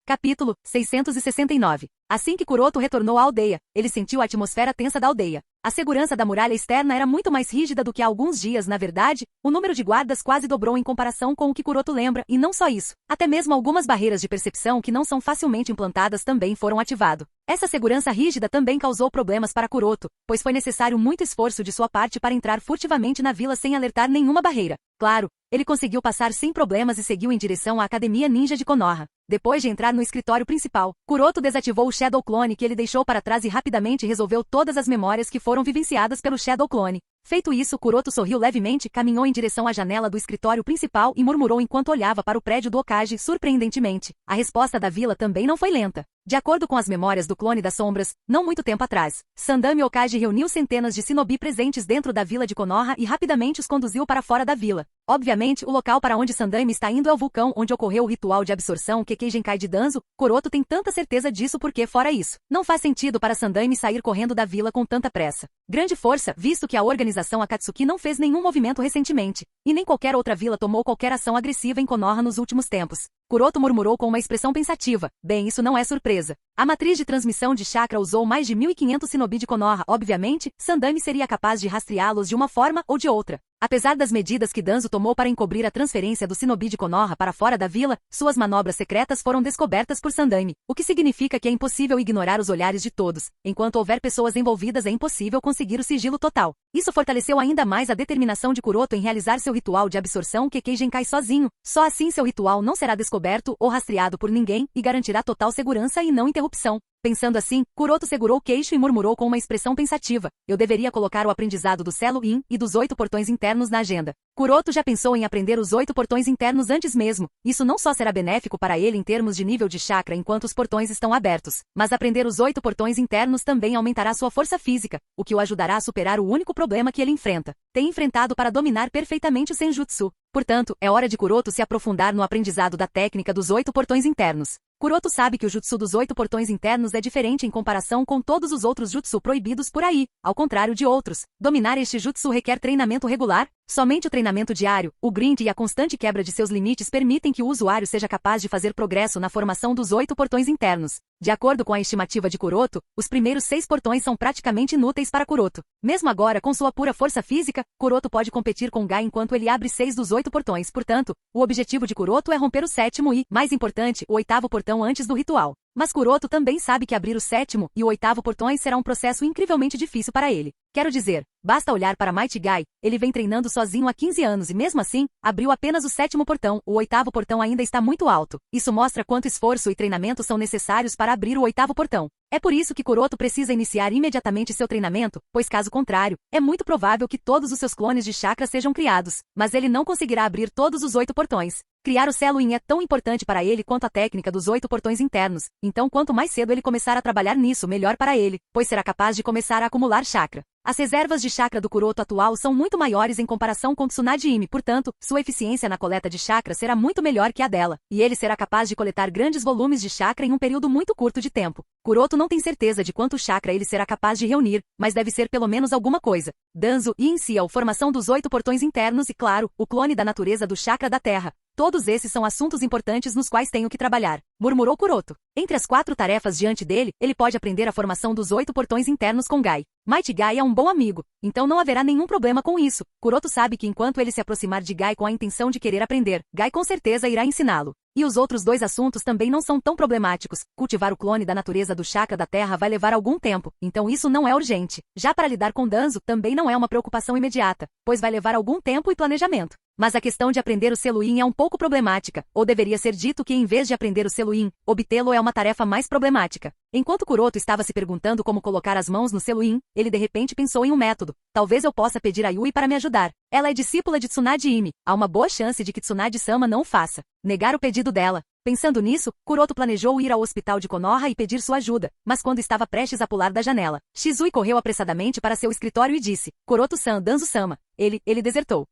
Capítulo 669. Assim que Kuroto retornou à aldeia, ele sentiu a atmosfera tensa da aldeia. A segurança da muralha externa era muito mais rígida do que há alguns dias, na verdade, o número de guardas quase dobrou em comparação com o que Kuroto lembra, e não só isso. Até mesmo algumas barreiras de percepção que não são facilmente implantadas também foram ativadas. Essa segurança rígida também causou problemas para Kuroto, pois foi necessário muito esforço de sua parte para entrar furtivamente na vila sem alertar nenhuma barreira. Claro, ele conseguiu passar sem problemas e seguiu em direção à Academia Ninja de Konoha. Depois de entrar no escritório principal, Kuroto desativou o Shadow Clone que ele deixou para trás e rapidamente resolveu todas as memórias que foram vivenciadas pelo Shadow Clone. Feito isso, Kuroto sorriu levemente, caminhou em direção à janela do escritório principal e murmurou enquanto olhava para o prédio do Hokage. Surpreendentemente, a resposta da vila também não foi lenta. De acordo com as memórias do Clone das Sombras, não muito tempo atrás, Sandami Hokage reuniu centenas de shinobi presentes dentro da vila de Konoha e rapidamente os conduziu para fora da vila. Obviamente, o local para onde Sandami está indo é o vulcão onde ocorreu o ritual de absorção Kekkei Genkai de Danzo. Kuroto tem tanta certeza disso porque, fora isso, não faz sentido para Sandami sair correndo da vila com tanta pressa. Grande força, visto que a organização Akatsuki não fez nenhum movimento recentemente, e nem qualquer outra vila tomou qualquer ação agressiva em Konoha nos últimos tempos. Kuroto murmurou com uma expressão pensativa. Bem, isso não é surpresa. A matriz de transmissão de chakra usou mais de 1.500 shinobi de Konoha. Obviamente, Sandami seria capaz de rastreá-los de uma forma ou de outra. Apesar das medidas que Danzo tomou para encobrir a transferência do shinobi de Konoha para fora da vila, suas manobras secretas foram descobertas por Sandami, o que significa que é impossível ignorar os olhares de todos. Enquanto houver pessoas envolvidas, é impossível conseguir o sigilo total. Isso fortaleceu ainda mais a determinação de Kuroto em realizar seu ritual de absorção Kekkei Genkai sozinho. Só assim seu ritual não será descoberto ou rastreado por ninguém e garantirá total segurança e não interrupção. Pensando assim, Kuroto segurou o queixo e murmurou com uma expressão pensativa. Eu deveria colocar o aprendizado do Selo In e dos 8 portões internos na agenda. Kuroto já pensou em aprender os 8 portões internos antes mesmo. Isso não só será benéfico para ele em termos de nível de chakra enquanto os portões estão abertos, mas aprender os 8 portões internos também aumentará sua força física, o que o ajudará a superar o único problema que ele enfrenta. Tem enfrentado para dominar perfeitamente o Senjutsu. Portanto, é hora de Kuroto se aprofundar no aprendizado da técnica dos 8 portões internos. Kuroto sabe que o jutsu dos 8 portões internos é diferente em comparação com todos os outros jutsu proibidos por aí, ao contrário de outros. Dominar este jutsu requer treinamento regular. Somente o treinamento diário, o grind e a constante quebra de seus limites permitem que o usuário seja capaz de fazer progresso na formação dos 8 portões internos. De acordo com a estimativa de Kuroto, os primeiros 6 portões são praticamente inúteis para Kuroto. Mesmo agora, com sua pura força física, Kuroto pode competir com Gai enquanto ele abre 6 dos 8 portões. Portanto, o objetivo de Kuroto é romper o 7º e, mais importante, o 8º portão antes do ritual. Mas Kuroto também sabe que abrir o 7º e o 8º portões será um processo incrivelmente difícil para ele. Quero dizer, basta olhar para Mighty Guy, ele vem treinando sozinho há 15 anos e mesmo assim, abriu apenas o 7º portão, o 8º portão ainda está muito alto. Isso mostra quanto esforço e treinamento são necessários para abrir o 8º portão. É por isso que Kuroto precisa iniciar imediatamente seu treinamento, pois caso contrário, é muito provável que todos os seus clones de chakra sejam criados, mas ele não conseguirá abrir todos os 8 portões. Criar o Selo In é tão importante para ele quanto a técnica dos 8 portões internos, então quanto mais cedo ele começar a trabalhar nisso, melhor para ele, pois será capaz de começar a acumular chakra. As reservas de chakra do Kuroto atual são muito maiores em comparação com Tsunade Ime, portanto, sua eficiência na coleta de chakra será muito melhor que a dela, e ele será capaz de coletar grandes volumes de chakra em um período muito curto de tempo. Kuroto não tem certeza de quanto chakra ele será capaz de reunir, mas deve ser pelo menos alguma coisa. Danzo e em si a formação dos 8 portões internos e, claro, o clone da natureza do chakra da terra. Todos esses são assuntos importantes nos quais tenho que trabalhar, murmurou Kuroto. Entre as 4 tarefas diante dele, ele pode aprender a formação dos 8 portões internos com Gai. Mighty Guy é um bom amigo, então não haverá nenhum problema com isso. Kuroto sabe que enquanto ele se aproximar de Gai com a intenção de querer aprender, Gai com certeza irá ensiná-lo. E os outros 2 assuntos também não são tão problemáticos. Cultivar o clone da natureza do chakra da terra vai levar algum tempo, então isso não é urgente. Já para lidar com Danzo, também não é uma preocupação imediata, pois vai levar algum tempo e planejamento. Mas a questão de aprender o Seluim é um pouco problemática, ou deveria ser dito que em vez de aprender o Seluim, obtê-lo é uma tarefa mais problemática. Enquanto Kuroto estava se perguntando como colocar as mãos no Seluim, ele de repente pensou em um método. Talvez eu possa pedir a Yui para me ajudar. Ela é discípula de Tsunade Imi. Há uma boa chance de que Tsunade-sama não o faça. Negar o pedido dela. Pensando nisso, Kuroto planejou ir ao hospital de Konoha e pedir sua ajuda, mas quando estava prestes a pular da janela, Shizui correu apressadamente para seu escritório e disse: Kuroto-san, Danzo-sama. Ele desertou.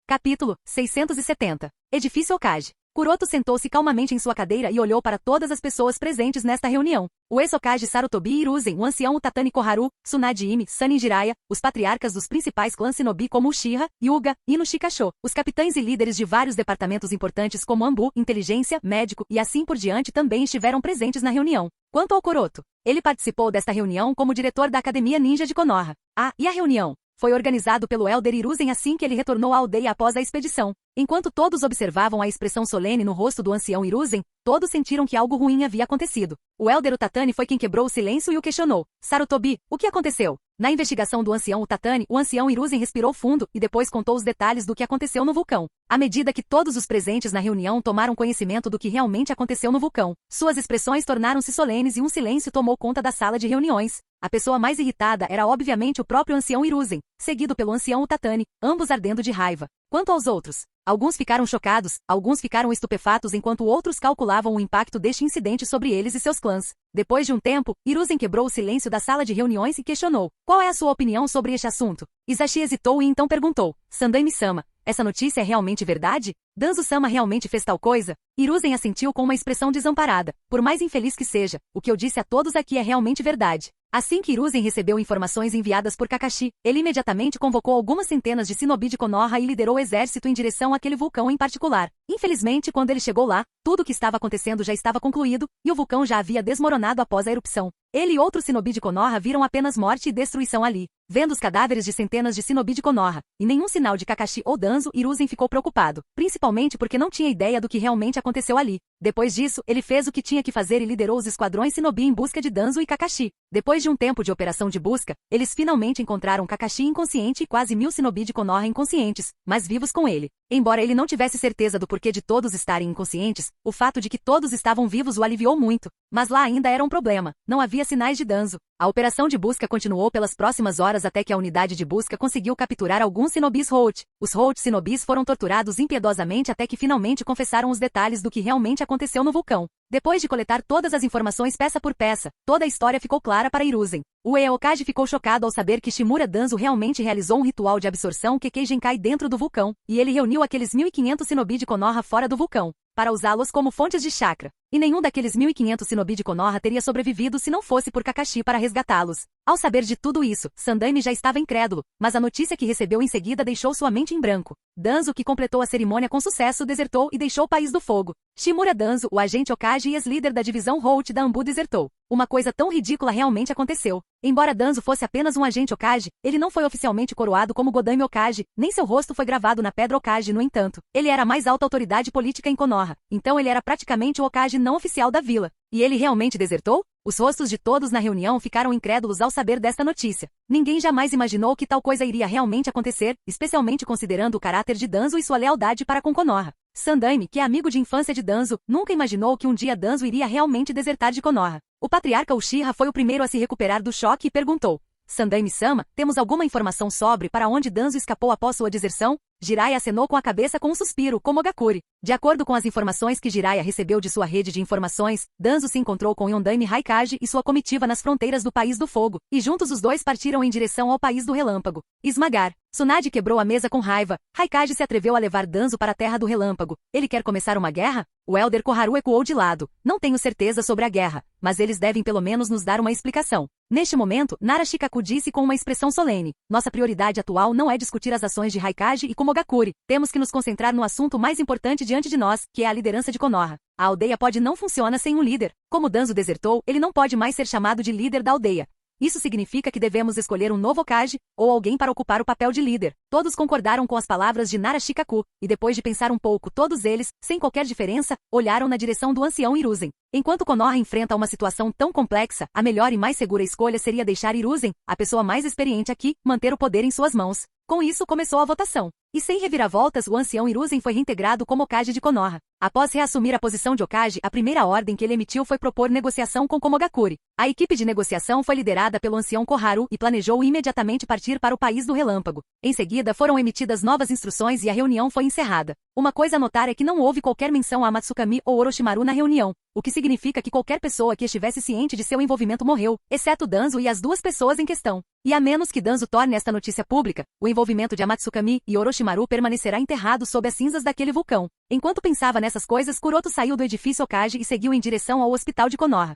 Capítulo 670. Edifício Hokage. Kuroto sentou-se calmamente em sua cadeira e olhou para todas as pessoas presentes nesta reunião. O ex-Hokage Sarutobi Hiruzen, o ancião Utatani Koharu, Tsunade Imi, Sanin Jiraiya, os patriarcas dos principais clãs Shinobi como Uchiha, Hyuga, Ino Shikasho, os capitães e líderes de vários departamentos importantes como Anbu, inteligência, médico e assim por diante também estiveram presentes na reunião. Quanto ao Kuroto, ele participou desta reunião como diretor da Academia Ninja de Konoha. E a reunião foi organizado pelo Elder Hiruzen assim que ele retornou à aldeia após a expedição. Enquanto todos observavam a expressão solene no rosto do ancião Hiruzen, todos sentiram que algo ruim havia acontecido. O Elder Utatani foi quem quebrou o silêncio e o questionou. Sarutobi, o que aconteceu? Na investigação do ancião Utatani, o ancião Hiruzen respirou fundo e depois contou os detalhes do que aconteceu no vulcão. À medida que todos os presentes na reunião tomaram conhecimento do que realmente aconteceu no vulcão, suas expressões tornaram-se solenes e um silêncio tomou conta da sala de reuniões. A pessoa mais irritada era obviamente o próprio ancião Hiruzen, seguido pelo ancião Utatani, ambos ardendo de raiva. Quanto aos outros, alguns ficaram chocados, alguns ficaram estupefatos enquanto outros calculavam o impacto deste incidente sobre eles e seus clãs. Depois de um tempo, Hiruzen quebrou o silêncio da sala de reuniões e questionou: qual é a sua opinião sobre este assunto? Isashi hesitou e então perguntou: Sandaime-sama, essa notícia é realmente verdade? Danzo-sama realmente fez tal coisa? Hiruzen assentiu com uma expressão desamparada. Por mais infeliz que seja, o que eu disse a todos aqui é realmente verdade. Assim que Hiruzen recebeu informações enviadas por Kakashi, ele imediatamente convocou algumas centenas de shinobi de Konoha e liderou o exército em direção àquele vulcão em particular. Infelizmente, quando ele chegou lá, tudo o que estava acontecendo já estava concluído, e o vulcão já havia desmoronado após a erupção. Ele e outros shinobi de Konoha viram apenas morte e destruição ali. Vendo os cadáveres de centenas de shinobi de Konoha, e nenhum sinal de Kakashi ou Danzo, Hiruzen ficou preocupado, principalmente porque não tinha ideia do que realmente aconteceu ali. Depois disso, ele fez o que tinha que fazer e liderou os esquadrões shinobi em busca de Danzo e Kakashi. Depois de um tempo de operação de busca, eles finalmente encontraram Kakashi inconsciente e quase 1000 shinobi de Konoha inconscientes, mas vivos com ele. Embora ele não tivesse certeza do porquê de todos estarem inconscientes, o fato de que todos estavam vivos o aliviou muito. Mas lá ainda era um problema, não havia sinais de Danzo. A operação de busca continuou pelas próximas horas até que a unidade de busca conseguiu capturar alguns shinobis Roach. Os Roach shinobis foram torturados impiedosamente até que finalmente confessaram os detalhes do que realmente aconteceu no vulcão. Depois de coletar todas as informações peça por peça, toda a história ficou clara para Hiruzen. O Eokage ficou chocado ao saber que Shimura Danzo realmente realizou um ritual de absorção Kekkei Genkai dentro do vulcão, e ele reuniu aqueles 1500 shinobi de Konoha fora do vulcão, para usá-los como fontes de chakra. E nenhum daqueles 1500 shinobi de Konoha teria sobrevivido se não fosse por Kakashi para resgatá-los. Ao saber de tudo isso, Sandaime já estava incrédulo, mas a notícia que recebeu em seguida deixou sua mente em branco. Danzo, que completou a cerimônia com sucesso, desertou e deixou o País do Fogo. Shimura Danzo, o agente Hokage e ex-líder da divisão Roach da Anbu, desertou. Uma coisa tão ridícula realmente aconteceu. Embora Danzo fosse apenas um agente Hokage, ele não foi oficialmente coroado como Godame Hokage, nem seu rosto foi gravado na Pedra Hokage. No entanto, ele era a mais alta autoridade política em Konoha, então ele era praticamente o Hokage não oficial da vila. E ele realmente desertou? Os rostos de todos na reunião ficaram incrédulos ao saber desta notícia. Ninguém jamais imaginou que tal coisa iria realmente acontecer, especialmente considerando o caráter de Danzo e sua lealdade para com Konoha. Sandaime, que é amigo de infância de Danzo, nunca imaginou que um dia Danzo iria realmente desertar de Konoha. O patriarca Uchiha foi o primeiro a se recuperar do choque e perguntou: Sandaime-sama, temos alguma informação sobre para onde Danzo escapou após sua deserção? Jiraiya acenou com a cabeça com um suspiro, como Ogakuri. De acordo com as informações que Jiraiya recebeu de sua rede de informações, Danzo se encontrou com Yondaime Raikage e sua comitiva nas fronteiras do País do Fogo, e juntos os dois partiram em direção ao País do Relâmpago. Esmagar. Tsunade quebrou a mesa com raiva. Raikage se atreveu a levar Danzo para a Terra do Relâmpago. Ele quer começar uma guerra? O Elder Koharu ecoou de lado. Não tenho certeza sobre a guerra, mas eles devem pelo menos nos dar uma explicação. Neste momento, Nara Shikaku disse com uma expressão solene: nossa prioridade atual não é discutir as ações de Raikage e Komogakuri. Temos que nos concentrar no assunto mais importante diante de nós, que é a liderança de Konoha. A aldeia pode não funcionar sem um líder. Como Danzo desertou, ele não pode mais ser chamado de líder da aldeia. Isso significa que devemos escolher um novo Hokage, ou alguém para ocupar o papel de líder. Todos concordaram com as palavras de Nara Shikaku, e depois de pensar um pouco, todos eles, sem qualquer diferença, olharam na direção do ancião Hiruzen. Enquanto Konoha enfrenta uma situação tão complexa, a melhor e mais segura escolha seria deixar Hiruzen, a pessoa mais experiente aqui, manter o poder em suas mãos. Com isso começou a votação. E sem reviravoltas, o ancião Hiruzen foi reintegrado como Hokage de Konoha. Após reassumir a posição de Hokage, a primeira ordem que ele emitiu foi propor negociação com Komogakure. A equipe de negociação foi liderada pelo ancião Koharu e planejou imediatamente partir para o País do Relâmpago. Em seguida, foram emitidas novas instruções e a reunião foi encerrada. Uma coisa a notar é que não houve qualquer menção a Matsukami ou Orochimaru na reunião, o que significa que qualquer pessoa que estivesse ciente de seu envolvimento morreu, exceto Danzo e as duas pessoas em questão. E a menos que Danzo torne esta notícia pública, o envolvimento de Amatsukami e Orochimaru permanecerá enterrado sob as cinzas daquele vulcão. Enquanto pensava nessas coisas, Kuroto saiu do edifício Hokage e seguiu em direção ao hospital de Konoha.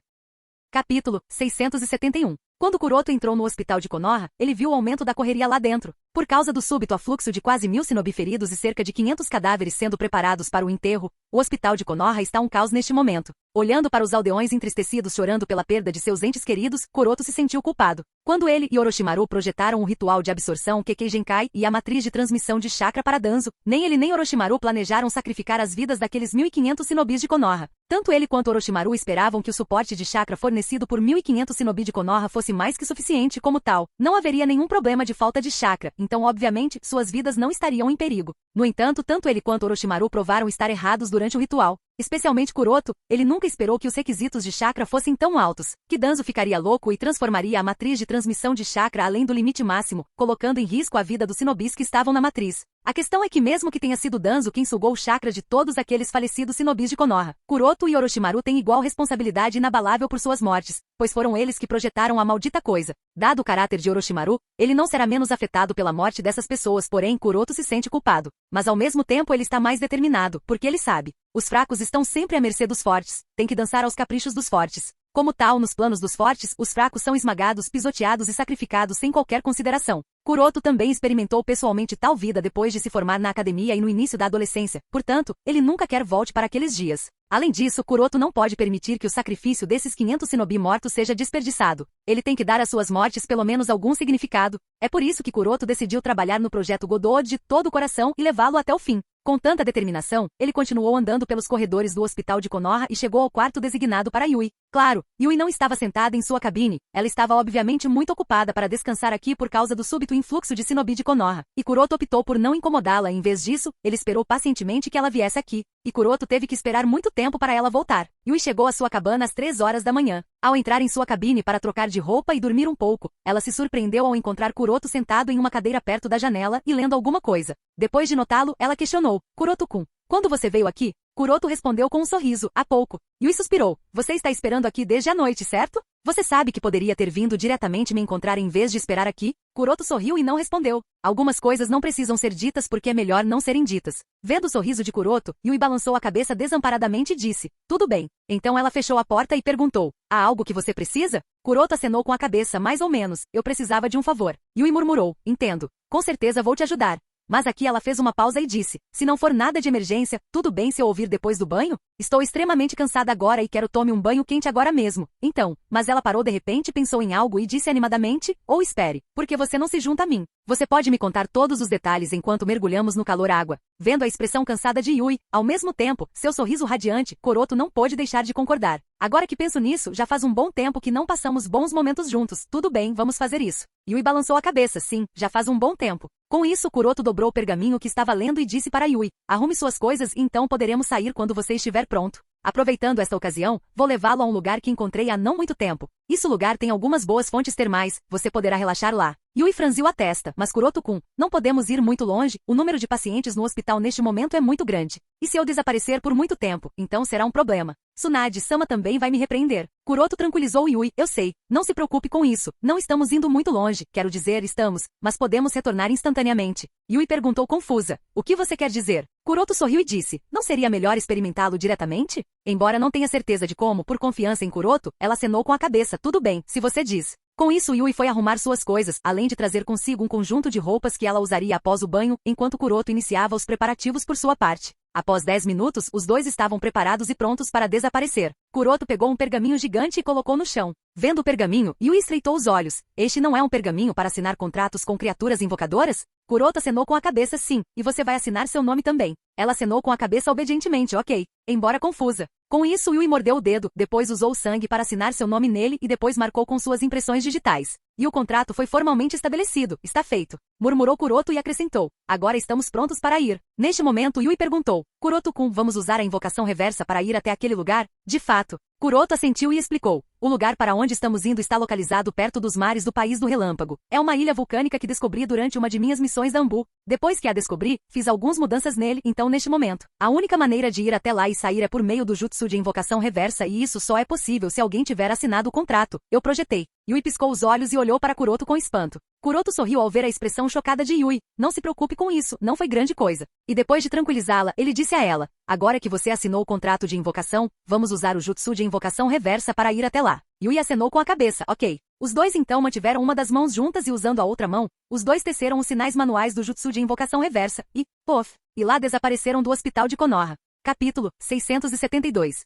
Capítulo 671. Quando Kuroto entrou no hospital de Konoha, ele viu o aumento da correria lá dentro. Por causa do súbito afluxo de quase 1000 shinobi feridos e cerca de 500 cadáveres sendo preparados para o enterro, o hospital de Konoha está um caos neste momento. Olhando para os aldeões entristecidos chorando pela perda de seus entes queridos, Kuroto se sentiu culpado. Quando ele e Orochimaru projetaram o ritual de absorção Kekkei Genkai e a matriz de transmissão de chakra para Danzo, nem ele nem Orochimaru planejaram sacrificar as vidas daqueles 1500 shinobis de Konoha. Tanto ele quanto Orochimaru esperavam que o suporte de chakra fornecido por 1500 shinobi de Konoha fosse mais que suficiente como tal. Não haveria nenhum problema de falta de chakra, então obviamente suas vidas não estariam em perigo. No entanto, tanto ele quanto Orochimaru provaram estar errados durante o ritual. Especialmente Kuroto, ele nunca esperou que os requisitos de chakra fossem tão altos, que Danzo ficaria louco e transformaria a matriz de transmissão de chakra além do limite máximo, colocando em risco a vida dos shinobis que estavam na matriz. A questão é que mesmo que tenha sido Danzo quem sugou o chakra de todos aqueles falecidos shinobis de Konoha, Kuroto e Orochimaru têm igual responsabilidade inabalável por suas mortes, pois foram eles que projetaram a maldita coisa. Dado o caráter de Orochimaru, ele não será menos afetado pela morte dessas pessoas, porém Kuroto se sente culpado. Mas ao mesmo tempo ele está mais determinado, porque ele sabe. Os fracos estão sempre à mercê dos fortes, tem que dançar aos caprichos dos fortes. Como tal, nos planos dos fortes, os fracos são esmagados, pisoteados e sacrificados sem qualquer consideração. Kuroto também experimentou pessoalmente tal vida depois de se formar na academia e no início da adolescência, portanto, ele nunca quer volte para aqueles dias. Além disso, Kuroto não pode permitir que o sacrifício desses 500 shinobi mortos seja desperdiçado. Ele tem que dar às suas mortes pelo menos algum significado. É por isso que Kuroto decidiu trabalhar no projeto Godot de todo o coração e levá-lo até o fim. Com tanta determinação, ele continuou andando pelos corredores do hospital de Konoha e chegou ao quarto designado para Yui. Claro, Yui não estava sentada em sua cabine, ela estava obviamente muito ocupada para descansar aqui por causa do súbito influxo de shinobi de Konoha, e Kuroto optou por não incomodá-la. Em vez disso, ele esperou pacientemente que ela viesse aqui, e Kuroto teve que esperar muito tempo para ela voltar. Yui chegou à sua cabana às 3 horas da manhã. Ao entrar em sua cabine para trocar de roupa e dormir um pouco, ela se surpreendeu ao encontrar Kuroto sentado em uma cadeira perto da janela e lendo alguma coisa. Depois de notá-lo, ela questionou: Kuroto-kun, quando você veio aqui? Kuroto respondeu com um sorriso: há pouco. Yui suspirou: você está esperando aqui desde a noite, certo? Você sabe que poderia ter vindo diretamente me encontrar em vez de esperar aqui? Kuroto sorriu e não respondeu. Algumas coisas não precisam ser ditas porque é melhor não serem ditas. Vendo o sorriso de Kuroto, Yui balançou a cabeça desamparadamente e disse: tudo bem. Então ela fechou a porta e perguntou: há algo que você precisa? Kuroto acenou com a cabeça: mais ou menos, eu precisava de um favor. Yui murmurou: entendo. Com certeza vou te ajudar. Mas aqui ela fez uma pausa e disse: se não for nada de emergência, tudo bem se eu ouvir depois do banho? Estou extremamente cansada agora e quero tome um banho quente agora mesmo. Então, mas ela parou de repente, pensou em algo e disse animadamente: ou espere, porque você não se junta a mim. Você pode me contar todos os detalhes enquanto mergulhamos no calor água. Vendo a expressão cansada de Yui, ao mesmo tempo, seu sorriso radiante, Kuroto não pôde deixar de concordar. Agora que penso nisso, já faz um bom tempo que não passamos bons momentos juntos. Tudo bem, vamos fazer isso. Yui balançou a cabeça: sim, já faz um bom tempo. Com isso, Kuroto dobrou o pergaminho que estava lendo e disse para Yui: arrume suas coisas e então poderemos sair quando você estiver pronto. Aproveitando esta ocasião, vou levá-lo a um lugar que encontrei há não muito tempo. Esse lugar tem algumas boas fontes termais, você poderá relaxar lá. Yui franziu a testa: mas Kuroto-kun, não podemos ir muito longe, o número de pacientes no hospital neste momento é muito grande. E se eu desaparecer por muito tempo, então será um problema. Tsunade-sama também vai me repreender. Kuroto tranquilizou Yui: eu sei, não se preocupe com isso, não estamos indo muito longe, quero dizer estamos, mas podemos retornar instantaneamente. Yui perguntou confusa: o que você quer dizer? Kuroto sorriu e disse: não seria melhor experimentá-lo diretamente? Embora não tenha certeza de como, por confiança em Kuroto, ela acenou com a cabeça: tudo bem, se você diz. Com isso, Yui foi arrumar suas coisas, além de trazer consigo um conjunto de roupas que ela usaria após o banho, enquanto Kuroto iniciava os preparativos por sua parte. Após 10 minutos, os dois estavam preparados e prontos para desaparecer. Kuroto pegou um pergaminho gigante e colocou no chão. Vendo o pergaminho, Yui estreitou os olhos. Este não é um pergaminho para assinar contratos com criaturas invocadoras? Kuroto acenou com a cabeça sim, e você vai assinar seu nome também. Ela acenou com a cabeça obedientemente, ok. Embora confusa. Com isso, Yui mordeu o dedo, depois usou o sangue para assinar seu nome nele e depois marcou com suas impressões digitais. E o contrato foi formalmente estabelecido, está feito. Murmurou Kuroto e acrescentou. Agora estamos prontos para ir. Neste momento, Yui perguntou. Kuroto-kun, vamos usar a invocação reversa para ir até aquele lugar? De fato. Kuroto assentiu e explicou. O lugar para onde estamos indo está localizado perto dos mares do País do Relâmpago. É uma ilha vulcânica que descobri durante uma de minhas missões da Ambu. Depois que a descobri, fiz algumas mudanças nele, então neste momento. A única maneira de ir até lá e sair é por meio do jutsu de invocação reversa e isso só é possível se alguém tiver assinado o contrato. Eu projetei. Yui piscou os olhos e olhou para Kuroto com espanto. Kuroto sorriu ao ver a expressão chocada de Yui. Não se preocupe com isso, não foi grande coisa. E depois de tranquilizá-la, ele disse a ela. Agora que você assinou o contrato de invocação, vamos usar o jutsu de invocação reversa para ir até lá. Yui acenou com a cabeça, ok. Os dois então mantiveram uma das mãos juntas e usando a outra mão, os dois teceram os sinais manuais do jutsu de invocação reversa e, pof, e lá desapareceram do hospital de Konoha. Capítulo 672.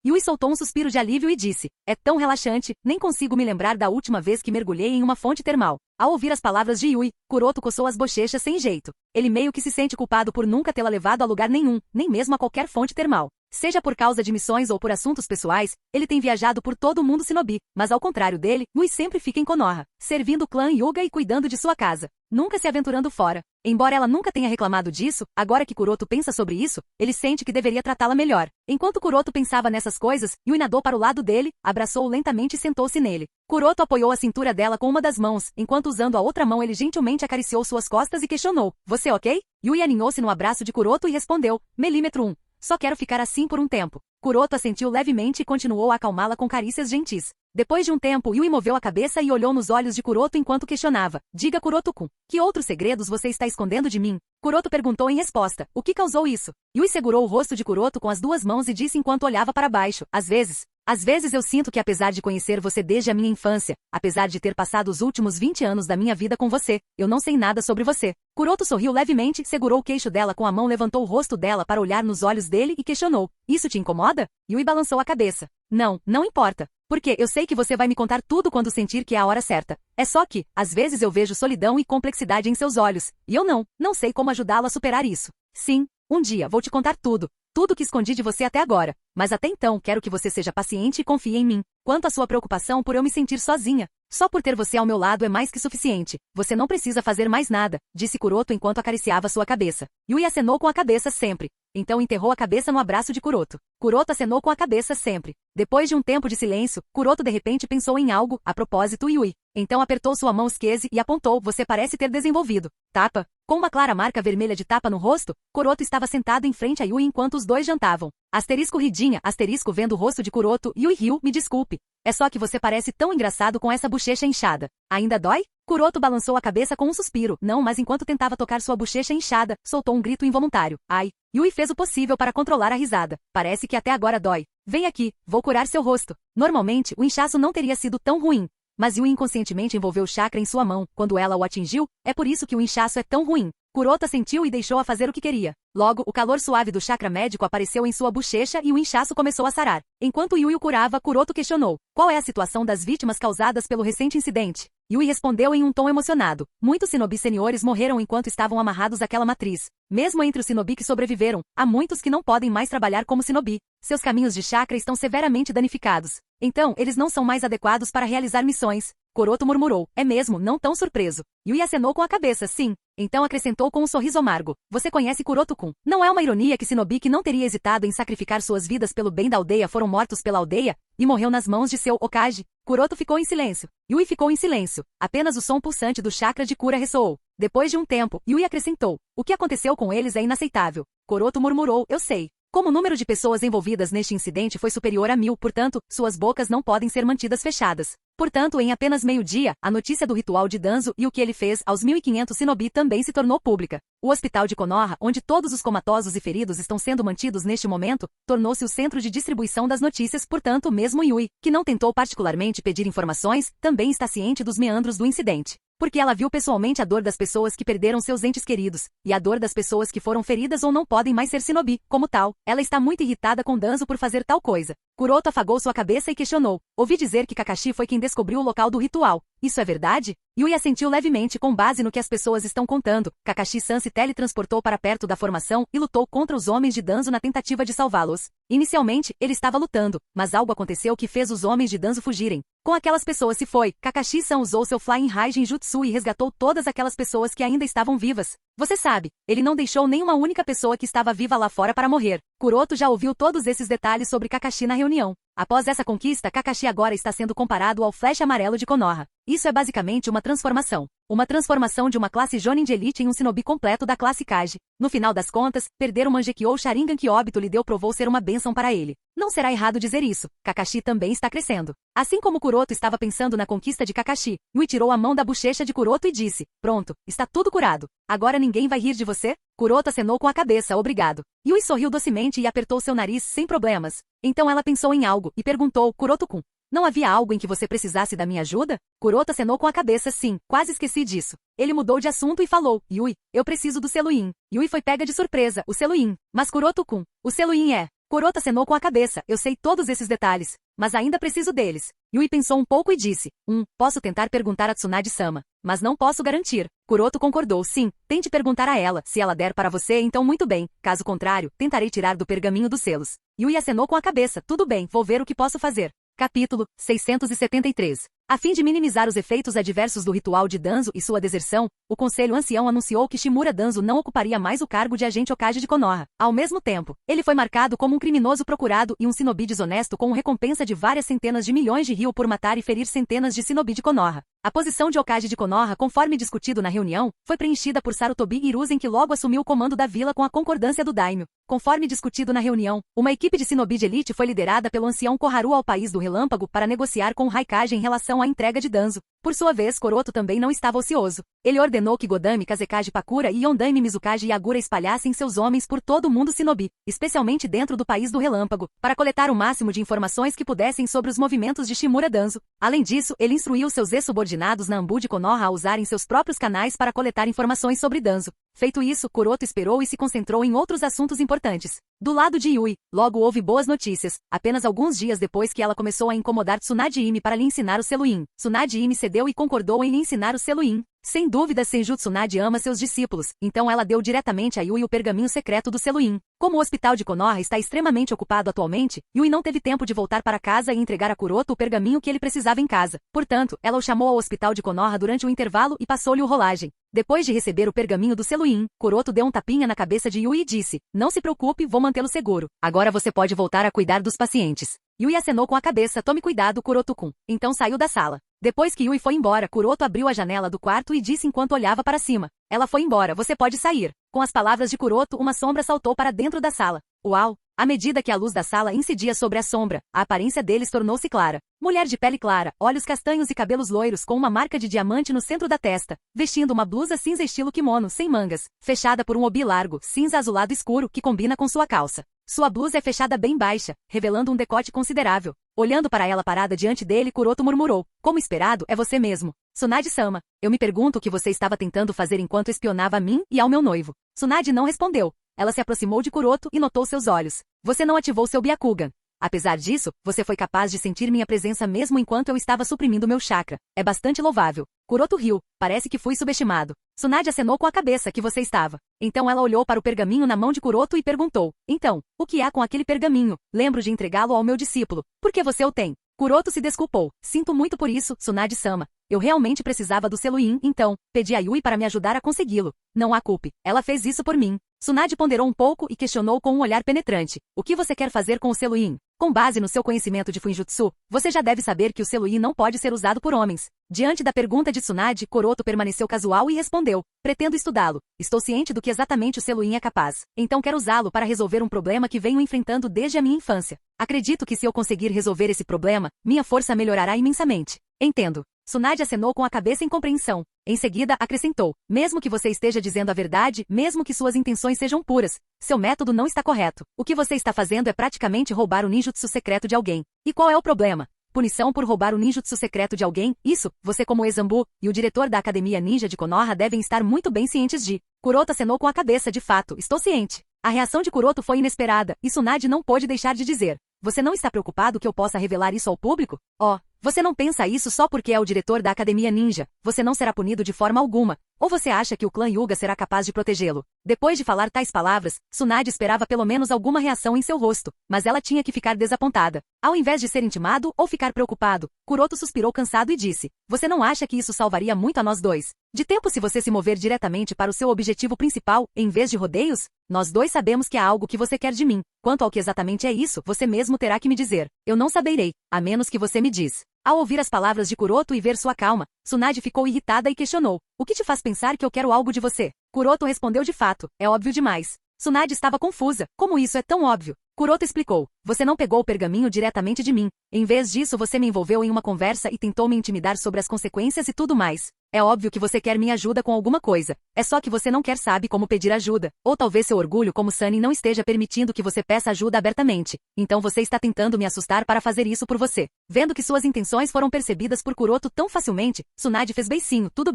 Yui soltou um suspiro de alívio e disse, é tão relaxante, nem consigo me lembrar da última vez que mergulhei em uma fonte termal. Ao ouvir as palavras de Yui, Kuroto coçou as bochechas sem jeito. Ele meio que se sente culpado por nunca tê-la levado a lugar nenhum, nem mesmo a qualquer fonte termal. Seja por causa de missões ou por assuntos pessoais, ele tem viajado por todo o mundo Shinobi, mas ao contrário dele, Yui sempre fica em Konoha, servindo o clã Hyuga e cuidando de sua casa, nunca se aventurando fora. Embora ela nunca tenha reclamado disso, agora que Kuroto pensa sobre isso, ele sente que deveria tratá-la melhor. Enquanto Kuroto pensava nessas coisas, Yui nadou para o lado dele, abraçou-o lentamente e sentou-se nele. Kuroto apoiou a cintura dela com uma das mãos, enquanto usando a outra mão ele gentilmente acariciou suas costas e questionou, você ok? Yui aninhou-se no abraço de Kuroto e respondeu, milímetro 1. Só quero ficar assim por um tempo. Kuroto assentiu levemente e continuou a acalmá-la com carícias gentis. Depois de um tempo, Yui moveu a cabeça e olhou nos olhos de Kuroto enquanto questionava. Diga Kuroto-kun, que outros segredos você está escondendo de mim? Kuroto perguntou em resposta. O que causou isso? Yui segurou o rosto de Kuroto com as duas mãos e disse enquanto olhava para baixo. Às vezes eu sinto que apesar de conhecer você desde a minha infância, apesar de ter passado os últimos 20 anos da minha vida com você, eu não sei nada sobre você. Kuroto sorriu levemente, segurou o queixo dela com a mão, levantou o rosto dela para olhar nos olhos dele e questionou. Isso te incomoda? Yui balançou a cabeça. Não, não importa. Porque eu sei que você vai me contar tudo quando sentir que é a hora certa. É só que, às vezes eu vejo solidão e complexidade em seus olhos, e eu não sei como ajudá-lo a superar isso. Sim, um dia vou te contar tudo. Tudo que escondi de você até agora. Mas até então quero que você seja paciente e confie em mim. Quanto à sua preocupação por eu me sentir sozinha, só por ter você ao meu lado é mais que suficiente. Você não precisa fazer mais nada, disse Kuroto enquanto acariciava sua cabeça. Yui acenou com a cabeça sempre. Então enterrou a cabeça no abraço de Kuroto. Kuroto acenou com a cabeça sempre. Depois de um tempo de silêncio, Kuroto de repente pensou em algo, a propósito Yui. Então apertou sua mão esquerda e apontou, você parece ter desenvolvido. Tapa. Com uma clara marca vermelha de tapa no rosto, Kuroto estava sentado em frente a Yui enquanto os dois jantavam. Asterisco ridinha, asterisco vendo o rosto de Kuroto, Yui riu, me desculpe. É só que você parece tão engraçado com essa bochecha inchada. Ainda dói? Kuroto balançou a cabeça com um suspiro. Não, mas enquanto tentava tocar sua bochecha inchada, soltou um grito involuntário. Ai. Yui fez o possível para controlar a risada. Parece que até agora dói. Vem aqui, vou curar seu rosto. Normalmente, o inchaço não teria sido tão ruim. Mas Yui inconscientemente envolveu o chakra em sua mão. Quando ela o atingiu, é por isso que o inchaço é tão ruim. Kuroto sentiu e deixou-a fazer o que queria. Logo, o calor suave do chakra médico apareceu em sua bochecha e o inchaço começou a sarar. Enquanto Yui o curava, Kuroto questionou. Qual é a situação das vítimas causadas pelo recente incidente? Yui respondeu em um tom emocionado. Muitos shinobi seniores morreram enquanto estavam amarrados àquela matriz. Mesmo entre os shinobi que sobreviveram, há muitos que não podem mais trabalhar como shinobi. Seus caminhos de chakra estão severamente danificados. Então, eles não são mais adequados para realizar missões. Kuroto murmurou. É mesmo, não tão surpreso. Yui acenou com a cabeça, sim. Então acrescentou com um sorriso amargo. Você conhece Kuroto-kun. Não é uma ironia que shinobi que não teria hesitado em sacrificar suas vidas pelo bem da aldeia foram mortos pela aldeia e morreu nas mãos de seu Hokage? Kuroto ficou em silêncio. Yui ficou em silêncio. Apenas o som pulsante do chakra de cura ressoou. Depois de um tempo, Yui acrescentou. O que aconteceu com eles é inaceitável. Kuroto murmurou. Eu sei. Como o número de pessoas envolvidas neste incidente foi superior a 1000, portanto, suas bocas não podem ser mantidas fechadas. Portanto, em apenas meio-dia, a notícia do ritual de Danzo e o que ele fez aos 1500 shinobi também se tornou pública. O hospital de Konoha, onde todos os comatosos e feridos estão sendo mantidos neste momento, tornou-se o centro de distribuição das notícias, portanto, mesmo Yui, que não tentou particularmente pedir informações, também está ciente dos meandros do incidente. porque ela viu pessoalmente a dor das pessoas que perderam seus entes queridos, e a dor das pessoas que foram feridas ou não podem mais ser shinobi, como tal. Ela está muito irritada com Danzo por fazer tal coisa. Kuroto afagou sua cabeça e questionou. Ouvi dizer que Kakashi foi quem descobriu o local do ritual. Isso é verdade? Yui assentiu levemente com base no que as pessoas estão contando. Kakashi-san se teletransportou para perto da formação e lutou contra os homens de Danzo na tentativa de salvá-los. Inicialmente, ele estava lutando, mas algo aconteceu que fez os homens de Danzo fugirem. Com aquelas pessoas se foi, Kakashi-san usou seu Flying Raijin Jutsu e resgatou todas aquelas pessoas que ainda estavam vivas. Você sabe, ele não deixou nenhuma única pessoa que estava viva lá fora para morrer. Kuroto já ouviu todos esses detalhes sobre Kakashi na reunião. Após essa conquista, Kakashi agora está sendo comparado ao Flash amarelo de Konoha. Isso é basicamente uma transformação. Uma transformação de uma classe Jonin de elite em um shinobi completo da classe Kage. No final das contas, perder o Mangekyo Sharingan que Obito lhe deu provou ser uma bênção para ele. Não será errado dizer isso. Kakashi também está crescendo. Assim como Kuroto estava pensando na conquista de Kakashi, Yui tirou a mão da bochecha de Kuroto e disse, pronto, está tudo curado. Agora ninguém vai rir de você? Kuroto acenou com a cabeça, obrigado. Yui sorriu docemente e apertou seu nariz sem problemas. Então ela pensou em algo e perguntou, Kuroto-kun, não havia algo em que você precisasse da minha ajuda? Kuroto acenou com a cabeça sim, quase esqueci disso. Ele mudou de assunto e falou, Yui, eu preciso do selo Yin. Yui foi pega de surpresa, o selo Yin. Mas Kuroto-kun, o selo Yin é... Kuroto acenou com a cabeça, eu sei todos esses detalhes, mas ainda preciso deles. Yui pensou um pouco e disse, posso tentar perguntar a Tsunade-sama, mas não posso garantir. Kuroto concordou, sim, tente perguntar a ela, se ela der para você então muito bem, caso contrário, tentarei tirar do pergaminho dos selos. Yui acenou com a cabeça, tudo bem, vou ver o que posso fazer. Capítulo 673. A fim de minimizar os efeitos adversos do ritual de Danzo e sua deserção, o Conselho Ancião anunciou que Shimura Danzo não ocuparia mais o cargo de agente Hokage de Konoha. Ao mesmo tempo, ele foi marcado como um criminoso procurado e um shinobi desonesto com recompensa de várias centenas de milhões de ryu por matar e ferir centenas de shinobi de Konoha. A posição de Hokage de Konoha, conforme discutido na reunião, foi preenchida por Sarutobi Hiruzen, que logo assumiu o comando da vila com a concordância do daimyo. Conforme discutido na reunião, uma equipe de shinobi de elite foi liderada pelo ancião Koharu ao país do Relâmpago para negociar com o Raikage em relação à entrega de Danzo. Por sua vez, Kuroto também não estava ocioso. Ele ordenou que Godami Kazekage Pakura e Yondaime Mizukage Yagura espalhassem seus homens por todo o mundo shinobi, especialmente dentro do país do Relâmpago, para coletar o máximo de informações que pudessem sobre os movimentos de Shimura Danzo. Além disso, ele instruiu seus ex-subordinados na Anbu de Konoha a usarem seus próprios canais para coletar informações sobre Danzo. Feito isso, Kuroto esperou e se concentrou em outros assuntos importantes. Do lado de Yui, logo houve boas notícias. Apenas alguns dias depois que ela começou a incomodar Tsunade Ime para lhe ensinar o selo Yin, Tsunade Ime cedeu e concordou em lhe ensinar o selo Yin. Sem dúvida, Senju Tsunade ama seus discípulos, então ela deu diretamente a Yui o pergaminho secreto do selo Yin. Como o hospital de Konoha está extremamente ocupado atualmente, Yui não teve tempo de voltar para casa e entregar a Kuroto o pergaminho que ele precisava em casa. Portanto, ela o chamou ao hospital de Konoha durante o intervalo e passou-lhe o rolagem. Depois de receber o pergaminho do selo Yin, Kuroto deu um tapinha na cabeça de Yui e disse, não se preocupe, vou mantê-lo seguro. Agora você pode voltar a cuidar dos pacientes. Yui acenou com a cabeça, tome cuidado, Kuroto-kun. Então saiu da sala. Depois que Yui foi embora, Kuroto abriu a janela do quarto e disse enquanto olhava para cima. Ela foi embora, você pode sair. Com as palavras de Kuroto, uma sombra saltou para dentro da sala. Uau! À medida que a luz da sala incidia sobre a sombra, a aparência deles tornou-se clara. Mulher de pele clara, olhos castanhos e cabelos loiros com uma marca de diamante no centro da testa, vestindo uma blusa cinza estilo kimono, sem mangas, fechada por um obi largo, cinza azulado escuro, que combina com sua calça. Sua blusa é fechada bem baixa, revelando um decote considerável. Olhando para ela parada diante dele, Kuroto murmurou, como esperado, é você mesmo. Tsunade-sama, eu me pergunto o que você estava tentando fazer enquanto espionava a mim e ao meu noivo. Tsunade não respondeu. Ela se aproximou de Kuroto e notou seus olhos. Você não ativou seu Byakugan. Apesar disso, você foi capaz de sentir minha presença mesmo enquanto eu estava suprimindo meu chakra. É bastante louvável. Kuroto riu. Parece que fui subestimado. Tsunade acenou com a cabeça que você estava. Então ela olhou para o pergaminho na mão de Kuroto e perguntou. Então, o que há com aquele pergaminho? Lembro de entregá-lo ao meu discípulo. Por que você o tem? Kuroto se desculpou. Sinto muito por isso, Tsunade-sama. Eu realmente precisava do selo Yin, então, pedi a Yui para me ajudar a consegui-lo. Não a culpe. Ela fez isso por mim. Tsunade ponderou um pouco e questionou com um olhar penetrante. O que você quer fazer com o selo Yin? Com base no seu conhecimento de Fuinjutsu, você já deve saber que o selo Yin não pode ser usado por homens. Diante da pergunta de Tsunade, Kuroto permaneceu casual e respondeu. Pretendo estudá-lo. Estou ciente do que exatamente o selo Yin é capaz. Então quero usá-lo para resolver um problema que venho enfrentando desde a minha infância. Acredito que se eu conseguir resolver esse problema, minha força melhorará imensamente. Entendo. Tsunade acenou com a cabeça em compreensão. Em seguida, acrescentou, mesmo que você esteja dizendo a verdade, mesmo que suas intenções sejam puras, seu método não está correto. O que você está fazendo é praticamente roubar o ninjutsu secreto de alguém. E qual é o problema? Punição por roubar o ninjutsu secreto de alguém? Isso, você como ex-Zambu e o diretor da Academia Ninja de Konoha devem estar muito bem cientes de. Kuroto acenou com a cabeça, de fato, estou ciente. A reação de Kuroto foi inesperada, e Tsunade não pôde deixar de dizer. Você não está preocupado que eu possa revelar isso ao público? Oh, você não pensa isso só porque é o diretor da Academia Ninja. Você não será punido de forma alguma. Ou você acha que o clã Hyuga será capaz de protegê-lo? Depois de falar tais palavras, Tsunade esperava pelo menos alguma reação em seu rosto, mas ela tinha que ficar desapontada. Ao invés de ser intimado ou ficar preocupado, Kuroto suspirou cansado e disse, você não acha que isso salvaria muito a nós dois? De tempo se você se mover diretamente para o seu objetivo principal, em vez de rodeios? Nós dois sabemos que há algo que você quer de mim. Quanto ao que exatamente é isso, você mesmo terá que me dizer. Eu não saberei, a menos que você me diz. Ao ouvir as palavras de Kuroto e ver sua calma, Tsunade ficou irritada e questionou. O que te faz pensar que eu quero algo de você? Kuroto respondeu de fato, é óbvio demais. Tsunade estava confusa. Como isso é tão óbvio? Kuroto explicou. Você não pegou o pergaminho diretamente de mim. Em vez disso você me envolveu em uma conversa e tentou me intimidar sobre as consequências e tudo mais. É óbvio que você quer minha ajuda com alguma coisa. É só que você não quer sabe como pedir ajuda. Ou talvez seu orgulho como Sunny não esteja permitindo que você peça ajuda abertamente. Então você está tentando me assustar para fazer isso por você. Vendo que suas intenções foram percebidas por Kuroto tão facilmente, Tsunade fez beicinho. Tudo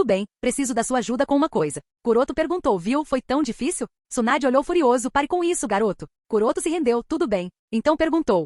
bem, preciso da sua ajuda com uma coisa. Kuroto perguntou, viu, foi tão difícil? Tsunade olhou furioso, pare com isso, garoto. Kuroto se rendeu, tudo bem. Então perguntou,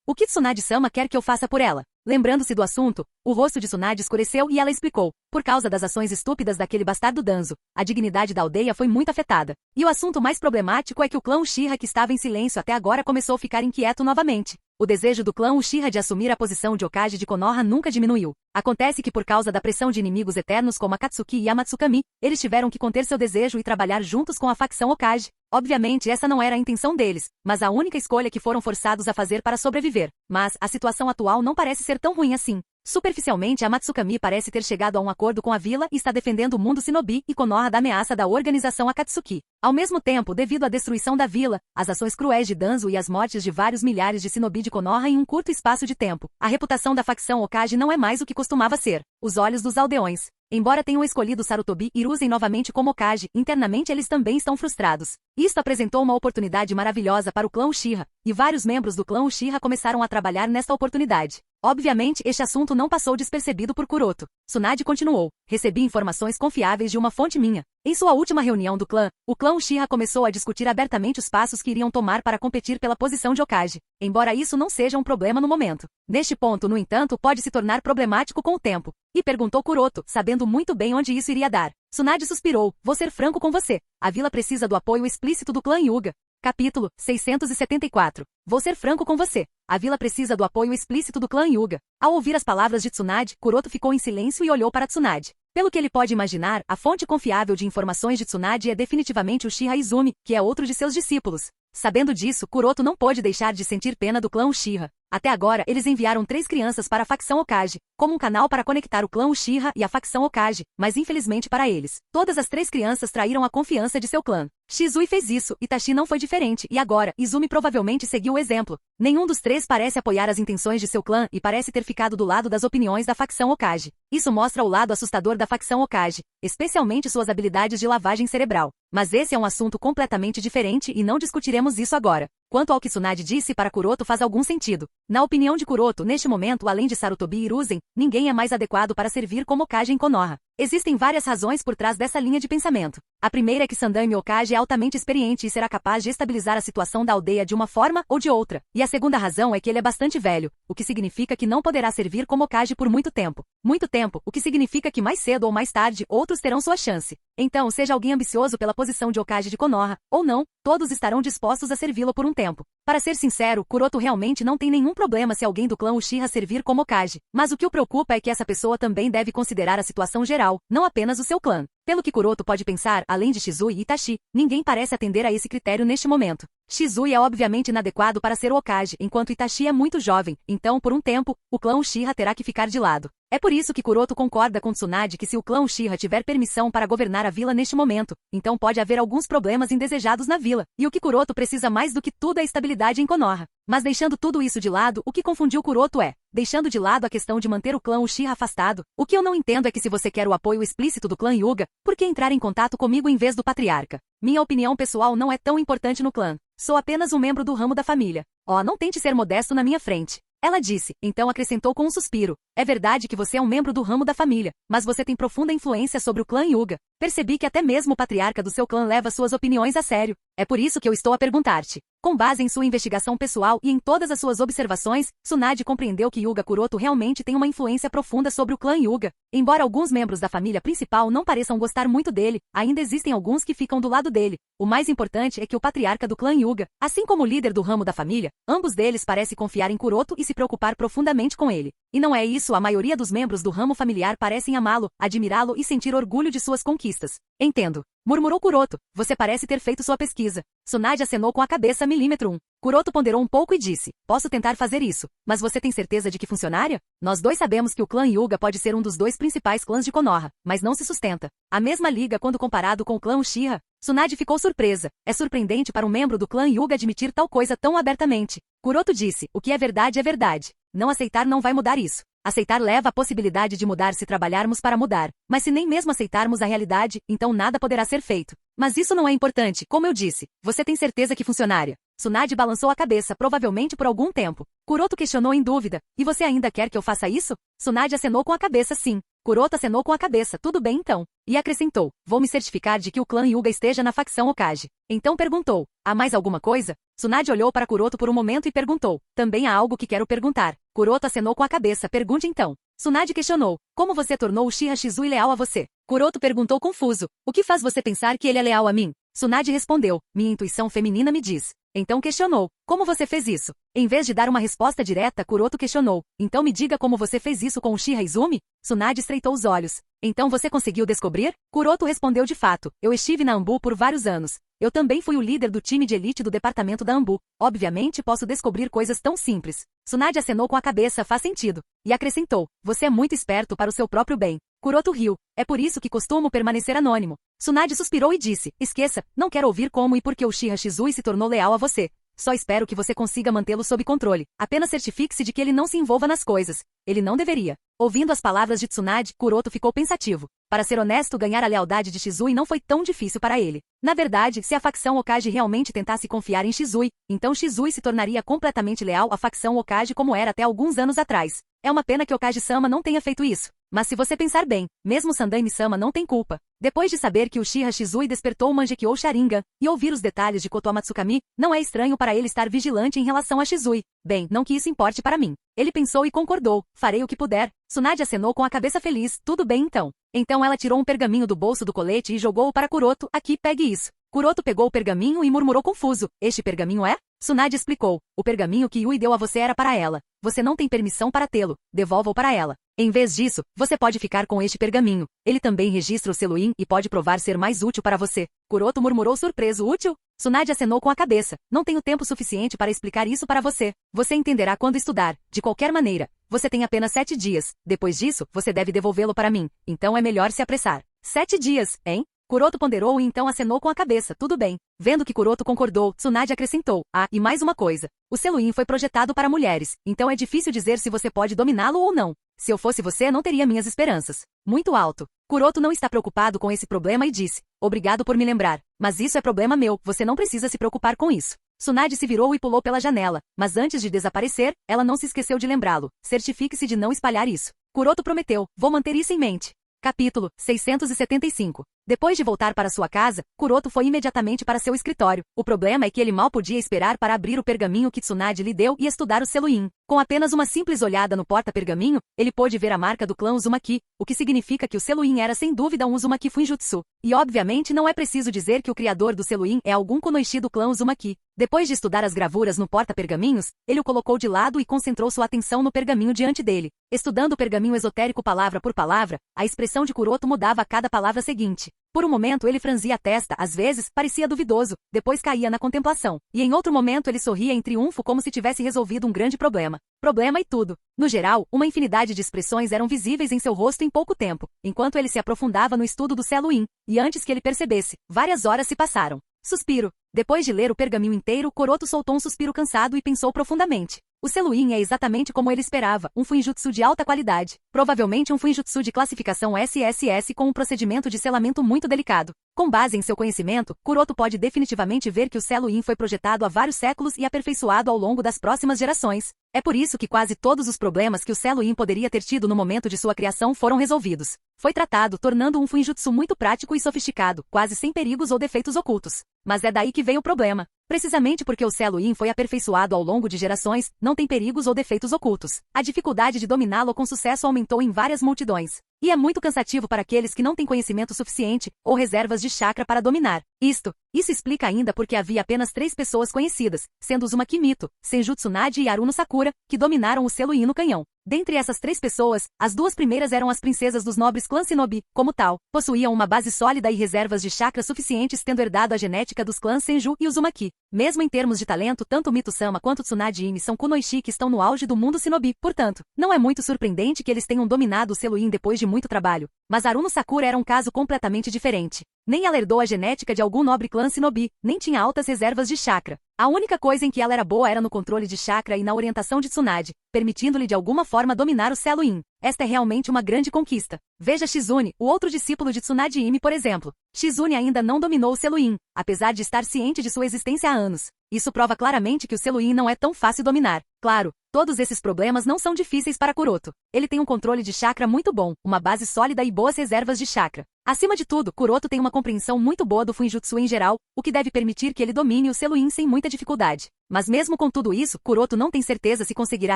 o que Tsunade-sama quer que eu faça por ela? Lembrando-se do assunto, o rosto de Tsunade escureceu e ela explicou. Por causa das ações estúpidas daquele bastardo Danzo, a dignidade da aldeia foi muito afetada. E o assunto mais problemático é que o clã Uchiha que estava em silêncio até agora começou a ficar inquieto novamente. O desejo do clã Uchiha de assumir a posição de Hokage de Konoha nunca diminuiu. Acontece que por causa da pressão de inimigos eternos como Akatsuki e Amatsukami, eles tiveram que conter seu desejo e trabalhar juntos com a facção Hokage. Obviamente essa não era a intenção deles, mas a única escolha que foram forçados a fazer para sobreviver. Mas a situação atual não parece ser tão ruim assim. Superficialmente, a Matsukami parece ter chegado a um acordo com a vila e está defendendo o mundo Shinobi e Konoha da ameaça da organização Akatsuki. Ao mesmo tempo, devido à destruição da vila, as ações cruéis de Danzo e as mortes de vários milhares de Shinobi de Konoha em um curto espaço de tempo, a reputação da facção Hokage não é mais o que costumava ser. Os olhos dos aldeões. Embora tenham escolhido Sarutobi e Hiruzen novamente como Hokage, internamente eles também estão frustrados. Isto apresentou uma oportunidade maravilhosa para o clã Uchiha, e vários membros do clã Uchiha começaram a trabalhar nesta oportunidade. Obviamente, este assunto não passou despercebido por Kuroto. Tsunade continuou. Recebi informações confiáveis de uma fonte minha. Em sua última reunião do clã, o clã Uchiha começou a discutir abertamente os passos que iriam tomar para competir pela posição de Hokage, embora isso não seja um problema no momento. Neste ponto, no entanto, pode se tornar problemático com o tempo. E perguntou Kuroto, sabendo muito bem onde isso iria dar. Tsunade suspirou. Vou ser franco com você. A vila precisa do apoio explícito do clã Hyuga. Capítulo 674. Vou ser franco com você. A vila precisa do apoio explícito do clã Hyuga. Ao ouvir as palavras de Tsunade, Kuroto ficou em silêncio e olhou para Tsunade. Pelo que ele pode imaginar, a fonte confiável de informações de Tsunade é definitivamente Uchiha Izumi, que é outro de seus discípulos. Sabendo disso, Kuroto não pôde deixar de sentir pena do clã Uchiha. Até agora, eles enviaram 3 crianças para a facção Hokage, como um canal para conectar o clã Uchiha e a facção Hokage, mas infelizmente para eles, todas as 3 crianças traíram a confiança de seu clã. Shizui fez isso, Itachi não foi diferente, e agora, Izumi provavelmente seguiu o exemplo. Nenhum dos 3 parece apoiar as intenções de seu clã e parece ter ficado do lado das opiniões da facção Hokage. Isso mostra o lado assustador da facção Hokage, especialmente suas habilidades de lavagem cerebral. Mas esse é um assunto completamente diferente e não discutiremos isso agora. Quanto ao que Tsunade disse para Kuroto faz algum sentido. Na opinião de Kuroto, neste momento, além de Sarutobi e Hiruzen, ninguém é mais adequado para servir como Hokage em Konoha. Existem várias razões por trás dessa linha de pensamento. A primeira é que Sandaime Hokage é altamente experiente e será capaz de estabilizar a situação da aldeia de uma forma ou de outra. E a segunda razão é que ele é bastante velho, o que significa que não poderá servir como Hokage por muito tempo. Muito tempo, o que significa que mais cedo ou mais tarde outros terão sua chance. Então, seja alguém ambicioso pela posição de Hokage de Konoha, ou não, todos estarão dispostos a servi-lo por um tempo. Para ser sincero, Kuroto realmente não tem nenhum problema se alguém do clã Uchiha servir como Hokage, mas o que o preocupa é que essa pessoa também deve considerar a situação geral, não apenas o seu clã. Pelo que Kuroto pode pensar, além de Shizui e Itachi, ninguém parece atender a esse critério neste momento. Shizui é obviamente inadequado para ser o Hokage, enquanto Itachi é muito jovem, então por um tempo, o clã Uchiha terá que ficar de lado. É por isso que Kuroto concorda com Tsunade que se o clã Uchiha tiver permissão para governar a vila neste momento, então pode haver alguns problemas indesejados na vila, e o que Kuroto precisa mais do que tudo é estabilidade em Konoha. Mas deixando tudo isso de lado, o que confundiu Kuroto é, deixando de lado a questão de manter o clã Uchiha afastado, o que eu não entendo é que se você quer o apoio explícito do clã Hyuga, por que entrar em contato comigo em vez do patriarca? Minha opinião pessoal não é tão importante no clã. Sou apenas um membro do ramo da família. Oh, não tente ser modesto na minha frente. Ela disse, então acrescentou com um suspiro. É verdade que você é um membro do ramo da família, mas você tem profunda influência sobre o clã Hyuga. Percebi que até mesmo o patriarca do seu clã leva suas opiniões a sério. É por isso que eu estou a perguntar-te. Com base em sua investigação pessoal e em todas as suas observações, Tsunade compreendeu que Hyuga Kuroto realmente tem uma influência profunda sobre o clã Hyuga. Embora alguns membros da família principal não pareçam gostar muito dele, ainda existem alguns que ficam do lado dele. O mais importante é que o patriarca do clã Hyuga, assim como o líder do ramo da família, ambos deles parecem confiar em Kuroto e se preocupar profundamente com ele. E não é isso, a maioria dos membros do ramo familiar parecem amá-lo, admirá-lo e sentir orgulho de suas conquistas. Entendo. Murmurou Kuroto. Você parece ter feito sua pesquisa. Tsunade acenou com a cabeça milímetro 1. Kuroto ponderou um pouco e disse, posso tentar fazer isso, mas você tem certeza de que funcionaria? Nós dois sabemos que o clã Hyuga pode ser um dos dois principais clãs de Konoha, mas não se sustenta. A mesma liga quando comparado com o clã Uchiha. Tsunade ficou surpresa. É surpreendente para um membro do clã Hyuga admitir tal coisa tão abertamente. Kuroto disse, o que é verdade é verdade. Não aceitar não vai mudar isso. Aceitar leva a possibilidade de mudar se trabalharmos para mudar, mas se nem mesmo aceitarmos a realidade, então nada poderá ser feito. Mas isso não é importante, como eu disse. Você tem certeza que funcionaria? Tsunade balançou a cabeça, provavelmente por algum tempo. Kuroto questionou em dúvida. E você ainda quer que eu faça isso? Tsunade acenou com a cabeça sim. Kuroto acenou com a cabeça, tudo bem então. E acrescentou, vou me certificar de que o clã Hyuga esteja na facção Hokage. Então perguntou, há mais alguma coisa? Tsunade olhou para Kuroto por um momento e perguntou, também há algo que quero perguntar. Kuroto acenou com a cabeça, pergunte então. Tsunade questionou, como você tornou o Uchiha Shizui leal a você? Kuroto perguntou confuso, o que faz você pensar que ele é leal a mim? Tsunade respondeu, minha intuição feminina me diz. Então questionou, como você fez isso? Em vez de dar uma resposta direta, Kuroto questionou, então me diga como você fez isso com o Uchiha Izumi? Tsunade estreitou os olhos. Então você conseguiu descobrir? Kuroto respondeu de fato, eu estive na Anbu por vários anos. Eu também fui o líder do time de elite do departamento da Anbu. Obviamente posso descobrir coisas tão simples. Tsunade acenou com a cabeça, faz sentido. E acrescentou, você é muito esperto para o seu próprio bem. Kuroto riu. É por isso que costumo permanecer anônimo. Tsunade suspirou e disse, esqueça, não quero ouvir como e por que o Uchiha Shizui se tornou leal a você. Só espero que você consiga mantê-lo sob controle. Apenas certifique-se de que ele não se envolva nas coisas. Ele não deveria. Ouvindo as palavras de Tsunade, Kuroto ficou pensativo. Para ser honesto, ganhar a lealdade de Shizui não foi tão difícil para ele. Na verdade, se a facção Hokage realmente tentasse confiar em Shizui, então Shizui se tornaria completamente leal à facção Hokage como era até alguns anos atrás. É uma pena que Hokage-sama não tenha feito isso. Mas se você pensar bem, mesmo Sandaime-sama não tem culpa. Depois de saber que o Uchiha Shizui despertou o Mangekyou Sharingan, e ouvir os detalhes de Kotoa Matsukami, não é estranho para ele estar vigilante em relação a Shizui. Bem, não que isso importe para mim. Ele pensou e concordou, farei o que puder. Tsunade acenou com a cabeça feliz, tudo bem então. Então ela tirou um pergaminho do bolso do colete e jogou-o para Kuroto, aqui pegue isso. Kuroto pegou o pergaminho e murmurou confuso, este pergaminho é? Tsunade explicou, o pergaminho que Yui deu a você era para ela. Você não tem permissão para tê-lo, devolva-o para ela. Em vez disso, você pode ficar com este pergaminho. Ele também registra o selo IN e pode provar ser mais útil para você. Kuroto murmurou surpreso, útil? Tsunade acenou com a cabeça. Não tenho tempo suficiente para explicar isso para você. Você entenderá quando estudar. De qualquer maneira, você tem apenas 7 dias. Depois disso, você deve devolvê-lo para mim. Então é melhor se apressar. 7 dias, hein? Kuroto ponderou e então acenou com a cabeça, tudo bem. Vendo que Kuroto concordou, Tsunade acrescentou, e mais uma coisa. O selo IN foi projetado para mulheres, então é difícil dizer se você pode dominá-lo ou não. Se eu fosse você, não teria minhas esperanças. Muito alto. Kuroto não está preocupado com esse problema e disse, obrigado por me lembrar. Mas isso é problema meu, você não precisa se preocupar com isso. Tsunade se virou e pulou pela janela, mas antes de desaparecer, ela não se esqueceu de lembrá-lo. Certifique-se de não espalhar isso. Kuroto prometeu, vou manter isso em mente. Capítulo 675. Depois de voltar para sua casa, Kuroto foi imediatamente para seu escritório. O problema é que ele mal podia esperar para abrir o pergaminho que Tsunade lhe deu e estudar o selo IN. Com apenas uma simples olhada no porta-pergaminho, ele pôde ver a marca do clã Uzumaki, o que significa que o selo IN era sem dúvida um Uzumaki Fuinjutsu. E obviamente não é preciso dizer que o criador do selo IN é algum Kunoichi do clã Uzumaki. Depois de estudar as gravuras no porta-pergaminhos, ele o colocou de lado e concentrou sua atenção no pergaminho diante dele. Estudando o pergaminho esotérico palavra por palavra, a expressão de Kuroto mudava a cada palavra seguinte. Por um momento ele franzia a testa, às vezes, parecia duvidoso, depois caía na contemplação. E em outro momento ele sorria em triunfo como se tivesse resolvido um grande problema. Problema e tudo. No geral, uma infinidade de expressões eram visíveis em seu rosto em pouco tempo, enquanto ele se aprofundava no estudo do selo IN, e antes que ele percebesse, várias horas se passaram. Suspiro. Depois de ler o pergaminho inteiro, Kuroto soltou um suspiro cansado e pensou profundamente. O selo IN é exatamente como ele esperava, um Fuinjutsu de alta qualidade. Provavelmente um Fuinjutsu de classificação SSS com um procedimento de selamento muito delicado. Com base em seu conhecimento, Kuroto pode definitivamente ver que o Selo In foi projetado há vários séculos e aperfeiçoado ao longo das próximas gerações. É por isso que quase todos os problemas que o Selo In poderia ter tido no momento de sua criação foram resolvidos. Foi tratado, tornando um Fuinjutsu muito prático e sofisticado, quase sem perigos ou defeitos ocultos. Mas é daí que vem o problema. Precisamente porque o Selo In foi aperfeiçoado ao longo de gerações, não tem perigos ou defeitos ocultos. A dificuldade de dominá-lo com sucesso aumentou em várias multidões. E é muito cansativo para aqueles que não têm conhecimento suficiente ou reservas de chakra para dominar. Isso explica ainda porque havia apenas 3 pessoas conhecidas, sendo Uzumaki Mito, Senjutsu Nadi e Aruno Sakura, que dominaram o Selo In no canhão. Dentre essas 3 pessoas, as 2 primeiras eram as princesas dos nobres clãs Shinobi, como tal, possuíam uma base sólida e reservas de chakra suficientes, tendo herdado a genética dos clãs Senju e Uzumaki. Mesmo em termos de talento, tanto Mito-sama quanto Tsunade Imi são kunoichi que estão no auge do mundo Shinobi, portanto, não é muito surpreendente que eles tenham dominado o Selo In depois de muito trabalho. Mas Aruno Sakura era um caso completamente diferente. Nem ela herdou a genética de algum nobre clã Shinobi, nem tinha altas reservas de chakra. A única coisa em que ela era boa era no controle de chakra e na orientação de Tsunade, permitindo-lhe de alguma forma dominar o Selo In. Esta é realmente uma grande conquista. Veja Shizune, o outro discípulo de Tsunade Imi, por exemplo. Shizune ainda não dominou o Selo In, apesar de estar ciente de sua existência há anos. Isso prova claramente que o Selo In não é tão fácil dominar. Claro, todos esses problemas não são difíceis para Kuroto. Ele tem um controle de chakra muito bom, uma base sólida e boas reservas de chakra. Acima de tudo, Kuroto tem uma compreensão muito boa do Fuinjutsu em geral, o que deve permitir que ele domine o Selo In sem muita dificuldade. Mas mesmo com tudo isso, Kuroto não tem certeza se conseguirá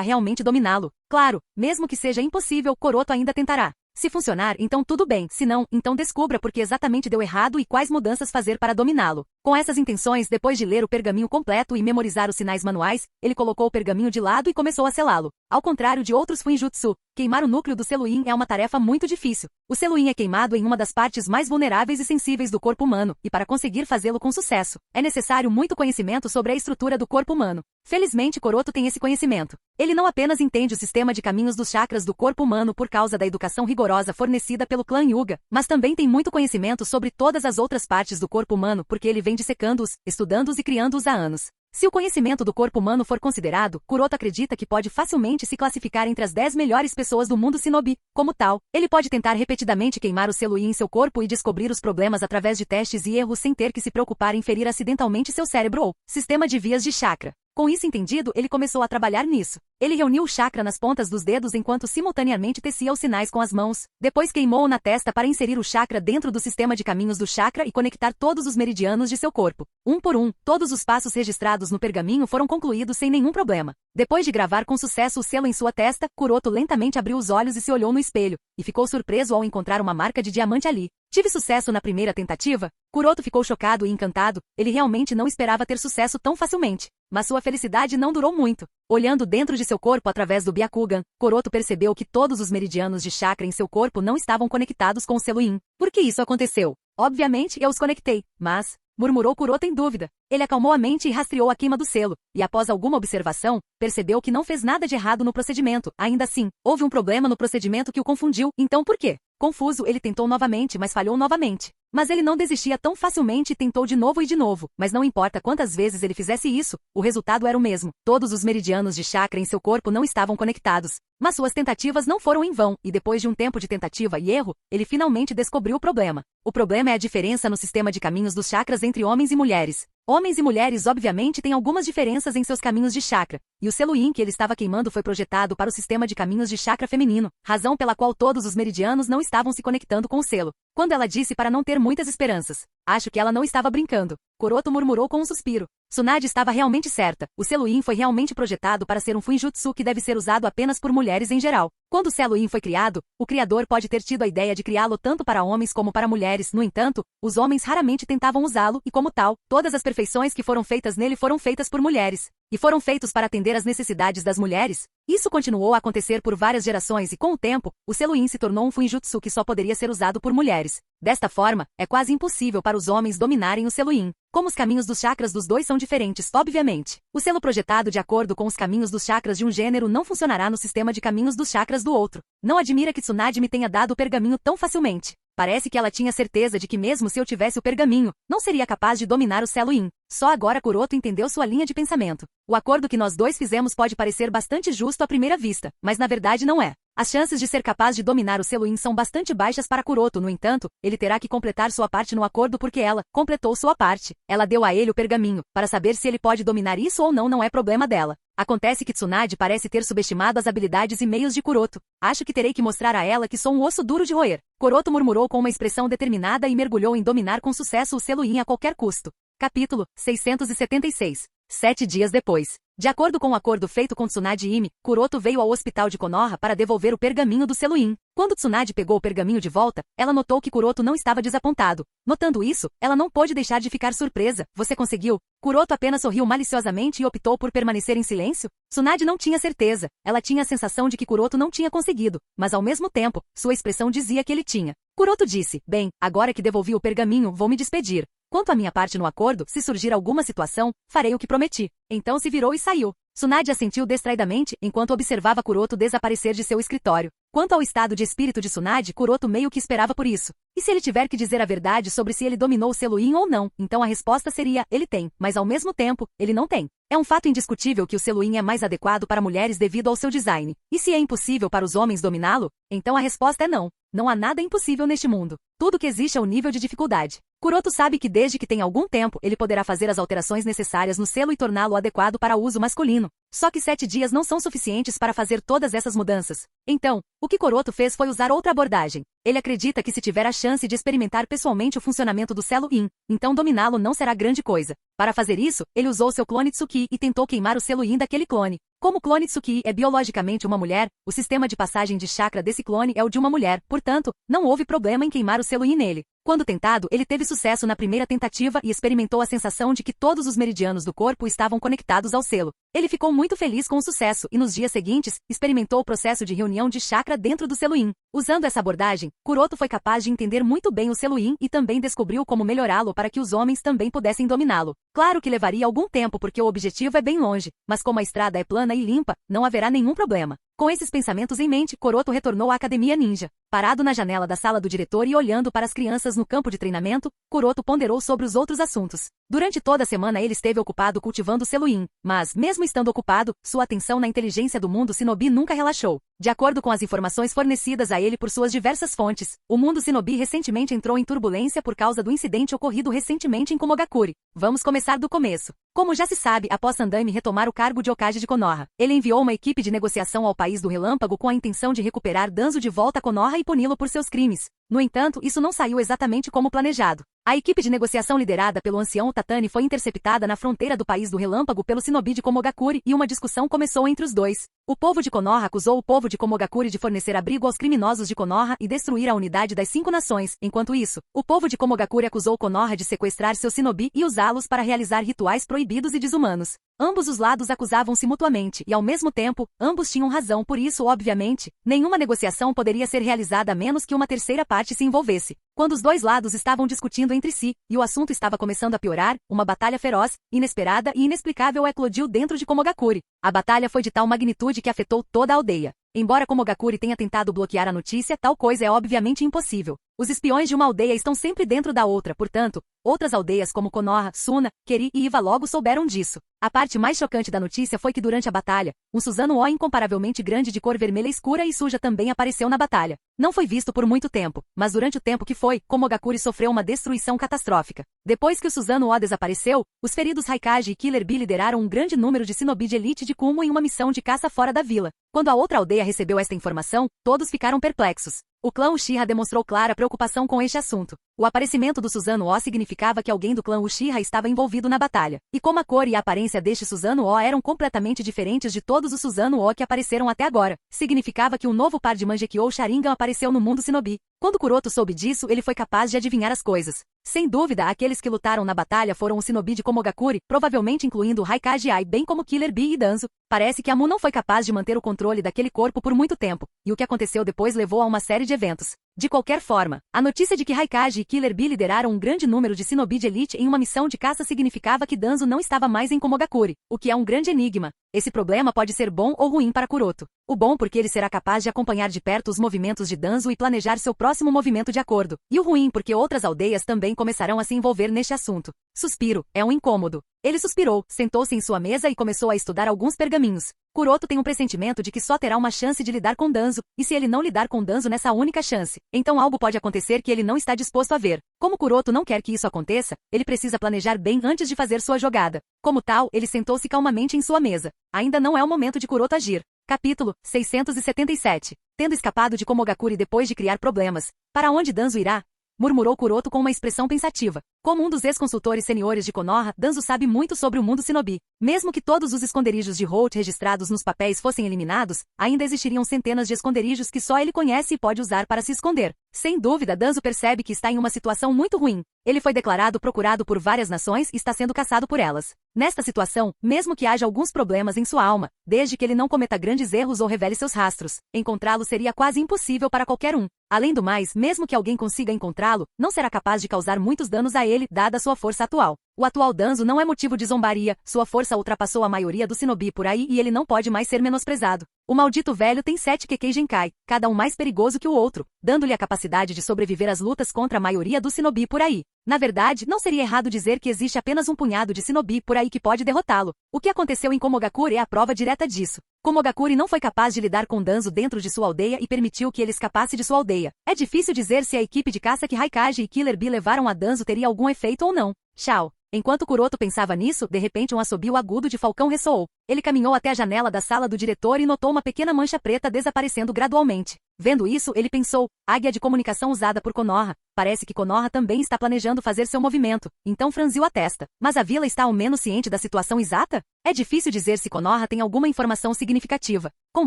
realmente dominá-lo. Claro, mesmo que seja impossível, Kuroto ainda tentará. Se funcionar, então tudo bem, se não, então descubra por que exatamente deu errado e quais mudanças fazer para dominá-lo. Com essas intenções, depois de ler o pergaminho completo e memorizar os sinais manuais, ele colocou o pergaminho de lado e começou a selá-lo. Ao contrário de outros Fuinjutsu, queimar o núcleo do Selo In é uma tarefa muito difícil. O Selo In é queimado em uma das partes mais vulneráveis e sensíveis do corpo humano, e para conseguir fazê-lo com sucesso, é necessário muito conhecimento sobre a estrutura do corpo humano. Felizmente, Kuroto tem esse conhecimento. Ele não apenas entende o sistema de caminhos dos chakras do corpo humano por causa da educação rigorosa fornecida pelo clã Hyuga, mas também tem muito conhecimento sobre todas as outras partes do corpo humano porque ele vem dissecando-os, estudando-os e criando-os há anos. Se o conhecimento do corpo humano for considerado, Kuroto acredita que pode facilmente se classificar entre as 10 melhores pessoas do mundo Shinobi. Como tal, ele pode tentar repetidamente queimar o Selo In em seu corpo e descobrir os problemas através de testes e erros sem ter que se preocupar em ferir acidentalmente seu cérebro ou sistema de vias de chakra. Com isso entendido, ele começou a trabalhar nisso. Ele reuniu o chakra nas pontas dos dedos enquanto simultaneamente tecia os sinais com as mãos. Depois queimou-o na testa para inserir o chakra dentro do sistema de caminhos do chakra e conectar todos os meridianos de seu corpo. Um por um, todos os passos registrados no pergaminho foram concluídos sem nenhum problema. Depois de gravar com sucesso o selo em sua testa, Kuroto lentamente abriu os olhos e se olhou no espelho, e ficou surpreso ao encontrar uma marca de diamante ali. Tive sucesso na primeira tentativa? Kuroto ficou chocado e encantado, ele realmente não esperava ter sucesso tão facilmente. Mas sua felicidade não durou muito. Olhando dentro de seu corpo através do Byakugan, Kuroto percebeu que todos os meridianos de chakra em seu corpo não estavam conectados com o Selo In. Por que isso aconteceu? Obviamente eu os conectei, mas... murmurou Kuroto em dúvida. Ele acalmou a mente e rastreou a queima do selo, e após alguma observação, percebeu que não fez nada de errado no procedimento. Ainda assim, houve um problema no procedimento que o confundiu, então por quê? Confuso, ele tentou novamente, mas falhou novamente. Mas ele não desistia tão facilmente e tentou de novo, mas não importa quantas vezes ele fizesse isso, o resultado era o mesmo. Todos os meridianos de chakra em seu corpo não estavam conectados. Mas suas tentativas não foram em vão, e depois de um tempo de tentativa e erro, ele finalmente descobriu o problema. O problema é a diferença no sistema de caminhos dos chakras entre homens e mulheres. Homens e mulheres obviamente têm algumas diferenças em seus caminhos de chakra, e o Selo In que ele estava queimando foi projetado para o sistema de caminhos de chakra feminino, razão pela qual todos os meridianos não estavam se conectando com o selo. Quando ela disse para não ter muitas esperanças, acho que ela não estava brincando. Kuroto murmurou com um suspiro. Tsunade estava realmente certa. O Selo In foi realmente projetado para ser um Fuinjutsu que deve ser usado apenas por mulheres em geral. Quando o Selo In foi criado, o criador pode ter tido a ideia de criá-lo tanto para homens como para mulheres. No entanto, os homens raramente tentavam usá-lo e, como tal, todas as perfeições que foram feitas nele foram feitas por mulheres. E foram feitos para atender às necessidades das mulheres. Isso continuou a acontecer por várias gerações e, com o tempo, o Selo In se tornou um Fuinjutsu que só poderia ser usado por mulheres. Desta forma, é quase impossível para os homens dominarem o Selo In. Como os caminhos dos chakras dos dois são diferentes, obviamente, o selo projetado de acordo com os caminhos dos chakras de um gênero não funcionará no sistema de caminhos dos chakras do outro. Não admira que Tsunade me tenha dado o pergaminho tão facilmente. Parece que ela tinha certeza de que mesmo se eu tivesse o pergaminho, não seria capaz de dominar o Selo In. Só agora Kuroto entendeu sua linha de pensamento. O acordo que nós dois fizemos pode parecer bastante justo à primeira vista, mas na verdade não é. As chances de ser capaz de dominar o Seluim são bastante baixas para Kuroto, no entanto, ele terá que completar sua parte no acordo porque ela completou sua parte. Ela deu a ele o pergaminho, para saber se ele pode dominar isso ou não é problema dela. Acontece que Tsunade parece ter subestimado as habilidades e meios de Kuroto. Acho que terei que mostrar a ela que sou um osso duro de roer. Kuroto murmurou com uma expressão determinada e mergulhou em dominar com sucesso o Seluim a qualquer custo. Capítulo 676. 7 dias depois. De acordo com o acordo feito com Tsunade Ime, Kuroto veio ao hospital de Konoha para devolver o pergaminho do Seluim. Quando Tsunade pegou o pergaminho de volta, ela notou que Kuroto não estava desapontado. Notando isso, ela não pôde deixar de ficar surpresa. Você conseguiu? Kuroto apenas sorriu maliciosamente e optou por permanecer em silêncio. Tsunade não tinha certeza. Ela tinha a sensação de que Kuroto não tinha conseguido, mas ao mesmo tempo, sua expressão dizia que ele tinha. Kuroto disse, bem, agora que devolvi o pergaminho, vou me despedir. Quanto à minha parte no acordo, se surgir alguma situação, farei o que prometi. Então se virou e saiu. Tsunade assentiu distraidamente, enquanto observava Kuroto desaparecer de seu escritório. Quanto ao estado de espírito de Tsunade, Kuroto meio que esperava por isso. E se ele tiver que dizer a verdade sobre se ele dominou o Seluim ou não, então a resposta seria, ele tem, mas ao mesmo tempo, ele não tem. É um fato indiscutível que o Seluim é mais adequado para mulheres devido ao seu design. E se é impossível para os homens dominá-lo, então a resposta é não. Não há nada impossível neste mundo. Tudo que existe é o nível de dificuldade. Kuroto sabe que desde que tem algum tempo, ele poderá fazer as alterações necessárias no selo e torná-lo adequado para uso masculino. Só que 7 dias não são suficientes para fazer todas essas mudanças. Então, o que Kuroto fez foi usar outra abordagem. Ele acredita que se tiver a chance de experimentar pessoalmente o funcionamento do Seluim, então dominá-lo não será grande coisa. Para fazer isso, ele usou seu clone Tsuki e tentou queimar o Seluim daquele clone. Como o clone Tsuki é biologicamente uma mulher, o sistema de passagem de chakra desse clone é o de uma mulher, portanto, não houve problema em queimar o Seluim nele. Quando tentado, ele teve sucesso na primeira tentativa e experimentou a sensação de que todos os meridianos do corpo estavam conectados ao selo. Ele ficou muito feliz com o sucesso e nos dias seguintes, experimentou o processo de reunião de chakra dentro do Seluim. Usando essa abordagem, Kuroto foi capaz de entender muito bem o Seluim e também descobriu como melhorá-lo para que os homens também pudessem dominá-lo. Claro que levaria algum tempo porque o objetivo é bem longe, mas como a estrada é plana e limpa, não haverá nenhum problema. Com esses pensamentos em mente, Kuroto retornou à Academia Ninja. Parado na janela da sala do diretor e olhando para as crianças no campo de treinamento, Kuroto ponderou sobre os outros assuntos. Durante toda a semana ele esteve ocupado cultivando o Seluim, mas, mesmo estando ocupado, sua atenção na inteligência do mundo Shinobi nunca relaxou. De acordo com as informações fornecidas a ele por suas diversas fontes, o mundo Shinobi recentemente entrou em turbulência por causa do incidente ocorrido recentemente em Komogakure. Vamos começar do começo. Como já se sabe, após Sandaime retomar o cargo de Hokage de Konoha, ele enviou uma equipe de negociação ao país do Relâmpago com a intenção de recuperar Danzo de volta a Konoha e puni-lo por seus crimes. No entanto, isso não saiu exatamente como planejado. A equipe de negociação liderada pelo ancião Tatani foi interceptada na fronteira do país do Relâmpago pelo Shinobi de Komogakure e uma discussão começou entre os dois. O povo de Konoha acusou o povo de Komogakure de fornecer abrigo aos criminosos de Konoha e destruir a unidade das 5 nações. Enquanto isso, o povo de Komogakure acusou Konoha de sequestrar seu Shinobi e usá-los para realizar rituais proibidos e desumanos. Ambos os lados acusavam-se mutuamente e, ao mesmo tempo, ambos tinham razão. Por isso, obviamente, nenhuma negociação poderia ser realizada a menos que uma terceira parte se envolvesse. Quando os dois lados estavam discutindo entre si, e o assunto estava começando a piorar, uma batalha feroz, inesperada e inexplicável eclodiu dentro de Komogakure. A batalha foi de tal magnitude que afetou toda a aldeia. Embora Komogakure tenha tentado bloquear a notícia, tal coisa é obviamente impossível. Os espiões de uma aldeia estão sempre dentro da outra, portanto, outras aldeias como Konoha, Suna, Keri e Iva logo souberam disso. A parte mais chocante da notícia foi que durante a batalha, um Susanoo incomparavelmente grande de cor vermelha escura e suja também apareceu na batalha. Não foi visto por muito tempo, mas durante o tempo que foi, Komogakure sofreu uma destruição catastrófica. Depois que o Susanoo desapareceu, os feridos Raikage e Killer Bee lideraram um grande número de Shinobi de elite de Kumo em uma missão de caça fora da vila. Quando a outra aldeia recebeu esta informação, todos ficaram perplexos. O clã Uchiha demonstrou clara preocupação com este assunto. O aparecimento do Susanoo significava que alguém do clã Uchiha estava envolvido na batalha. E como a cor e a aparência deste Susanoo eram completamente diferentes de todos os Susanoo que apareceram até agora, significava que um novo par de Mangekyou Sharingan apareceu no mundo Shinobi. Quando Kuroto soube disso, ele foi capaz de adivinhar as coisas. Sem dúvida, aqueles que lutaram na batalha foram os Shinobi de Komogakure, provavelmente incluindo Raikage Ai bem como Killer Bee e Danzo. Parece que Amu não foi capaz de manter o controle daquele corpo por muito tempo, e o que aconteceu depois levou a uma série de eventos. De qualquer forma, a notícia de que Raikage e Killer Bee lideraram um grande número de Shinobi de elite em uma missão de caça significava que Danzo não estava mais em Komogakure, o que é um grande enigma. Esse problema pode ser bom ou ruim para Kuroto. O bom porque ele será capaz de acompanhar de perto os movimentos de Danzo e planejar seu próximo movimento de acordo. E o ruim porque outras aldeias também começarão a se envolver neste assunto. Suspiro, é um incômodo. Ele suspirou, sentou-se em sua mesa e começou a estudar alguns pergaminhos. Kuroto tem um pressentimento de que só terá uma chance de lidar com Danzo, e se ele não lidar com Danzo nessa única chance, então algo pode acontecer que ele não está disposto a ver. Como Kuroto não quer que isso aconteça, ele precisa planejar bem antes de fazer sua jogada. Como tal, ele sentou-se calmamente em sua mesa. Ainda não é o momento de Kuroto agir. Capítulo 677. Tendo escapado de Komogakure depois de criar problemas, para onde Danzo irá? Murmurou Kuroto com uma expressão pensativa. Como um dos ex-consultores seniores de Konoha, Danzo sabe muito sobre o mundo shinobi. Mesmo que todos os esconderijos de Holt registrados nos papéis fossem eliminados, ainda existiriam centenas de esconderijos que só ele conhece e pode usar para se esconder. Sem dúvida, Danzo percebe que está em uma situação muito ruim. Ele foi declarado procurado por várias nações e está sendo caçado por elas. Nesta situação, mesmo que haja alguns problemas em sua alma, desde que ele não cometa grandes erros ou revele seus rastros, encontrá-lo seria quase impossível para qualquer um. Além do mais, mesmo que alguém consiga encontrá-lo, não será capaz de causar muitos danos a ele, dada sua força atual. O atual Danzo não é motivo de zombaria, sua força ultrapassou a maioria do shinobi por aí e ele não pode mais ser menosprezado. O maldito velho tem 7 Kekkei Genkai, cada um mais perigoso que o outro, dando-lhe a capacidade de sobreviver às lutas contra a maioria do shinobi por aí. Na verdade, não seria errado dizer que existe apenas um punhado de shinobi por aí que pode derrotá-lo. O que aconteceu em Komogakure é a prova direta disso. Komogakure não foi capaz de lidar com Danzo dentro de sua aldeia e permitiu que ele escapasse de sua aldeia. É difícil dizer se a equipe de caça que Raikage e Killer Bee levaram a Danzo teria algum efeito ou não. Tchau. Enquanto Kuroto pensava nisso, de repente um assobio agudo de falcão ressoou. Ele caminhou até a janela da sala do diretor e notou uma pequena mancha preta desaparecendo gradualmente. Vendo isso, ele pensou, águia de comunicação usada por Konoha. Parece que Konoha também está planejando fazer seu movimento, então franziu a testa. Mas a vila está ao menos ciente da situação exata? É difícil dizer se Konoha tem alguma informação significativa. Com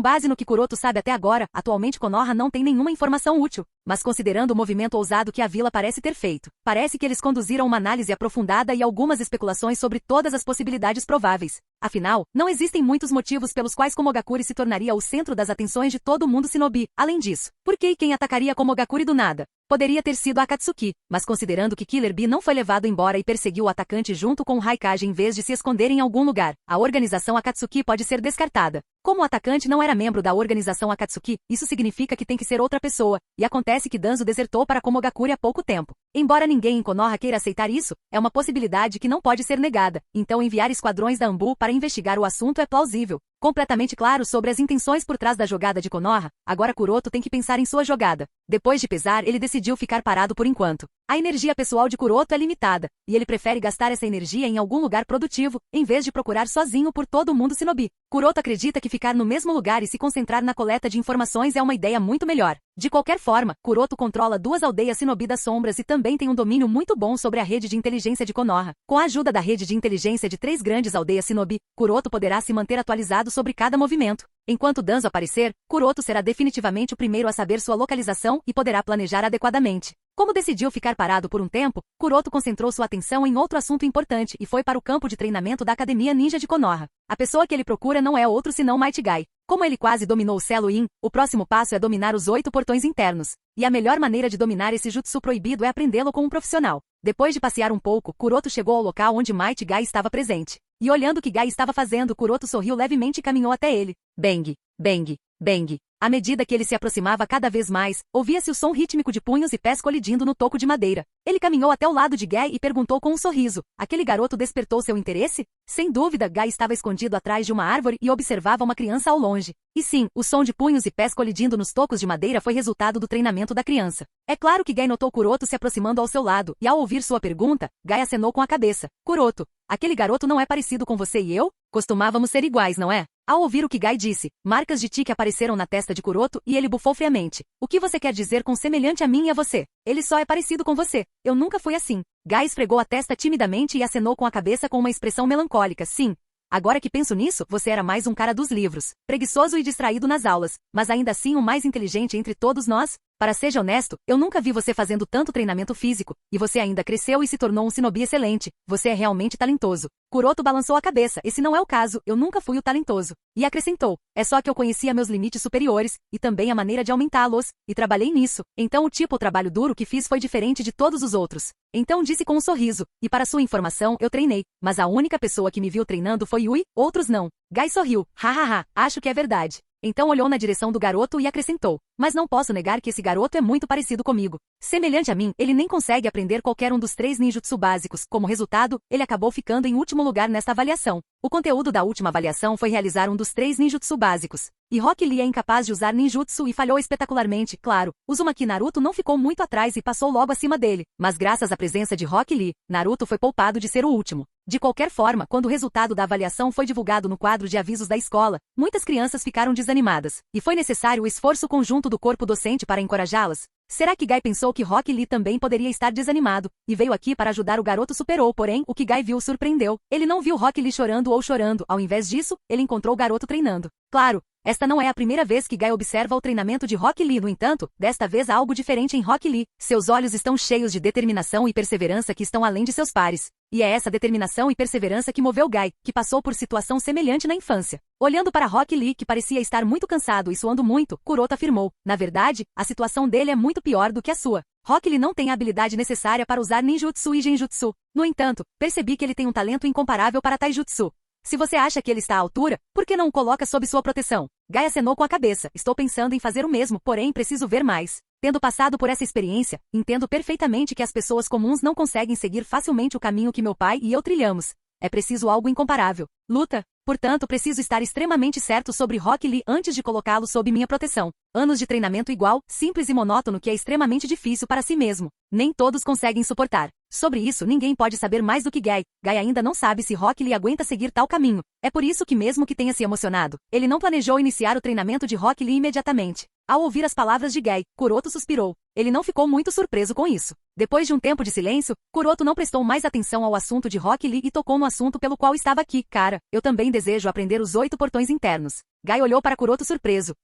base no que Kuroto sabe até agora, atualmente Konoha não tem nenhuma informação útil. Mas considerando o movimento ousado que a vila parece ter feito, parece que eles conduziram uma análise aprofundada e algumas especulações sobre todas as possibilidades prováveis. Afinal, não existem muitos motivos pelos quais Komogakure se tornaria o centro das atenções de todo o mundo shinobi. Além disso, por que e quem atacaria Komogakure do nada? Poderia ter sido Akatsuki, mas considerando que Killer Bee não foi levado embora e perseguiu o atacante junto com o Raikage em vez de se esconder em algum lugar, a organização Akatsuki pode ser descartada. Como o atacante não era membro da organização Akatsuki, isso significa que tem que ser outra pessoa, e acontece que Danzo desertou para Komogakure há pouco tempo. Embora ninguém em Konoha queira aceitar isso, é uma possibilidade que não pode ser negada, então enviar esquadrões da Anbu para investigar o assunto é plausível. Completamente claro sobre as intenções por trás da jogada de Konoha, agora Kuroto tem que pensar em sua jogada. Depois de pesar, ele decidiu ficar parado por enquanto. A energia pessoal de Kuroto é limitada, e ele prefere gastar essa energia em algum lugar produtivo, em vez de procurar sozinho por todo o mundo shinobi. Kuroto acredita que ficar no mesmo lugar e se concentrar na coleta de informações é uma ideia muito melhor. De qualquer forma, Kuroto controla 2 aldeias shinobi das sombras e também tem um domínio muito bom sobre a rede de inteligência de Konoha. Com a ajuda da rede de inteligência de 3 grandes aldeias shinobi, Kuroto poderá se manter atualizado sobre cada movimento. Enquanto Danzo aparecer, Kuroto será definitivamente o primeiro a saber sua localização e poderá planejar adequadamente. Como decidiu ficar parado por um tempo, Kuroto concentrou sua atenção em outro assunto importante e foi para o campo de treinamento da Academia Ninja de Konoha. A pessoa que ele procura não é outro senão Might Guy. Como ele quase dominou o Selo-In, o próximo passo é dominar os 8 portões internos. E a melhor maneira de dominar esse jutsu proibido é aprendê-lo com um profissional. Depois de passear um pouco, Kuroto chegou ao local onde Might Guy estava presente. E olhando o que Guy estava fazendo, Kuroto sorriu levemente e caminhou até ele. Bang, bang, bang. À medida que ele se aproximava cada vez mais, ouvia-se o som rítmico de punhos e pés colidindo no toco de madeira. Ele caminhou até o lado de Guy e perguntou com um sorriso. Aquele garoto despertou seu interesse? Sem dúvida, Guy estava escondido atrás de uma árvore e observava uma criança ao longe. E sim, o som de punhos e pés colidindo nos tocos de madeira foi resultado do treinamento da criança. É claro que Guy notou Kuroto se aproximando ao seu lado, e ao ouvir sua pergunta, Guy acenou com a cabeça. Kuroto, aquele garoto não é parecido com você e eu? Costumávamos ser iguais, não é? Ao ouvir o que Guy disse, marcas de tique apareceram na testa de Kuroto e ele bufou friamente. O que você quer dizer com semelhante a mim e a você? Ele só é parecido com você. Eu nunca fui assim. Guy esfregou a testa timidamente e acenou com a cabeça com uma expressão melancólica. Sim. Agora que penso nisso, você era mais um cara dos livros. Preguiçoso e distraído nas aulas, mas ainda assim o mais inteligente entre todos nós. Para ser honesto, eu nunca vi você fazendo tanto treinamento físico, e você ainda cresceu e se tornou um shinobi excelente. Você é realmente talentoso. Kuroto balançou a cabeça. Esse não é o caso, eu nunca fui o talentoso. E acrescentou, é só que eu conhecia meus limites superiores, e também a maneira de aumentá-los, e trabalhei nisso. Então o trabalho duro que fiz foi diferente de todos os outros. Então disse com um sorriso, e para sua informação, eu treinei, mas a única pessoa que me viu treinando foi Yui, outros não. Guy sorriu, hahaha, acho que é verdade. Então olhou na direção do garoto e acrescentou: mas não posso negar que esse garoto é muito parecido comigo. Semelhante a mim, ele nem consegue aprender qualquer um dos 3 ninjutsu básicos. Como resultado, ele acabou ficando em último lugar nesta avaliação. O conteúdo da última avaliação foi realizar um dos 3 ninjutsu básicos. E Rock Lee é incapaz de usar ninjutsu e falhou espetacularmente, claro. Uzumaki Naruto não ficou muito atrás e passou logo acima dele. Mas graças à presença de Rock Lee, Naruto foi poupado de ser o último. De qualquer forma, quando o resultado da avaliação foi divulgado no quadro de avisos da escola, muitas crianças ficaram desanimadas. E foi necessário o esforço conjunto do corpo docente para encorajá-las. Será que Guy pensou que Rock Lee também poderia estar desanimado, e veio aqui para ajudar o garoto superou, porém, o que Guy viu o surpreendeu. Ele não viu Rock Lee chorando ou chorando, ao invés disso, ele encontrou o garoto treinando. Claro, esta não é a primeira vez que Guy observa o treinamento de Rock Lee, no entanto, desta vez há algo diferente em Rock Lee. Seus olhos estão cheios de determinação e perseverança que estão além de seus pares. E é essa determinação e perseverança que moveu Guy, que passou por situação semelhante na infância. Olhando para Rock Lee, que parecia estar muito cansado e suando muito, Kuroto afirmou: na verdade, a situação dele é muito pior do que a sua. Rock Lee não tem a habilidade necessária para usar ninjutsu e genjutsu. No entanto, percebi que ele tem um talento incomparável para taijutsu. Se você acha que ele está à altura, por que não o coloca sob sua proteção? Guy acenou com a cabeça. Estou pensando em fazer o mesmo, porém preciso ver mais. Tendo passado por essa experiência, entendo perfeitamente que as pessoas comuns não conseguem seguir facilmente o caminho que meu pai e eu trilhamos. É preciso algo incomparável. Luta. Portanto, preciso estar extremamente certo sobre Rock Lee antes de colocá-lo sob minha proteção. Anos de treinamento igual, simples e monótono que é extremamente difícil para si mesmo. Nem todos conseguem suportar. Sobre isso, ninguém pode saber mais do que Guy. Guy ainda não sabe se Rock Lee aguenta seguir tal caminho. É por isso que mesmo que tenha se emocionado, ele não planejou iniciar o treinamento de Rock Lee imediatamente. Ao ouvir as palavras de Guy, Kuroto suspirou. Ele não ficou muito surpreso com isso. Depois de um tempo de silêncio, Kuroto não prestou mais atenção ao assunto de Rock Lee e tocou no assunto pelo qual estava aqui. Cara, eu também desejo aprender os 8 portões internos. Guy olhou para Kuroto surpreso.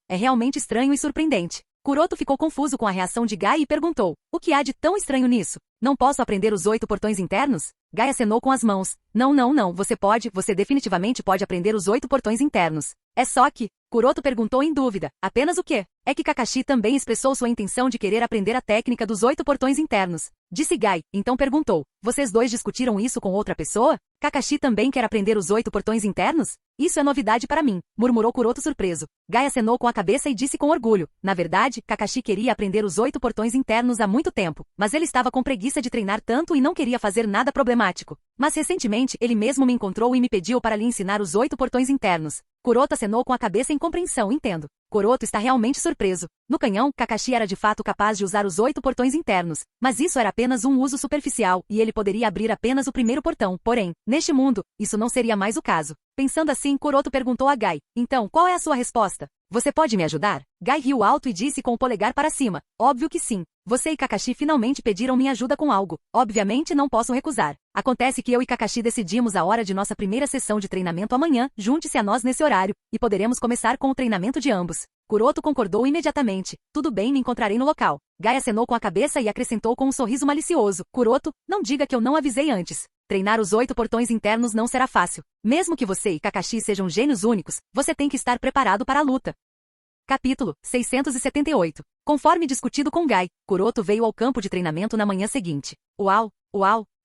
É realmente estranho e surpreendente. Kuroto ficou confuso com a reação de Guy e perguntou: o que há de tão estranho nisso? Não posso aprender os 8 portões internos? Guy acenou com as mãos. Não, você definitivamente pode aprender os 8 portões internos. É só que... Kuroto perguntou em dúvida. Apenas o quê? É que Kakashi também expressou sua intenção de querer aprender a técnica dos 8 portões internos. Disse Guy, então perguntou: vocês dois discutiram isso com outra pessoa? Kakashi também quer aprender os 8 portões internos? Isso é novidade para mim, murmurou Kuroto surpreso. Guy acenou com a cabeça e disse com orgulho. Na verdade, Kakashi queria aprender os 8 portões internos há muito tempo, mas ele estava com preguiça de treinar tanto e não queria fazer nada problemático. Mas recentemente ele mesmo me encontrou e me pediu para lhe ensinar os 8 portões internos. Kuroto acenou com a cabeça em compreensão, entendo. Kuroto está realmente surpreso. No canhão, Kakashi era de fato capaz de usar os 8 portões internos, mas isso era apenas um uso superficial, e ele poderia abrir apenas o primeiro portão. Porém, neste mundo, isso não seria mais o caso. Pensando assim, Kuroto perguntou a Guy: então, qual é a sua resposta? Você pode me ajudar? Guy riu alto e disse com o polegar para cima: óbvio que sim. Você e Kakashi finalmente pediram minha ajuda com algo. Obviamente não posso recusar. Acontece que eu e Kakashi decidimos a hora de nossa primeira sessão de treinamento amanhã, junte-se a nós nesse horário, e poderemos começar com o treinamento de ambos. Kuroto concordou imediatamente. Tudo bem, me encontrarei no local. Guy acenou com a cabeça e acrescentou com um sorriso malicioso: Kuroto, não diga que eu não avisei antes. Treinar os 8 portões internos não será fácil. Mesmo que você e Kakashi sejam gênios únicos, você tem que estar preparado para a luta. Capítulo 678. Conforme discutido com Guy, Kuroto veio ao campo de treinamento na manhã seguinte. Uau!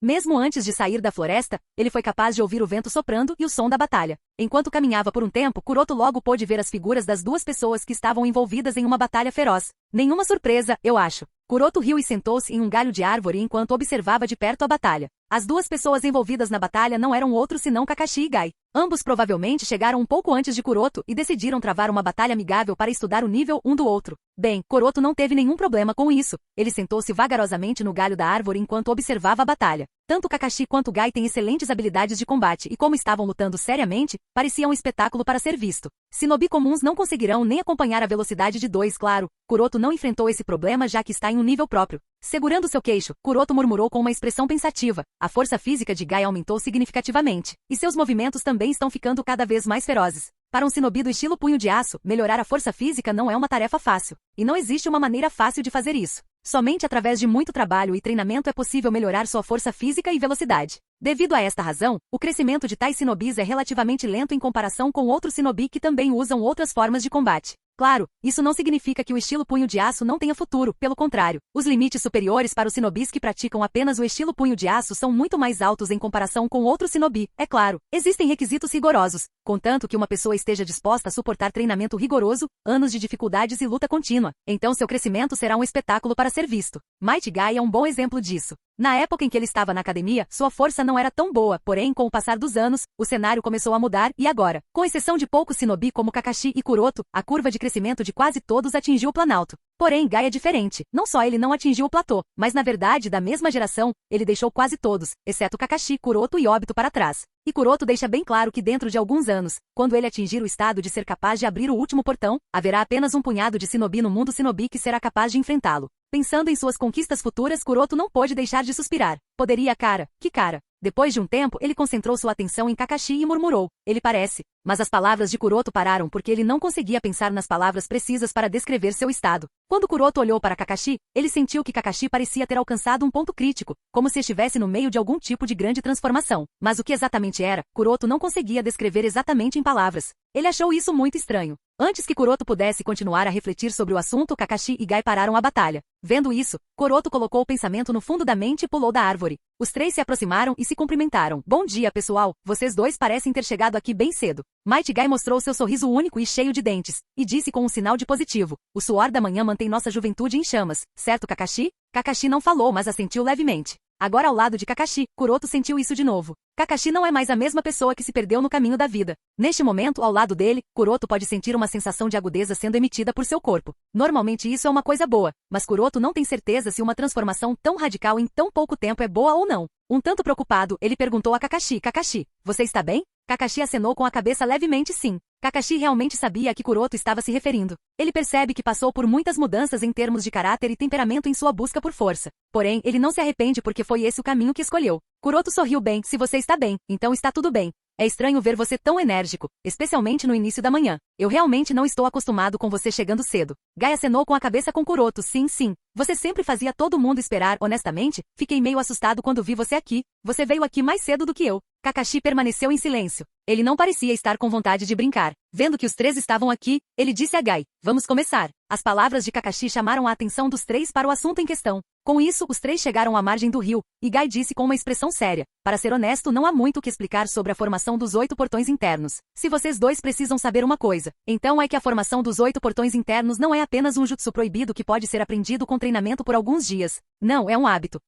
Mesmo antes de sair da floresta, ele foi capaz de ouvir o vento soprando e o som da batalha. Enquanto caminhava por um tempo, Kuroto logo pôde ver as figuras das 2 pessoas que estavam envolvidas em uma batalha feroz. Nenhuma surpresa, eu acho. Kuroto riu e sentou-se em um galho de árvore enquanto observava de perto a batalha. As 2 pessoas envolvidas na batalha não eram outros senão Kakashi e Guy. Ambos provavelmente chegaram um pouco antes de Kuroto e decidiram travar uma batalha amigável para estudar o nível um do outro. Bem, Kuroto não teve nenhum problema com isso. Ele sentou-se vagarosamente no galho da árvore enquanto observava a batalha. Tanto Kakashi quanto Guy têm excelentes habilidades de combate e como estavam lutando seriamente, parecia um espetáculo para ser visto. Shinobi comuns não conseguirão nem acompanhar a velocidade de 2, claro. Kuroto não enfrentou esse problema já que está em um nível próprio. Segurando seu queixo, Kuroto murmurou com uma expressão pensativa. A força física de Guy aumentou significativamente, e seus movimentos também estão ficando cada vez mais ferozes. Para um shinobi do estilo punho de aço, melhorar a força física não é uma tarefa fácil. E não existe uma maneira fácil de fazer isso. Somente através de muito trabalho e treinamento é possível melhorar sua força física e velocidade. Devido a esta razão, o crescimento de tais shinobis é relativamente lento em comparação com outros shinobi que também usam outras formas de combate. Claro, isso não significa que o estilo punho de aço não tenha futuro, pelo contrário. Os limites superiores para os shinobis que praticam apenas o estilo punho de aço são muito mais altos em comparação com outro shinobi, é claro. Existem requisitos rigorosos, contanto que uma pessoa esteja disposta a suportar treinamento rigoroso, anos de dificuldades e luta contínua. Então seu crescimento será um espetáculo para ser visto. Might Guy é um bom exemplo disso. Na época em que ele estava na academia, sua força não era tão boa, porém, com o passar dos anos, o cenário começou a mudar e agora, com exceção de poucos shinobi como Kakashi e Kuroto, a curva de crescimento de quase todos atingiu o planalto. Porém, Guy é diferente. Não só ele não atingiu o platô, mas na verdade, da mesma geração, ele deixou quase todos, exceto Kakashi, Kuroto e Obito para trás. E Kuroto deixa bem claro que dentro de alguns anos, quando ele atingir o estado de ser capaz de abrir o último portão, haverá apenas um punhado de shinobi no mundo shinobi que será capaz de enfrentá-lo. Pensando em suas conquistas futuras, Kuroto não pôde deixar de suspirar. Poderia, cara? Que cara? Depois de um tempo, ele concentrou sua atenção em Kakashi e murmurou, ele parece. Mas as palavras de Kuroto pararam porque ele não conseguia pensar nas palavras precisas para descrever seu estado. Quando Kuroto olhou para Kakashi, ele sentiu que Kakashi parecia ter alcançado um ponto crítico, como se estivesse no meio de algum tipo de grande transformação. Mas o que exatamente era, Kuroto não conseguia descrever exatamente em palavras. Ele achou isso muito estranho. Antes que Kuroto pudesse continuar a refletir sobre o assunto, Kakashi e Guy pararam a batalha. Vendo isso, Kuroto colocou o pensamento no fundo da mente e pulou da árvore. Os três se aproximaram e se cumprimentaram. Bom dia, pessoal. Vocês dois parecem ter chegado aqui bem cedo. Might Guy mostrou seu sorriso único e cheio de dentes, e disse com um sinal de positivo. O suor da manhã mantém nossa juventude em chamas, certo, Kakashi? Kakashi não falou, mas assentiu levemente. Agora ao lado de Kakashi, Kuroto sentiu isso de novo. Kakashi não é mais a mesma pessoa que se perdeu no caminho da vida. Neste momento, ao lado dele, Kuroto pode sentir uma sensação de agudeza sendo emitida por seu corpo. Normalmente isso é uma coisa boa, mas Kuroto não tem certeza se uma transformação tão radical em tão pouco tempo é boa ou não. Um tanto preocupado, ele perguntou a Kakashi, Kakashi, você está bem? Kakashi acenou com a cabeça levemente sim. Kakashi realmente sabia a que Kuroto estava se referindo. Ele percebe que passou por muitas mudanças em termos de caráter e temperamento em sua busca por força. Porém, ele não se arrepende porque foi esse o caminho que escolheu. Kuroto sorriu bem, se você está bem, então está tudo bem. É estranho ver você tão enérgico, especialmente no início da manhã. Eu realmente não estou acostumado com você chegando cedo. Guy acenou com a cabeça com Kuroto, sim, sim. Você sempre fazia todo mundo esperar, honestamente, fiquei meio assustado quando vi você aqui. Você veio aqui mais cedo do que eu. Kakashi permaneceu em silêncio. Ele não parecia estar com vontade de brincar. Vendo que os três estavam aqui, ele disse a Guy, vamos começar. As palavras de Kakashi chamaram a atenção dos três para o assunto em questão. Com isso, os três chegaram à margem do rio, e Guy disse com uma expressão séria, para ser honesto, não há muito o que explicar sobre a formação dos 8 portões internos. Se vocês dois precisam saber uma coisa, então é que a formação dos 8 portões internos não é apenas um jutsu proibido que pode ser aprendido com treinamento por alguns dias. Não, é um hábito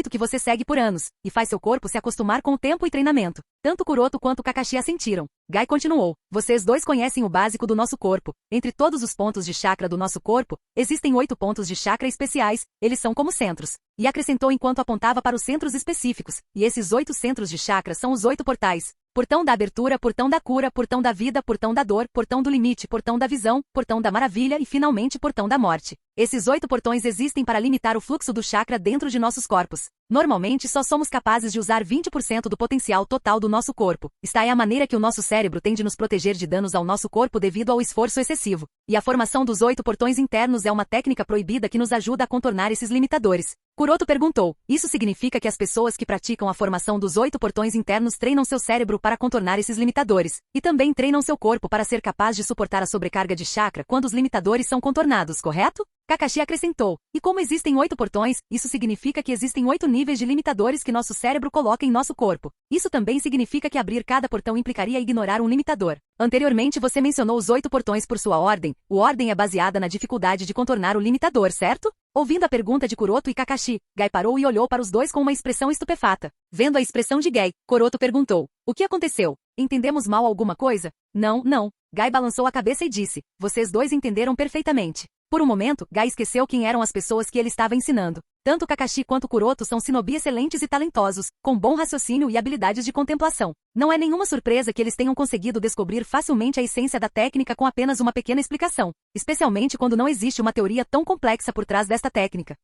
que você segue por anos, e faz seu corpo se acostumar com o tempo e treinamento. Tanto Kuroto quanto Kakashi assentiram. Guy continuou, vocês dois conhecem o básico do nosso corpo. Entre todos os pontos de chakra do nosso corpo, existem 8 pontos de chakra especiais, eles são como centros. E acrescentou enquanto apontava para os centros específicos, e esses 8 centros de chakra são os 8 portais. Portão da abertura, portão da cura, portão da vida, portão da dor, portão do limite, portão da visão, portão da maravilha e finalmente portão da morte. Esses 8 portões existem para limitar o fluxo do chakra dentro de nossos corpos. Normalmente só somos capazes de usar 20% do potencial total do nosso corpo. Esta é a maneira que o nosso cérebro tem de nos proteger de danos ao nosso corpo devido ao esforço excessivo. E a formação dos 8 portões internos é uma técnica proibida que nos ajuda a contornar esses limitadores. Kuroto perguntou, isso significa que as pessoas que praticam a formação dos 8 portões internos treinam seu cérebro para contornar esses limitadores, e também treinam seu corpo para ser capaz de suportar a sobrecarga de chakra quando os limitadores são contornados, correto? Kakashi acrescentou, e como existem 8 portões, isso significa que existem 8 níveis de limitadores que nosso cérebro coloca em nosso corpo. Isso também significa que abrir cada portão implicaria ignorar um limitador. Anteriormente você mencionou os 8 portões por sua ordem. A ordem é baseada na dificuldade de contornar o limitador, certo? Ouvindo a pergunta de Kuroto e Kakashi, Guy parou e olhou para os dois com uma expressão estupefata. Vendo a expressão de Guy, Kuroto perguntou, o que aconteceu? Entendemos mal alguma coisa? Não, não. Guy balançou a cabeça e disse, vocês dois entenderam perfeitamente. Por um momento, Guy esqueceu quem eram as pessoas que ele estava ensinando. Tanto Kakashi quanto Kuroto são shinobi excelentes e talentosos, com bom raciocínio e habilidades de contemplação. Não é nenhuma surpresa que eles tenham conseguido descobrir facilmente a essência da técnica com apenas uma pequena explicação, especialmente quando não existe uma teoria tão complexa por trás desta técnica.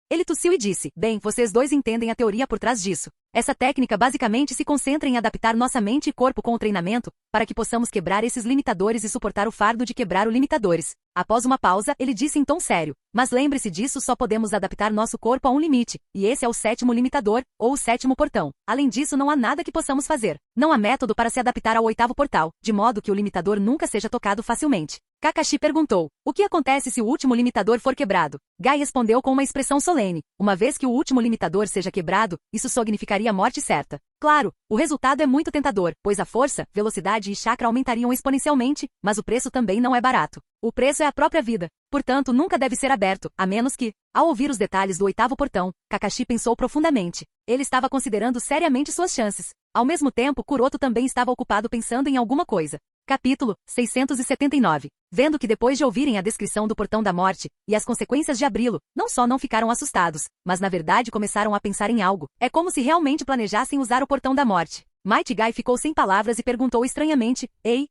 Ele tossiu e disse, bem, vocês dois entendem a teoria por trás disso. Essa técnica basicamente se concentra em adaptar nossa mente e corpo com o treinamento, para que possamos quebrar esses limitadores e suportar o fardo de quebrar os limitadores. Após uma pausa, ele disse em tom sério, mas lembre-se disso, só podemos adaptar nosso corpo a um limite, e esse é o 7º limitador, ou o 7º portão. Além disso, não há nada que possamos fazer. Não há método para se adaptar ao 8º portal, de modo que o limitador nunca seja tocado facilmente. Kakashi perguntou, o que acontece se o último limitador for quebrado? Gai respondeu com uma expressão solene, uma vez que o último limitador seja quebrado, isso significaria morte certa. Claro, o resultado é muito tentador, pois a força, velocidade e chakra aumentariam exponencialmente, mas o preço também não é barato. O preço é a própria vida, portanto nunca deve ser aberto, a menos que, ao ouvir os detalhes do 8º portão, Kakashi pensou profundamente. Ele estava considerando seriamente suas chances. Ao mesmo tempo, Kuroto também estava ocupado pensando em alguma coisa. Capítulo 679. Vendo que depois de ouvirem a descrição do portão da morte, e as consequências de abri-lo, não só não ficaram assustados, mas na verdade começaram a pensar em algo. É como se realmente planejassem usar o portão da morte. Might Guy ficou sem palavras e perguntou estranhamente, Ei,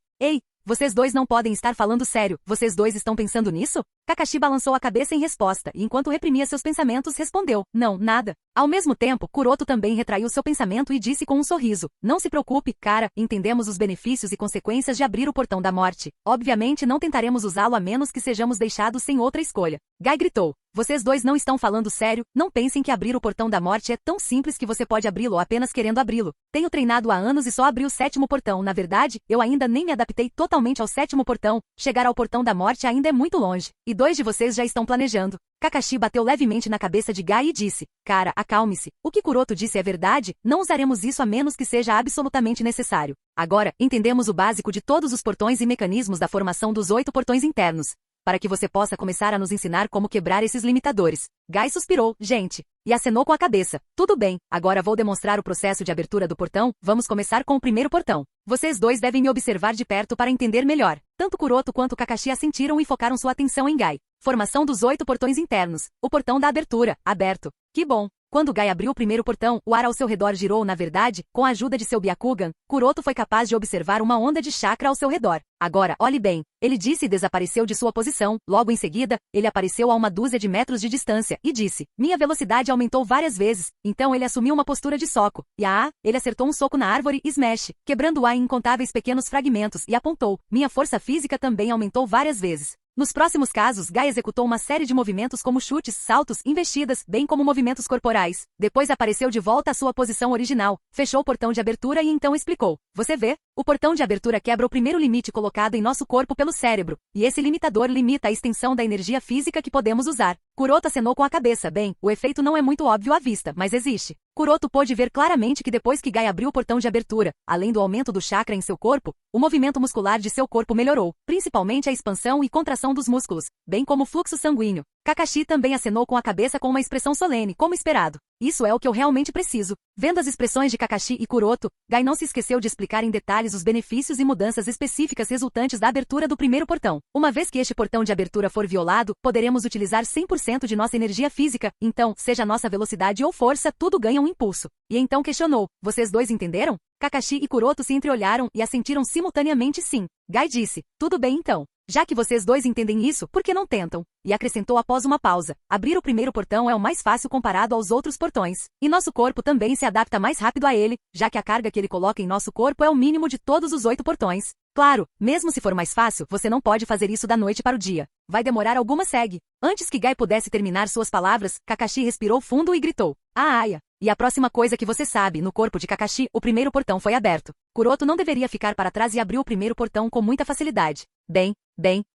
vocês dois não podem estar falando sério, vocês dois estão pensando nisso? Kakashi balançou a cabeça em resposta e enquanto reprimia seus pensamentos respondeu, não, nada. Ao mesmo tempo, Kuroto também retraiu seu pensamento e disse com um sorriso, não se preocupe, cara, entendemos os benefícios e consequências de abrir o portão da morte. Obviamente não tentaremos usá-lo a menos que sejamos deixados sem outra escolha. Guy gritou, vocês dois não estão falando sério, não pensem que abrir o portão da morte é tão simples que você pode abri-lo apenas querendo abri-lo. Tenho treinado há anos e só abri o 7º portão, na verdade, eu ainda nem me adaptei totalmente ao 7º portão, chegar ao portão da morte ainda é muito longe. E 2 de vocês já estão planejando. Kakashi bateu levemente na cabeça de Guy e disse, cara, acalme-se, o que Kuroto disse é verdade, não usaremos isso a menos que seja absolutamente necessário. Agora, entendemos o básico de todos os portões e mecanismos da formação dos 8 portões internos, para que você possa começar a nos ensinar como quebrar esses limitadores. Guy suspirou, gente, e acenou com a cabeça. Tudo bem, agora vou demonstrar o processo de abertura do portão, vamos começar com o primeiro portão. Vocês dois devem me observar de perto para entender melhor. Tanto Kuroto quanto Kakashi assentiram e focaram sua atenção em Guy. Formação dos 8 portões internos. O portão da abertura, aberto. Que bom! Quando Guy abriu o primeiro portão, o ar ao seu redor girou na verdade, com a ajuda de seu Byakugan, Kuroto foi capaz de observar uma onda de chakra ao seu redor. Agora, olhe bem, ele disse e desapareceu de sua posição, logo em seguida, ele apareceu a uma dúzia de metros de distância, e disse, minha velocidade aumentou várias vezes, então ele assumiu uma postura de soco, e ele acertou um soco na árvore e smash, quebrando-a em incontáveis pequenos fragmentos, e apontou, minha força física também aumentou várias vezes. Nos próximos casos, Guy executou uma série de movimentos como chutes, saltos, investidas, bem como movimentos corporais. Depois apareceu de volta à sua posição original, fechou o portão de abertura e então explicou. Você vê? O portão de abertura quebra o primeiro limite colocado em nosso corpo pelo cérebro, e esse limitador limita a extensão da energia física que podemos usar. Kuroto acenou com a cabeça. Bem, o efeito não é muito óbvio à vista, mas existe. Kuroto pôde ver claramente que depois que Guy abriu o portão de abertura, além do aumento do chakra em seu corpo, o movimento muscular de seu corpo melhorou, principalmente a expansão e contração dos músculos, bem como o fluxo sanguíneo. Kakashi também acenou com a cabeça com uma expressão solene, como esperado. Isso é o que eu realmente preciso. Vendo as expressões de Kakashi e Kuroto, Guy não se esqueceu de explicar em detalhes os benefícios e mudanças específicas resultantes da abertura do primeiro portão. Uma vez que este portão de abertura for violado, poderemos utilizar 100% de nossa energia física, então, seja nossa velocidade ou força, tudo ganha um impulso. E então questionou, vocês dois entenderam? Kakashi e Kuroto se entreolharam e assentiram simultaneamente sim. Guy disse, tudo bem então. Já que vocês dois entendem isso, por que não tentam? E acrescentou após uma pausa, abrir o primeiro portão é o mais fácil comparado aos outros portões. E nosso corpo também se adapta mais rápido a ele, já que a carga que ele coloca em nosso corpo é o mínimo de todos os 8 portões. Claro, mesmo se for mais fácil, você não pode fazer isso da noite para o dia. Vai demorar alguma segue. Antes que Guy pudesse terminar suas palavras, Kakashi respirou fundo e gritou. Aia! E a próxima coisa que você sabe, no corpo de Kakashi, o primeiro portão foi aberto. Kuroto não deveria ficar para trás e abriu o primeiro portão com muita facilidade. Bem,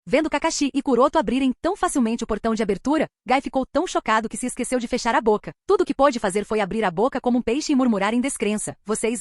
vendo Kakashi e Kuroto abrirem tão facilmente o portão de abertura, Guy ficou tão chocado que se esqueceu de fechar a boca. Tudo o que pôde fazer foi abrir a boca como um peixe e murmurar em descrença. Vocês.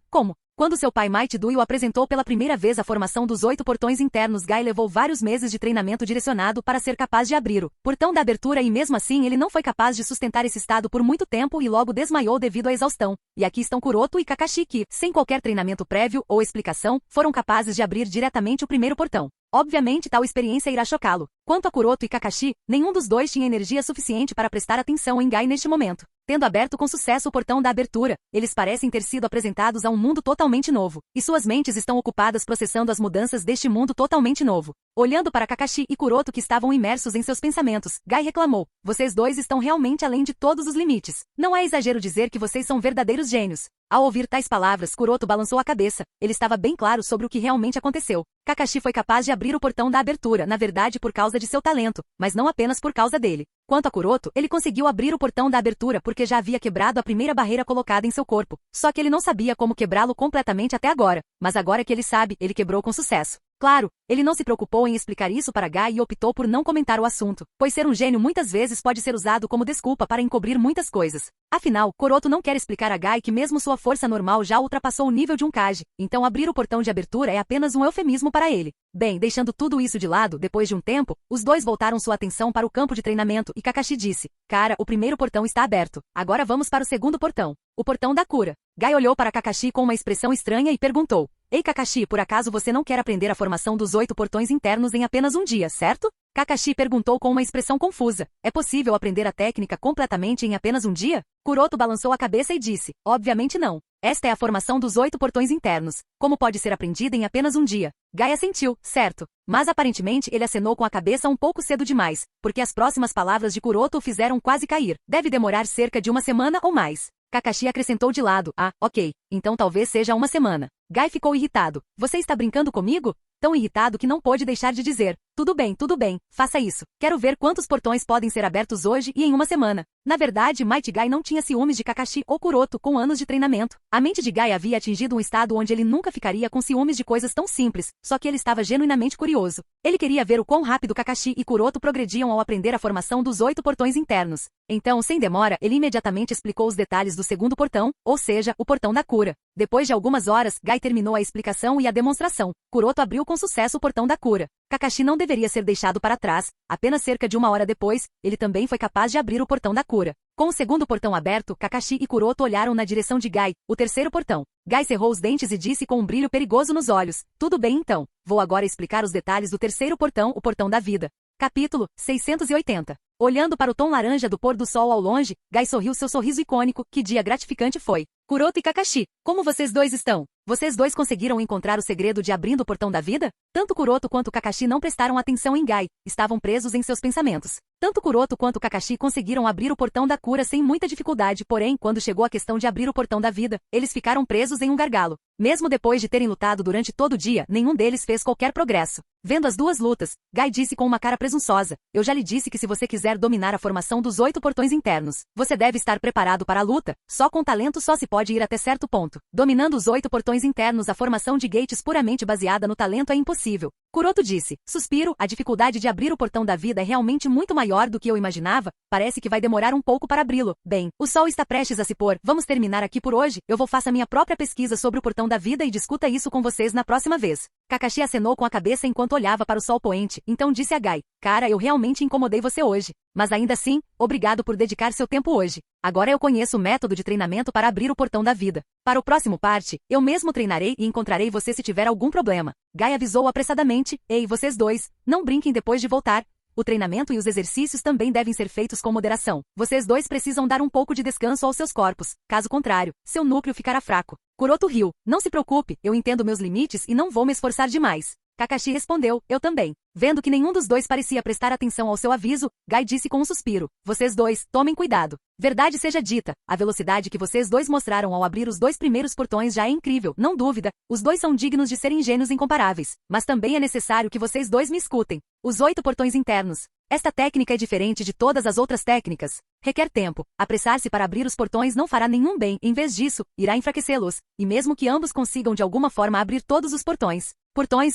Como? Quando seu pai Might Dui o apresentou pela primeira vez a formação dos 8 portões internos, Guy levou vários meses de treinamento direcionado para ser capaz de abrir o portão da abertura e mesmo assim ele não foi capaz de sustentar esse estado por muito tempo e logo desmaiou devido à exaustão. E aqui estão Kuroto e Kakashi que, sem qualquer treinamento prévio ou explicação, foram capazes de abrir diretamente o primeiro portão. Obviamente tal experiência irá chocá-lo. Quanto a Kuroto e Kakashi, nenhum dos dois tinha energia suficiente para prestar atenção em Guy neste momento. Tendo aberto com sucesso o portão da abertura, eles parecem ter sido apresentados a um mundo totalmente novo, e suas mentes estão ocupadas processando as mudanças deste mundo totalmente novo. Olhando para Kakashi e Kuroto que estavam imersos em seus pensamentos, Guy reclamou, vocês dois estão realmente além de todos os limites. Não é exagero dizer que vocês são verdadeiros gênios. Ao ouvir tais palavras, Kuroto balançou a cabeça, ele estava bem claro sobre o que realmente aconteceu. Kakashi foi capaz de abrir o portão da abertura, na verdade por causa de seu talento, mas não apenas por causa dele. Quanto a Kuroto, ele conseguiu abrir o portão da abertura porque já havia quebrado a primeira barreira colocada em seu corpo, só que ele não sabia como quebrá-lo completamente até agora, mas agora que ele sabe, ele quebrou com sucesso. Claro, ele não se preocupou em explicar isso para Guy e optou por não comentar o assunto, pois ser um gênio muitas vezes pode ser usado como desculpa para encobrir muitas coisas. Afinal, Kuroto não quer explicar a Guy que mesmo sua força normal já ultrapassou o nível de um Kage, então abrir o portão de abertura é apenas um eufemismo para ele. Bem, deixando tudo isso de lado, depois de um tempo, os dois voltaram sua atenção para o campo de treinamento e Kakashi disse: Cara, o primeiro portão está aberto. Agora vamos para o segundo portão. O portão da cura. Guy olhou para Kakashi com uma expressão estranha e perguntou: Ei Kakashi, por acaso você não quer aprender a formação dos 8 portões internos em apenas um dia, certo? Kakashi perguntou com uma expressão confusa. É possível aprender a técnica completamente em apenas um dia? Kuroto balançou a cabeça e disse: Obviamente não. Esta é a formação dos 8 portões internos. Como pode ser aprendida em apenas um dia? Guy assentiu, certo. Mas aparentemente ele acenou com a cabeça um pouco cedo demais, porque as próximas palavras de Kuroto o fizeram quase cair. Deve demorar cerca de uma semana ou mais. Kakashi acrescentou de lado: Ah, ok. Então talvez seja uma semana. Guy ficou irritado. Você está brincando comigo? Tão irritado que não pôde deixar de dizer: tudo bem, faça isso. Quero ver quantos portões podem ser abertos hoje e em uma semana. Na verdade, Might Guy não tinha ciúmes de Kakashi ou Kuroto com anos de treinamento. A mente de Guy havia atingido um estado onde ele nunca ficaria com ciúmes de coisas tão simples, só que ele estava genuinamente curioso. Ele queria ver o quão rápido Kakashi e Kuroto progrediam ao aprender a formação dos 8 portões internos. Então, sem demora, ele imediatamente explicou os detalhes do segundo portão, ou seja, o portão da cura. Depois de algumas horas, Guy terminou a explicação e a demonstração. Kuroto abriu com sucesso o portão da cura. Kakashi não deveria ser deixado para trás. Apenas cerca de uma hora depois, ele também foi capaz de abrir o portão da cura. Com o segundo portão aberto, Kakashi e Kuroto olharam na direção de Guy, o terceiro portão. Guy cerrou os dentes e disse com um brilho perigoso nos olhos: Tudo bem então. Vou agora explicar os detalhes do terceiro portão, o portão da vida. Capítulo 680. Olhando para o tom laranja do pôr do sol ao longe, Guy sorriu seu sorriso icônico. Que dia gratificante foi. Kuroto e Kakashi, como vocês dois estão? Vocês dois conseguiram encontrar o segredo de abrindo o portão da vida? Tanto Kuroto quanto Kakashi não prestaram atenção em Guy, estavam presos em seus pensamentos. Tanto Kuroto quanto Kakashi conseguiram abrir o portão da cura sem muita dificuldade, porém, quando chegou a questão de abrir o portão da vida, eles ficaram presos em um gargalo. Mesmo depois de terem lutado durante todo o dia, nenhum deles fez qualquer progresso. Vendo as duas lutas, Guy disse com uma cara presunçosa: Eu já lhe disse que se você quiser dominar a formação dos 8 portões internos, você deve estar preparado para a luta. Só com talento só se pode ir até certo ponto. Dominando os 8 portões internos, a formação de gates puramente baseada no talento é impossível. Kuroto disse: Suspiro, a dificuldade de abrir o portão da vida é realmente muito maior do que eu imaginava, parece que vai demorar um pouco para abri-lo. Bem, o sol está prestes a se pôr, vamos terminar aqui por hoje, eu vou fazer minha própria pesquisa sobre o portão da vida e discuta isso com vocês na próxima vez. Kakashi acenou com a cabeça enquanto olhava para o sol poente, então disse a Guy: Cara, eu realmente incomodei você hoje. Mas ainda assim, obrigado por dedicar seu tempo hoje. Agora eu conheço o método de treinamento para abrir o portão da vida. Para o próximo parte, eu mesmo treinarei e encontrarei você se tiver algum problema. Guy avisou apressadamente: Ei, vocês dois, não brinquem depois de voltar. O treinamento e os exercícios também devem ser feitos com moderação. Vocês dois precisam dar um pouco de descanso aos seus corpos. Caso contrário, seu núcleo ficará fraco. Kuroto riu: Não se preocupe, eu entendo meus limites e não vou me esforçar demais. Kakashi respondeu: Eu também. Vendo que nenhum dos dois parecia prestar atenção ao seu aviso, Guy disse com um suspiro: Vocês dois, tomem cuidado. Verdade seja dita, a velocidade que vocês dois mostraram ao abrir os 2 primeiros portões já é incrível, não dúvida, os dois são dignos de serem gênios incomparáveis. Mas também é necessário que vocês dois me escutem. Os 8 portões internos. Esta técnica é diferente de todas as outras técnicas. Requer tempo. Apressar-se para abrir os portões não fará nenhum bem, em vez disso, irá enfraquecê-los. E mesmo que ambos consigam de alguma forma abrir todos os portões,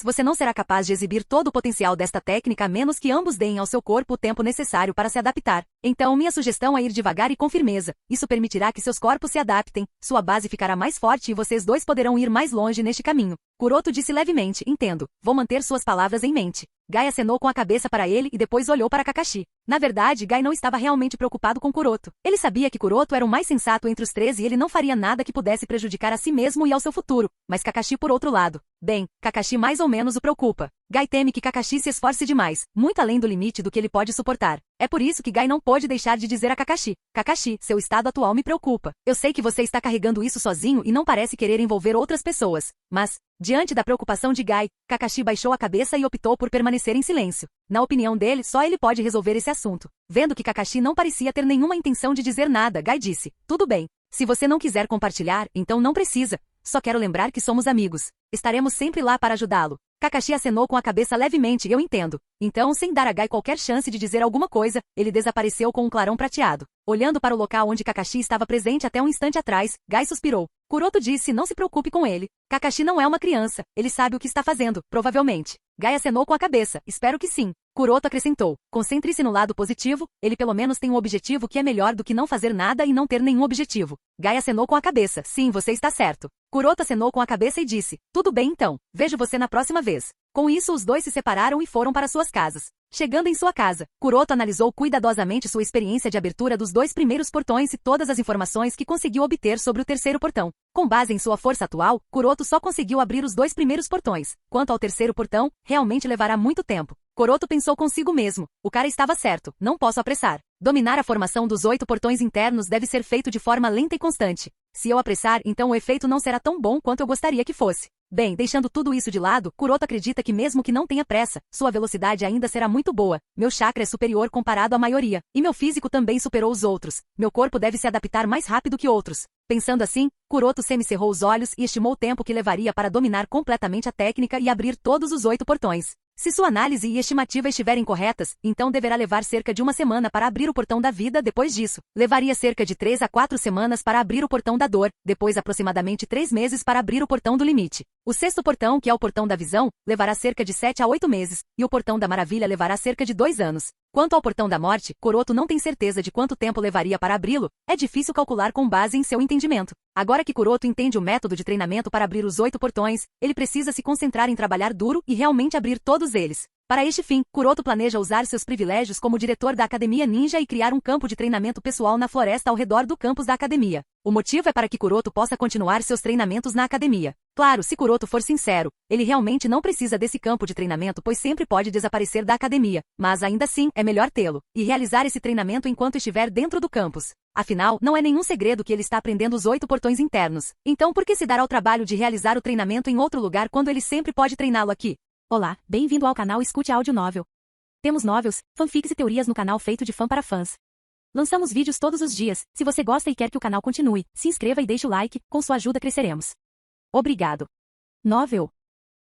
você não será capaz de exibir todo o potencial desta técnica a menos que ambos deem ao seu corpo o tempo necessário para se adaptar. Então minha sugestão é ir devagar e com firmeza. Isso permitirá que seus corpos se adaptem, sua base ficará mais forte e vocês dois poderão ir mais longe neste caminho. Kuroto disse levemente: Entendo, vou manter suas palavras em mente. Guy acenou com a cabeça para ele e depois olhou para Kakashi. Na verdade, Guy não estava realmente preocupado com Kuroto. Ele sabia que Kuroto era o mais sensato entre os 3 e ele não faria nada que pudesse prejudicar a si mesmo e ao seu futuro. Mas Kakashi por outro lado. Bem, Kakashi mais ou menos o preocupa. Guy teme que Kakashi se esforce demais, muito além do limite do que ele pode suportar. É por isso que Guy não pôde deixar de dizer a Kakashi: Kakashi, seu estado atual me preocupa. Eu sei que você está carregando isso sozinho e não parece querer envolver outras pessoas. Mas, diante da preocupação de Guy, Kakashi baixou a cabeça e optou por permanecer em silêncio. Na opinião dele, só ele pode resolver esse assunto. Vendo que Kakashi não parecia ter nenhuma intenção de dizer nada, Guy disse: Tudo bem. Se você não quiser compartilhar, então não precisa. Só quero lembrar que somos amigos. Estaremos sempre lá para ajudá-lo. Kakashi acenou com a cabeça levemente: Eu entendo. Então, sem dar a Guy qualquer chance de dizer alguma coisa, ele desapareceu com um clarão prateado. Olhando para o local onde Kakashi estava presente até um instante atrás, Guy suspirou. Kuroto disse não se preocupe com ele. Kakashi não é uma criança, ele sabe o que está fazendo, provavelmente. Gai acenou com a cabeça, espero que sim. Kuroto acrescentou, concentre-se no lado positivo, ele pelo menos tem um objetivo que é melhor do que não fazer nada e não ter nenhum objetivo. Gai acenou com a cabeça, sim, você está certo. Kuroto acenou com a cabeça e disse, tudo bem então, vejo você na próxima vez. Com isso os dois se separaram e foram para suas casas. Chegando em sua casa, Kuroto analisou cuidadosamente sua experiência de abertura dos 2 primeiros portões e todas as informações que conseguiu obter sobre o terceiro portão. Com base em sua força atual, Kuroto só conseguiu abrir os 2 primeiros portões. Quanto ao terceiro portão, realmente levará muito tempo. Kuroto pensou consigo mesmo, o cara estava certo, não posso apressar. Dominar a formação dos 8 portões internos deve ser feito de forma lenta e constante. Se eu apressar, então o efeito não será tão bom quanto eu gostaria que fosse. Bem, deixando tudo isso de lado, Kuroto acredita que mesmo que não tenha pressa, sua velocidade ainda será muito boa. Meu chakra é superior comparado à maioria, e meu físico também superou os outros. Meu corpo deve se adaptar mais rápido que outros. Pensando assim, Kuroto semicerrou os olhos e estimou o tempo que levaria para dominar completamente a técnica e abrir todos os 8 portões. Se sua análise e estimativa estiverem corretas, então deverá levar cerca de 1 semana para abrir o portão da vida depois disso. Levaria cerca de 3 a 4 semanas para abrir o portão da dor, depois aproximadamente 3 meses para abrir o portão do limite. O sexto portão, que é o portão da visão, levará cerca de 7 a 8 meses, e o portão da maravilha levará cerca de 2 anos. Quanto ao portão da morte, Kuroto não tem certeza de quanto tempo levaria para abri-lo, é difícil calcular com base em seu entendimento. Agora que Kuroto entende o método de treinamento para abrir os 8 portões, ele precisa se concentrar em trabalhar duro e realmente abrir todos eles. Para este fim, Kuroto planeja usar seus privilégios como diretor da Academia Ninja e criar um campo de treinamento pessoal na floresta ao redor do campus da academia. O motivo é para que Kuroto possa continuar seus treinamentos na academia. Claro, se Kuroto for sincero, ele realmente não precisa desse campo de treinamento pois sempre pode desaparecer da academia, mas ainda assim, é melhor tê-lo, e realizar esse treinamento enquanto estiver dentro do campus. Afinal, não é nenhum segredo que ele está aprendendo os 8 portões internos. Então por que se dar ao trabalho de realizar o treinamento em outro lugar quando ele sempre pode treiná-lo aqui? Olá, bem-vindo ao canal Escute Áudio Novel. Temos novels, fanfics e teorias no canal feito de fã para fãs. Lançamos vídeos todos os dias, se você gosta e quer que o canal continue, se inscreva e deixe o like, com sua ajuda cresceremos. Obrigado. Novel.